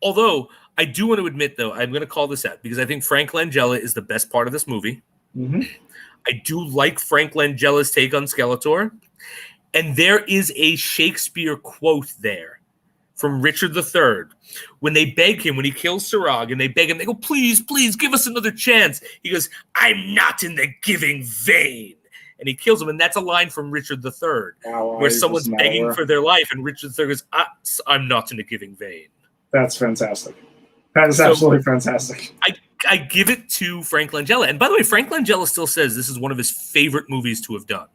Although, I do want to admit, though, I'm going to call this out, because I think Frank Langella is the best part of this movie. Mm-hmm. I do like Frank Langella's take on Skeletor. And there is a Shakespeare quote there from Richard III. When they beg him, when he kills Sirog, and they beg him, they go, "Please, please, give us another chance." He goes, "I'm not in the giving vein." And he kills him, and that's a line from Richard III, where someone's begging for their life, and Richard III goes, "I'm not in the giving vein." That's fantastic. That is absolutely fantastic. I give it to Frank Langella. And by the way, Frank Langella still says this is one of his favorite movies to have done.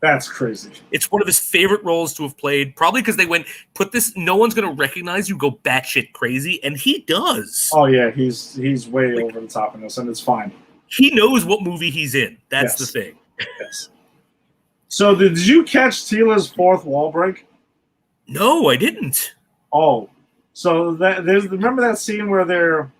That's crazy. It's one of his favorite roles to have played, probably because they went, put this, no one's going to recognize you, go batshit crazy, and he does. Oh, yeah, he's way over the top in this, and it's fine. He knows what movie he's in. That's the thing. Yes. So did you catch Teela's fourth wall break? No, I didn't. Oh, so remember that scene where they're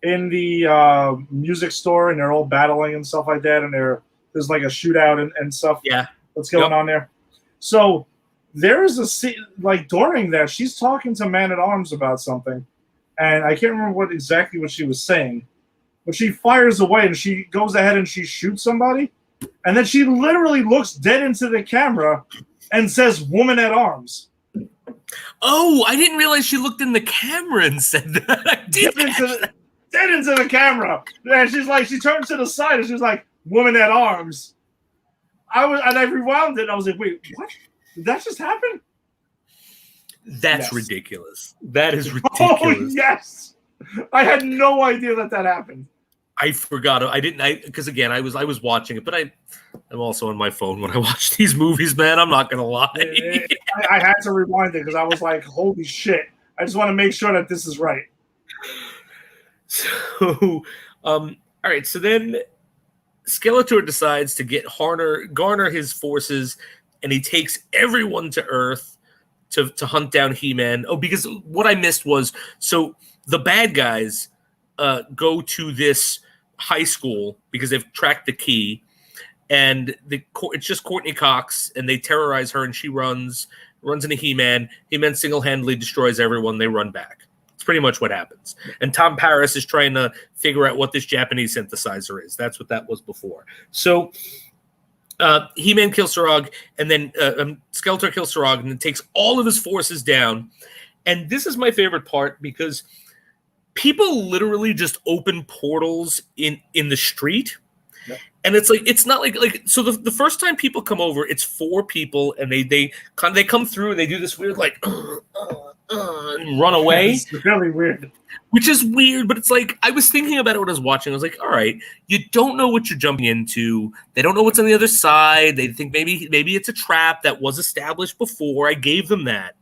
in the music store and they're all battling and stuff like that, and there's like a shootout and stuff. Yeah. What's going on there? So there is a scene, like during that, she's talking to Man-at-Arms about something, and I can't remember exactly what she was saying, but she fires away and she goes ahead and she shoots somebody, and then she literally looks dead into the camera and says, "Woman at arms." Oh, I didn't realize she looked in the camera and said that. Dead into the camera. And she's like, she turns to the side and she's like, "Woman at arms." I rewound it and I was like, wait, what? Did that just happen? That's ridiculous. That is ridiculous. Oh, yes. I had no idea that happened. I forgot. I didn't. Because again, I was watching it, but I'm also on my phone when I watch these movies. Man, I'm not gonna lie. I had to rewind it because I was like, "Holy shit!" I just want to make sure that this is right. So, all right. So then, Skeletor decides to garner his forces, and he takes everyone to Earth to hunt down He-Man. Oh, because what I missed was so the bad guys go to this high school because they've tracked the key, and it's just Courtney Cox, and they terrorize her, and she runs into He-Man. He-Man single-handedly destroys everyone. They run back. It's pretty much what happens. And Tom Paris is trying to figure out what this Japanese synthesizer is. That's what that was before. So He-Man kills Sarog, and then Skeletor kills Sarog, and then takes all of his forces down. And this is my favorite part because people literally just open portals in the street. Yep. And it's not like so the first time people come over, it's 4 people, and they come through and they do this weird and run away. It's really weird. Which is weird, but it's like I was thinking about it when I was watching. I was like, all right, you don't know what you're jumping into. They don't know what's on the other side. They think maybe it's a trap that was established before. I gave them that.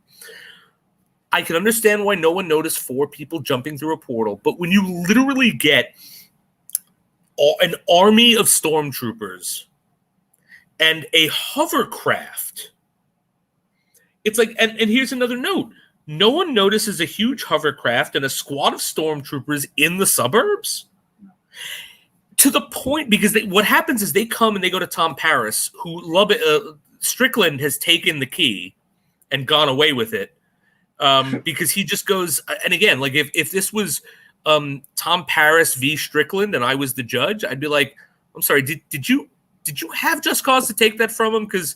I can understand why no one noticed 4 people jumping through a portal, but when you literally get an army of stormtroopers and a hovercraft, it's like, and here's another note. No one notices a huge hovercraft and a squad of stormtroopers in the suburbs. To the point, because what happens is they come and they go to Tom Paris, who Strickland has taken the key and gone away with it, because he just goes. And again, like if this was Tom Paris v. Strickland and I was the judge, I'd be like, I'm sorry, did you have just cause to take that from him? Because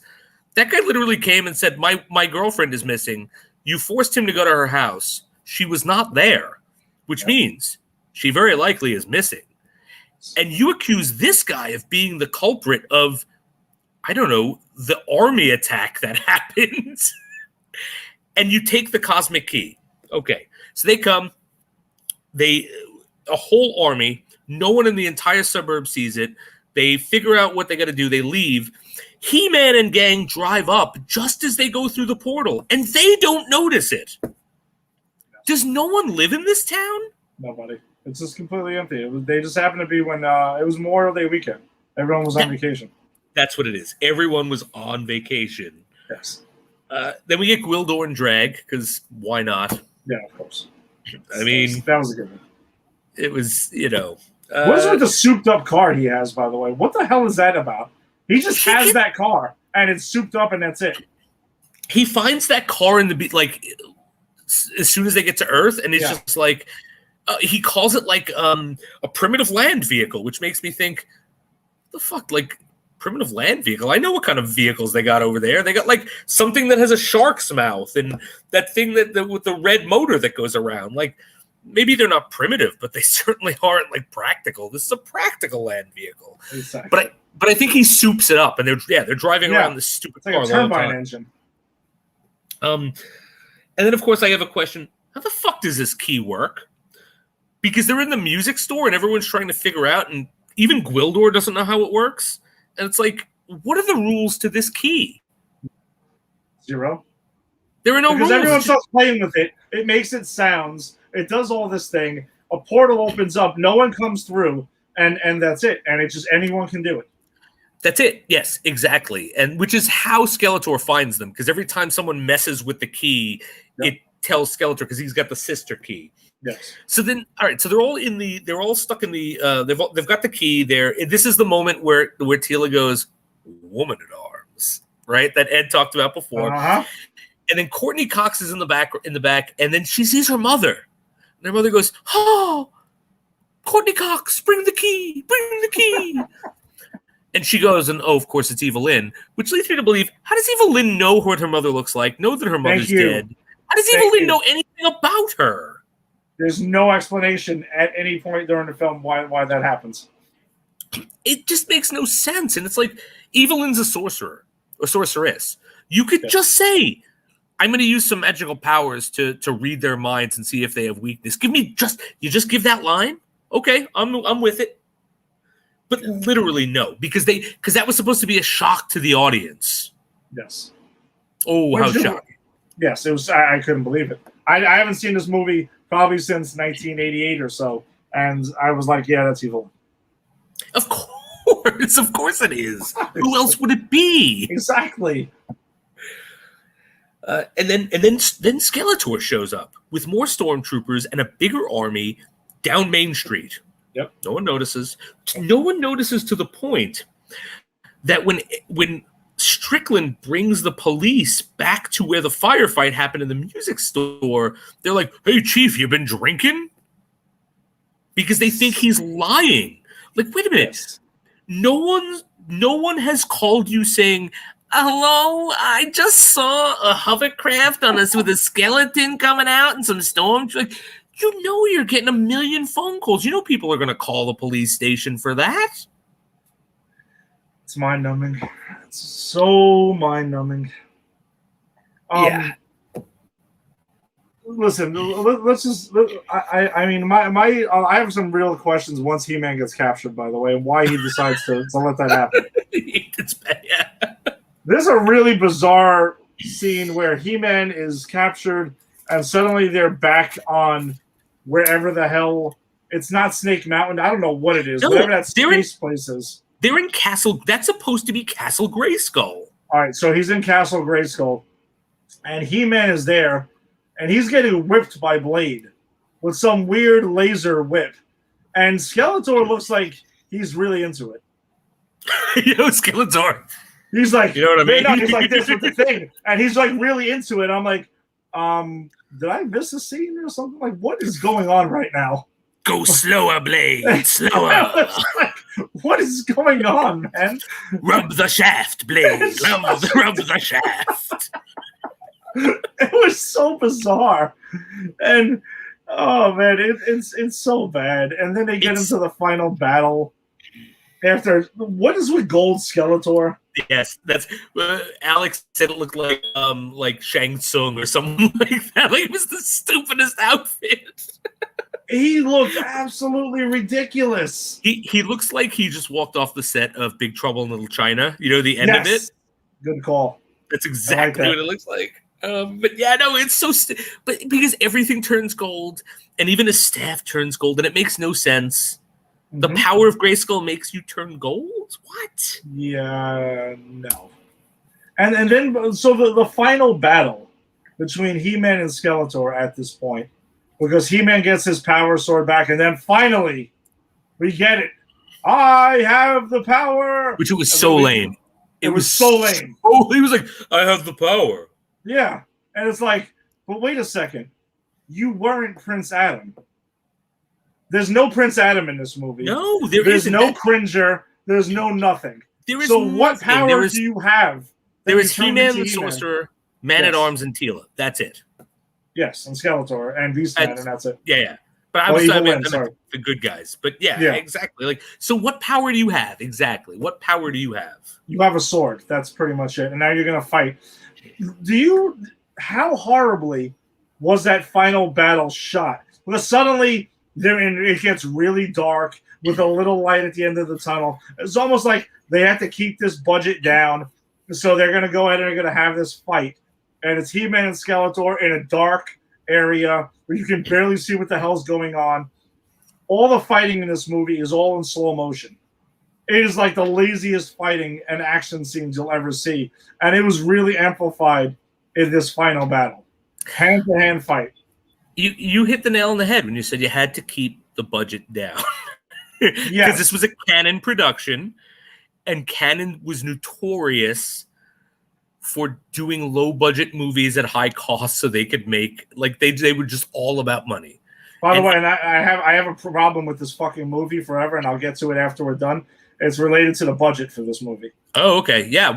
that guy literally came and said, my girlfriend is missing. You forced him to go to her house. She was not there, which means she very likely is missing. And you accuse this guy of being the culprit of, I don't know, the army attack that happened. And you take the cosmic key. Okay. So they come, a whole army, no one in the entire suburb sees it. They figure out what they got to do. They leave. He-Man and gang drive up just as they go through the portal, and they don't notice it. Does no one live in this town? Nobody. It's just completely empty. They just happened to be when it was Memorial Day weekend. Everyone was on vacation. That's what it is. Everyone was on vacation. Yes. Then we get Gwildor and Drag, because why not? Yeah, of course. I mean, that was a good one. It was, what is with the souped-up car he has, by the way? What the hell is that about? He just has that car, and it's souped up, and that's it. He finds that car in as soon as they get to Earth, and it's just like, he calls it like a primitive land vehicle, which makes me think, the fuck, like, primitive land vehicle? I know what kind of vehicles they got over there. They got, like, something that has a shark's mouth, and that thing that with the red motor that goes around. Like, maybe they're not primitive, but they certainly aren't, like, practical. This is a practical land vehicle. Exactly. But I think he soups it up, and they're driving around this stupid car. Like a turbine engine. And then, of course, I have a question. How the fuck does this key work? Because they're in the music store, and everyone's trying to figure out, and even Gwildor doesn't know how it works. And it's like, what are the rules to this key? 0. There are no rules. Because everyone starts playing with it. It makes it sounds. It does all this thing. A portal opens up. No one comes through, and that's it. And it's just anyone can do it. That's it. Yes, exactly. And which is how Skeletor finds them. Because every time someone messes with the key, it tells Skeletor, because he's got the sister key. Yes. So then, all right. So they're all stuck in the. They've got the key there. This is the moment where Teela goes, "Woman at arms," right? That Ed talked about before. Uh-huh. And then Courtney Cox is in the back, and then she sees her mother, and her mother goes, "Oh, Courtney Cox, bring the key, bring the key." And she goes, and of course it's Evelyn, which leads me to believe, how does Evelyn know what her mother looks like? Know that her mother's dead? How does Evelyn know anything about her? There's no explanation at any point during the film why that happens. It just makes no sense. And it's like, Evelyn's a sorcerer or sorceress. You could just say, I'm going to use some magical powers to read their minds and see if they have weakness. You just give that line. Okay, I'm with it. But literally no, because that was supposed to be a shock to the audience. Yes. Oh, how shocking! Yes, it was. I couldn't believe it. I haven't seen this movie probably since 1988 or so, and I was like, yeah, that's evil. Of course it is. Who else would it be? Exactly. And then Skeletor shows up with more stormtroopers and a bigger army down Main Street. Yep. No one notices. No one notices to the point that when Strickland brings the police back to where the firefight happened in the music store, they're like, "Hey, Chief, you been drinking?" Because they think he's lying. Like, wait a minute. Yes. No one has called you saying, "Hello, I just saw a hovercraft on us with a skeleton coming out and some storms." Like, you know you're getting a million phone calls. You know people are going to call the police station for that. It's mind-numbing. It's so mind-numbing. Yeah. Listen, let's just. I mean, I have some real questions once He-Man gets captured. By the way, why he decides to let that happen. It's bad, yeah. There's a really bizarre scene where He-Man is captured, and suddenly they're back on wherever the hell. It's not Snake Mountain. I don't know what it is. Whatever that space place is. They're in Castle. That's supposed to be Castle Grayskull. All right, so he's in Castle Grayskull, and He-Man is there. And he's getting whipped by Blade with some weird laser whip. And Skeletor looks like he's really into it. You know, Skeletor. He's like, you know what I mean? No, he's like this with the thing. And he's like really into it. I'm like, did I miss a scene or something? Like, what is going on right now? Go slower, Blade. Slower. Like, what is going on, man? Rub the shaft, Blade. Rub the shaft. It was so bizarre, and oh man, it's so bad. And then they get into the final battle. After what is with Gold Skeletor? Yes, that's Alex said it looked like Shang Tsung or something like that. Like it was the stupidest outfit. He looked absolutely ridiculous. He looks like he just walked off the set of Big Trouble in Little China. You know the end of it. Good call. That's exactly what it looks like. But yeah, no, it's so. But because everything turns gold, and even his staff turns gold, and it makes no sense. Mm-hmm. The power of Grayskull makes you turn gold. What? Yeah, no. And then so the final battle between He-Man and Skeletor at this point, because He-Man gets his power sword back, and then finally we get it. I have the power. Which it was so lame. It was so lame. Oh, he was like, I have the power. Yeah, and it's like, but wait a second, you weren't Prince Adam. There's no Prince Adam in this movie. No, there's no Cringer. There's no nothing. There is so what power do you have? There is He-Man, the Sorcerer, Man-at-Arms, and Teela. That's it. Yes, and Skeletor and Beastman, and that's it. Yeah. But I meant the good guys. But yeah, exactly. Like, so what power do you have? Exactly. What power do you have? You have a sword. That's pretty much it. And now you're gonna fight. How horribly was that final battle shot? Because suddenly it gets really dark with a little light at the end of the tunnel. It's almost like they have to keep this budget down. So they're going to go ahead and they're going to have this fight. And it's He-Man and Skeletor in a dark area where you can barely see what the hell's going on. All the fighting in this movie is all in slow motion. It is like the laziest fighting and action scenes you'll ever see. And it was really amplified in this final battle. Hand-to-hand fight. You hit the nail on the head when you said you had to keep the budget down. Because this was a Canon production, and Canon was notorious for doing low-budget movies at high cost so they could make, like, they were just all about money. By the way, and I have a problem with this fucking movie forever, and I'll get to it after we're done. It's related to the budget for this movie. Oh, okay. Yeah.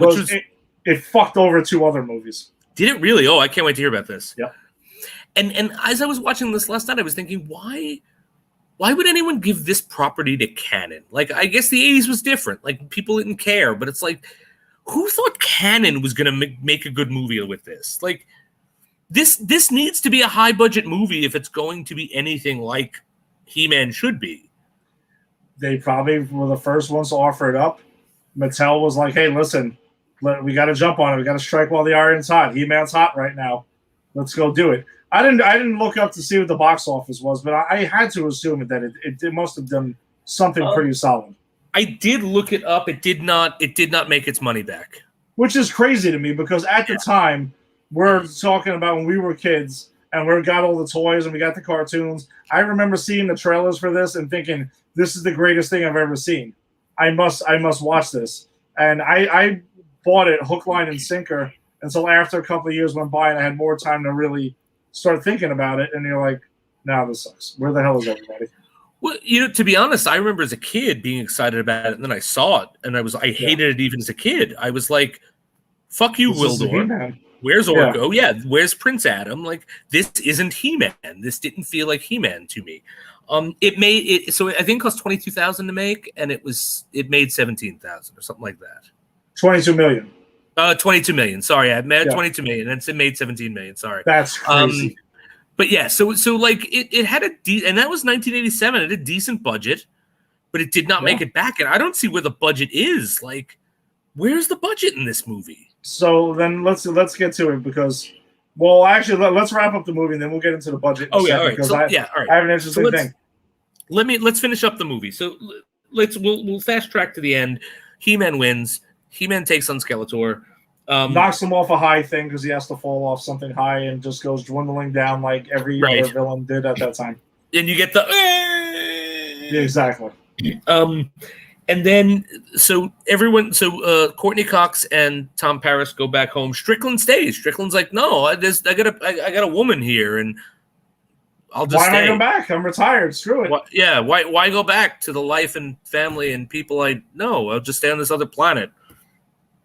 It fucked over 2 other movies. Did it really? Oh, I can't wait to hear about this. Yeah. And as I was watching this last night, I was thinking, why would anyone give this property to Canon? Like, I guess the 80s was different. Like, people didn't care. But it's like, who thought Canon was going to make a good movie with this? Like, this needs to be a high-budget movie if it's going to be anything like He-Man should be. they probably were the first ones to offer it up. Mattel was like, "Hey, listen, we got to jump on it. We got to strike while the iron's hot. He-Man's hot right now. Let's go do it." I didn't look up to see what the box office was, but I had to assume that it must have done something pretty solid. I did look it up. It did not make its money back, which is crazy to me because at the time we're talking about when we were kids and we got all the toys and we got the cartoons. I remember seeing the trailers for this and thinking, this is the greatest thing I've ever seen. I must watch this. And I bought it hook, line, and sinker until after a couple of years went by and I had more time to really start thinking about it. And you're like, nah, this sucks. Where the hell is everybody? Well, to be honest, I remember as a kid being excited about it, and then I saw it, and I hated it even as a kid. I was like, "Fuck you, Wildor. Where's Orko? Yeah, where's Prince Adam? Like, this isn't He-Man. This didn't feel like He-Man to me." It made it so I think it cost $22,000 to make, and it made $17,000 or something like that. 22 million. 22 million. Sorry, I made 22 million, and it made 17 million. Sorry, that's crazy. But yeah, so like it had and that was 1987. It had a decent budget, but it did not make it back. And I don't see where the budget is. Like, where's the budget in this movie? So then let's get to it because, well, actually, let's wrap up the movie and then we'll get into the budget. Oh yeah, all right. I have an interesting thing. Let's finish up the movie. So we'll fast track to the end. He-Man wins. He-Man takes on Skeletor. Knocks him off a high thing because he has to fall off something high and just goes dwindling down like every other villain did at that time. And you get the exactly. And then Courtney Cox and Tom Paris go back home. Strickland stays. Strickland's like, no, I got a woman here, and I'll just stay. Why not go back? I'm retired. Screw it. Why go back to the life and family and people I know? I'll just stay on this other planet.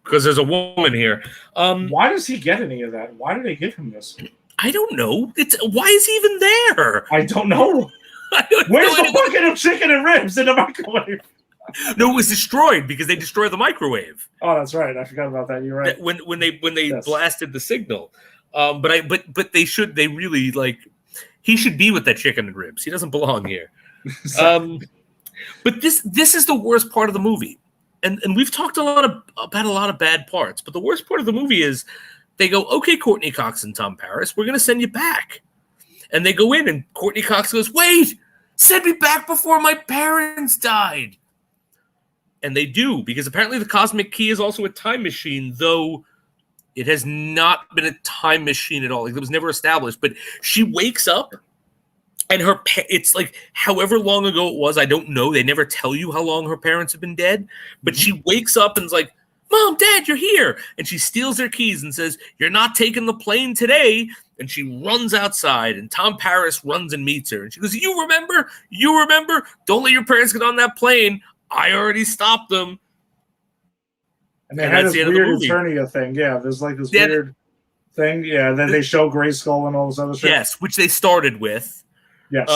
Because there's a woman here. Why does he get any of that? Why did they give him this? I don't know. Why is he even there? I don't know. Where's the bucket of chicken and ribs in the microwave? No, it was destroyed because they destroyed the microwave. Oh, that's right. I forgot about that. You're right. When they blasted the signal. But they really like he should be with that chicken and ribs. He doesn't belong here. But this is the worst part of the movie. And we've talked about a lot of bad parts, but the worst part of the movie is they go, okay, Courtney Cox and Tom Paris, we're going to send you back. And they go in, and Courtney Cox goes, wait, send me back before my parents died. And they do, because apparently the Cosmic Key is also a time machine, though it has not been a time machine at all. Like, it was never established. But she wakes up. And it's like however long ago it was, I don't know. They never tell you how long her parents have been dead. But she wakes up and's like, Mom, Dad, you're here. And she steals their keys and says, you're not taking the plane today. And she runs outside, and Tom Paris runs and meets her. And she goes, you remember? Don't let your parents get on that plane. I already stopped them. And they had this weird Eternia thing. Yeah, there's like this weird thing. Yeah, then they show Grayskull and all this other shit. Yes, which they started with. Yes.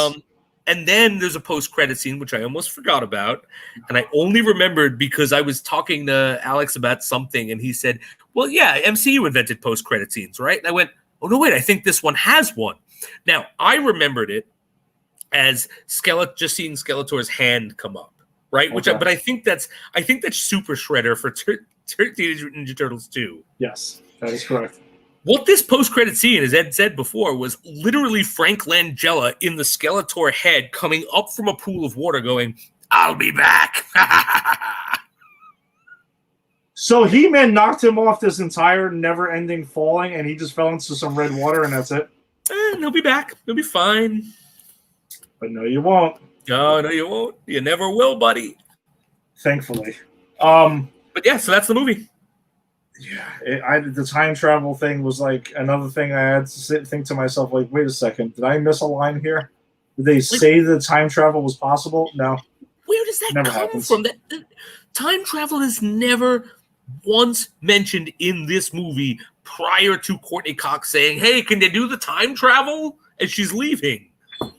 And then there's a post-credit scene, which I almost forgot about. And I only remembered because I was talking to Alex about something, and he said, well, yeah, MCU invented post-credit scenes, right? And I went, oh, no, wait, I think this one has one. Now, I remembered it as just seeing Skeletor's hand come up, right? Okay. But I think that's Super Shredder for Teenage Mutant Ninja Turtles 2. Yes, that is correct. What this post-credit scene, as Ed said before, was literally Frank Langella in the Skeletor head coming up from a pool of water going, I'll be back. So He-Man knocked him off this entire never-ending falling, and he just fell into some red water, and that's it? He'll be back. He'll be fine. But no, you won't. No, you won't. You never will, buddy. Thankfully. But yeah, so that's the movie. Yeah, the time travel thing was like another thing I had to think to myself, like, wait a second, did I miss a line here? Did they say that time travel was possible? No. Where does that come from? That time travel is never once mentioned in this movie prior to Courtney Cox saying, hey, can they do the time travel? And she's leaving.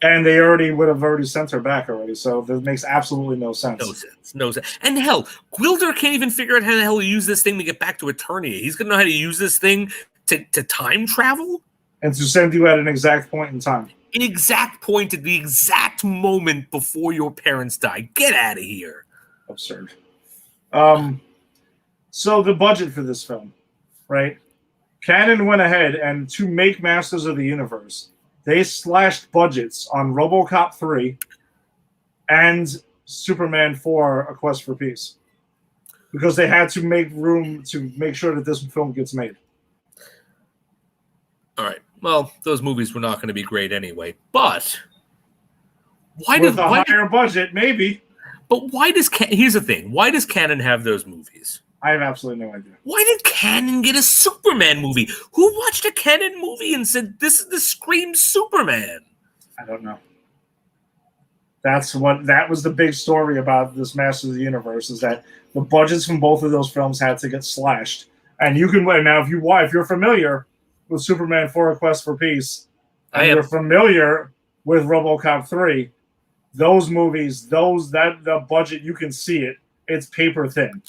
And they would have sent her back already, so that makes absolutely no sense. No sense. And hell, Gwildor can't even figure out how the hell to use this thing to get back to Eternia. He's going to know how to use this thing to time travel? and to send you at an exact point in time. An exact point at the exact moment before your parents die. Get out of here. Absurd. So the budget for this film, right? Canon went ahead and to make Masters of the Universe, they slashed budgets on RoboCop 3 and Superman 4: A Quest for Peace because they had to make room to make sure that this film gets made. All right. Well, those movies were not going to be great anyway. But why With a higher budget, maybe. But why does here's the thing? Why does Canon have those movies? I have absolutely no idea. Why did Canon get a Superman movie? Who watched a Canon movie and said this screams Superman? I don't know. That was the big story about this Masters of the Universe is that the budgets from both of those films had to get slashed. And you can now if you're familiar with Superman 4: A Quest for Peace, and you're familiar with RoboCop 3, those movies, the budget, you can see it. It's paper thin.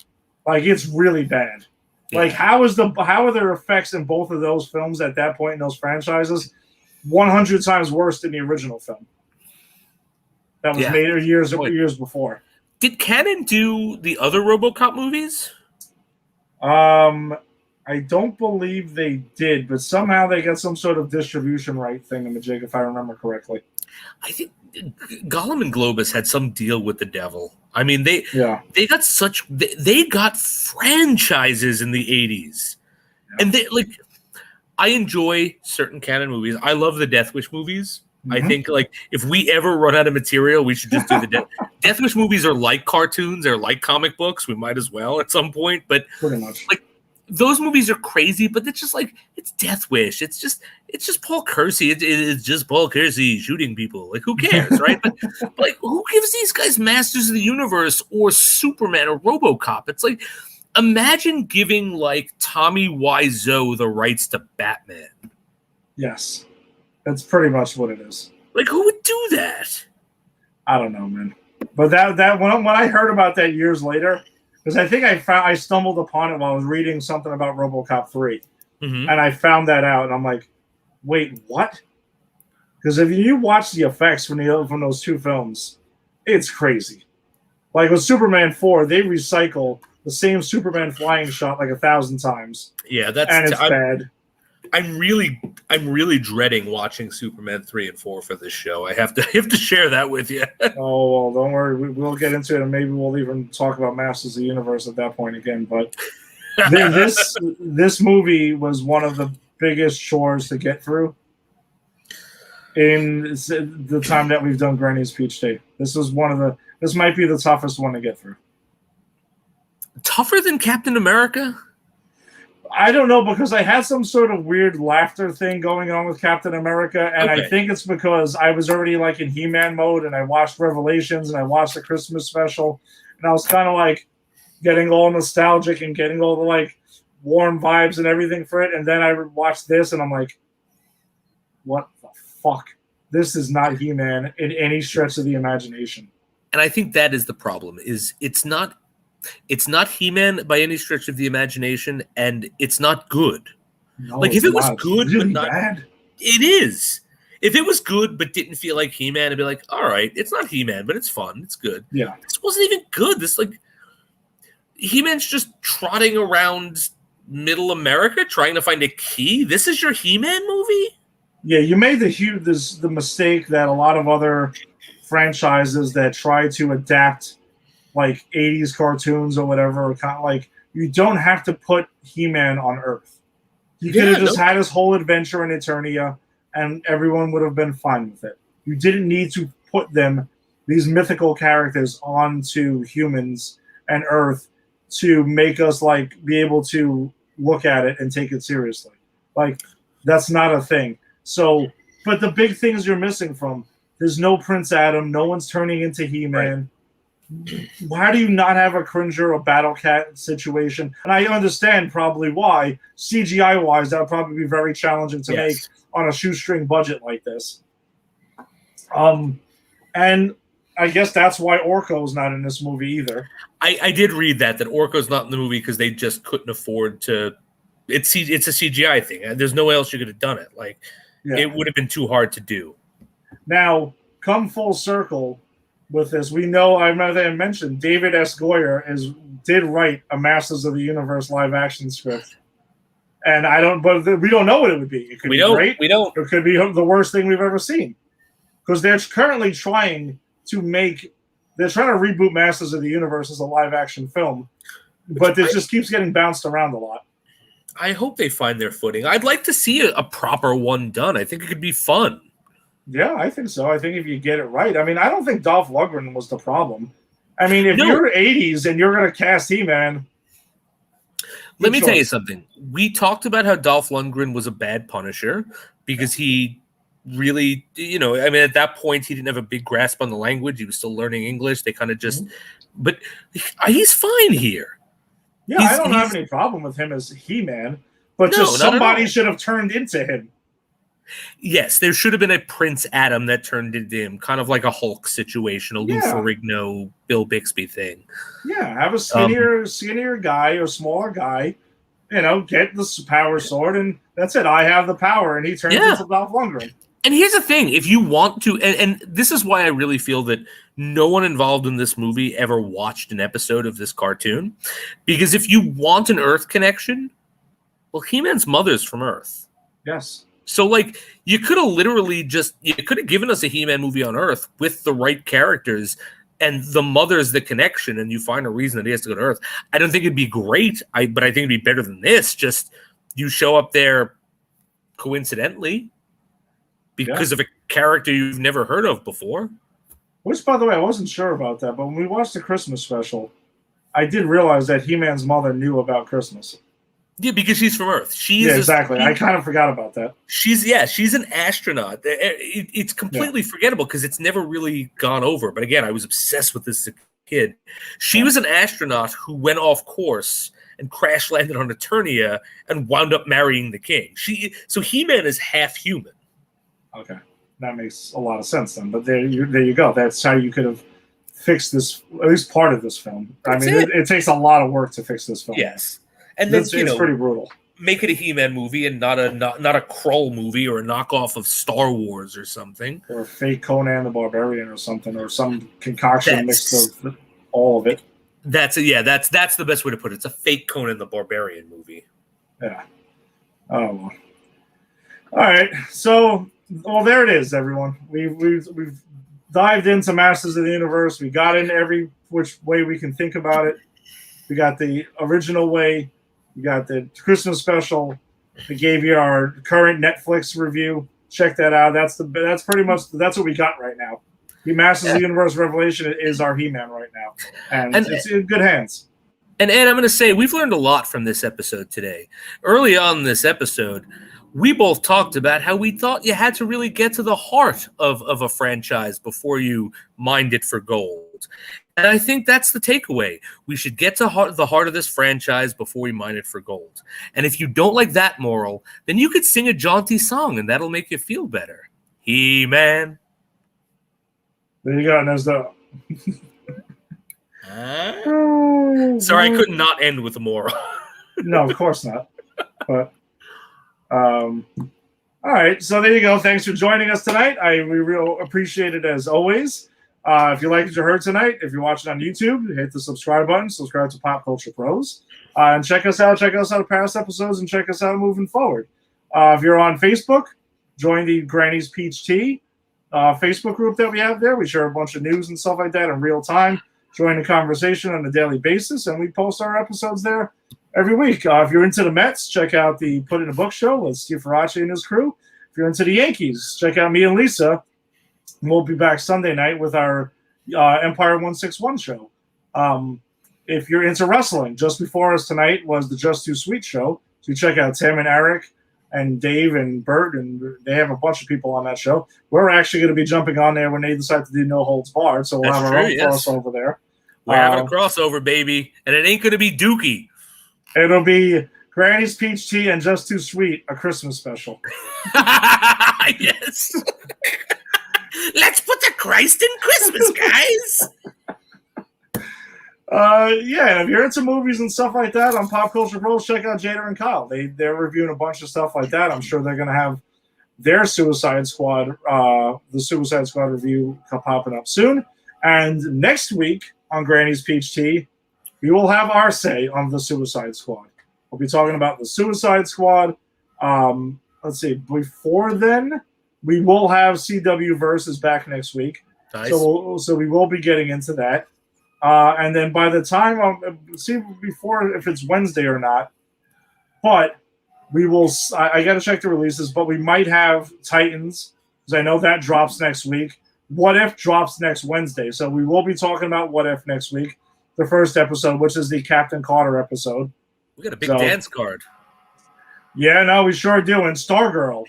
Like it's really bad. Yeah. Like how are their effects in both of those films at that point in those franchises 100 times worse than the original film that was made years before? Did Canon do the other RoboCop movies? I don't believe they did, but somehow they got some sort of distribution right thingamajig, if I remember correctly. I think Gollum and Globus had some deal with the devil. I mean, they got franchises in the 80s. Yeah. And I enjoy certain Canon movies. I love the Death Wish movies. Mm-hmm. I think if we ever run out of material, we should just do the Death Wish movies are like cartoons, they're like comic books. We might as well at some point, but pretty much those movies are crazy, but it's just it's Death Wish. It's just Paul Kersey. It's just Paul Kersey shooting people. Who cares, right? But who gives these guys Masters of the Universe or Superman or RoboCop? It's imagine giving Tommy Wiseau the rights to Batman. Yes, that's pretty much what it is. Who would do that? I don't know, man. But that when I heard about that years later. Because I think I stumbled upon it while I was reading something about RoboCop 3. Mm-hmm. And I found that out, and I'm like, wait, what? Because if you watch the effects from those two films, it's crazy. With Superman 4, they recycle the same Superman flying shot 1,000 times. Yeah, it's bad. I'm really dreading watching Superman 3 and 4 for this show. I have to share that with you. Oh, well, don't worry. We'll get into it, and maybe we'll even talk about Masters of the Universe at that point again. But this movie was one of the biggest chores to get through in the time that we've done Granny's Peach Day. This might be the toughest one to get through. Tougher than Captain America? I don't know, because I had some sort of weird laughter thing going on with Captain America, and okay. I think it's because I was already in He-Man mode, and I watched Revelations, and I watched the Christmas special, and I was kind of getting all nostalgic and getting all the warm vibes and everything for it, and then I watched this, and I'm like, what the fuck? This is not He-Man in any stretch of the imagination. And I think that is the problem, is it's not He-Man by any stretch of the imagination, and it's not good. No, if it was good really but not bad. It is. If it was good but didn't feel like He-Man, it'd be all right, it's not He-Man, but it's fun, it's good. Yeah. This wasn't even good. This He-Man's just trotting around middle America trying to find a key. This is your He-Man movie? Yeah, you made the mistake that a lot of other franchises that try to adapt 80s cartoons or whatever, you don't have to put He-Man on Earth. You could have just had his whole adventure in Eternia, and everyone would have been fine with it. You didn't need to put these mythical characters onto humans and Earth to make us be able to look at it and take it seriously. That's not a thing. So, but the big things you're missing there's no Prince Adam, no one's turning into He-Man. Right. Why do you not have a Cringer or Battle Cat situation? And I understand probably why. CGI-wise, that would probably be very challenging to make on a shoestring budget like this. And I guess that's why Orko's not in this movie either. I did read that Orko's not in the movie because they just couldn't afford to. It's a CGI thing. There's no way else you could have done it. Yeah. It would have been too hard to do. Now, come full circle with this. We know, I remember they mentioned, David S. Goyer did write a Masters of the Universe live action script. And we don't know what it would be. It could be great. We don't. It could be the worst thing we've ever seen. Because they're currently trying to reboot Masters of the Universe as a live action film. But it just keeps getting bounced around a lot. I hope they find their footing. I'd like to see a proper one done. I think it could be fun. Yeah, I think so. I think if you get it right. I mean, I don't think Dolph Lundgren was the problem. I mean, if you're 80s and you're going to cast He-Man... Let me tell you something. We talked about how Dolph Lundgren was a bad Punisher because he really, at that point, he didn't have a big grasp on the language. He was still learning English. They kind of just... But he's fine here. Yeah, I don't have any problem with him as He-Man, but somebody should have turned into him. Yes, there should have been a Prince Adam that turned into him, kind of like a Hulk situation, a Lou Ferrigno, Bill Bixby thing. Yeah, have a skinnier guy or smaller guy, get the power sword, and that's it. I have the power, and he turns into Dolph Lundgren. And here's the thing: if you want to, and this is why I really feel that no one involved in this movie ever watched an episode of this cartoon, because if you want an Earth connection, well, He-Man's mother's from Earth. Yes. So, you could have literally given us a He-Man movie on Earth with the right characters, and the mother's the connection, and you find a reason that he has to go to Earth. I don't think it'd be great, but I think it'd be better than this. Just you show up there coincidentally because of a character you've never heard of before. Which, by the way, I wasn't sure about that, but when we watched the Christmas special, I did realize that He-Man's mother knew about Christmas. Yeah, because she's from Earth. Exactly. I kind of forgot about that. She's an astronaut. It's completely forgettable because it's never really gone over. But again, I was obsessed with this as a kid. She was an astronaut who went off course and crash landed on Eternia and wound up marrying the king. So He-Man is half human. Okay, that makes a lot of sense then. But there you go. That's how you could have fixed this, at least part of this film. It takes a lot of work to fix this film. Yes. And then, it's pretty brutal. Make it a He-Man movie and not a Krull movie or a knockoff of Star Wars or something. Or a fake Conan the Barbarian or something, or some concoction mixed of all of it. That's the best way to put it. It's a fake Conan the Barbarian movie. Yeah. Oh, well. All right. So, there it is, everyone. We've dived into Masters of the Universe. We got in every which way we can think about it. We got the original way. We got the Christmas special. We gave you our current Netflix review. Check that out. That's pretty much what we got right now. The Masters of the Universe Revelation is our He-Man right now, and it's in good hands. And Ed, I'm going to say we've learned a lot from this episode today. Early on in this episode, we both talked about how we thought you had to really get to the heart of a franchise before you mined it for gold. And I think that's the takeaway. We should get to the heart of this franchise before we mine it for gold. And if you don't like that moral, then you could sing a jaunty song, and that'll make you feel better. He-Man. There you go. And there's the... Sorry, I could not end with a moral. No, of course not. But, all right. So there you go. Thanks for joining us tonight. We real appreciate it as always. If you like what you heard tonight, if you're watching on YouTube, hit the subscribe button, subscribe to Pop Culture Pros, and check us out past episodes, and check us out moving forward. If you're on Facebook, join the Granny's Peach Tea Facebook group that we have there. We share a bunch of news and stuff like that in real time. Join the conversation on a daily basis, and we post our episodes there every week. If you're into the Mets, check out the Put in a Book show with Steve Faraci and his crew. If you're into the Yankees, check out me and Lisa. We'll be back Sunday night with our Empire 161 show. If you're into wrestling, just before us tonight was the Just Too Sweet show. So check out Tim and Eric and Dave and Bert, and they have a bunch of people on that show. We're actually going to be jumping on there when they decide to do No Holds Barred, so we'll have our own crossover there. We're having a crossover, baby, and it ain't going to be Dookie. It'll be Granny's Peach Tea and Just Too Sweet, a Christmas special. Yes. Let's put the Christ in Christmas, guys. And if you're into movies and stuff like that on Pop Culture Bros, check out Jada and Kyle. They're reviewing a bunch of stuff like that. I'm sure they're going to have their Suicide Squad, the Suicide Squad review popping up soon. And next week on Granny's Peach Tea, we will have our say on the Suicide Squad. We'll be talking about the Suicide Squad. Let's see. Before then, we will have CW Versus back next week. Nice. So we will be getting into that. And then by the time see before if it's Wednesday or not, but we will. I got to check the releases, but we might have Titans because I know that drops next week. What If drops next Wednesday, so we will be talking about What If next week, the first episode, which is the Captain Carter episode. We got a big dance card. Yeah, no, we sure do. And Stargirl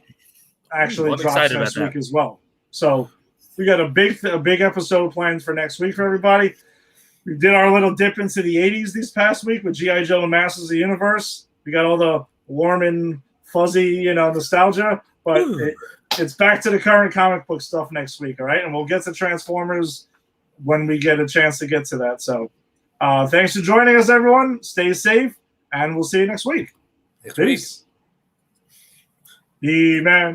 actually drops next week as well. So we got a big episode planned for next week for everybody. We did our little dip into the 80s this past week with G.I. Joe and Masters of the Universe. We got all the warm and fuzzy, nostalgia, but it's back to the current comic book stuff next week, all right? And we'll get to Transformers when we get a chance to get to that. So thanks for joining us, everyone. Stay safe, and we'll see you next week. Peace. The man.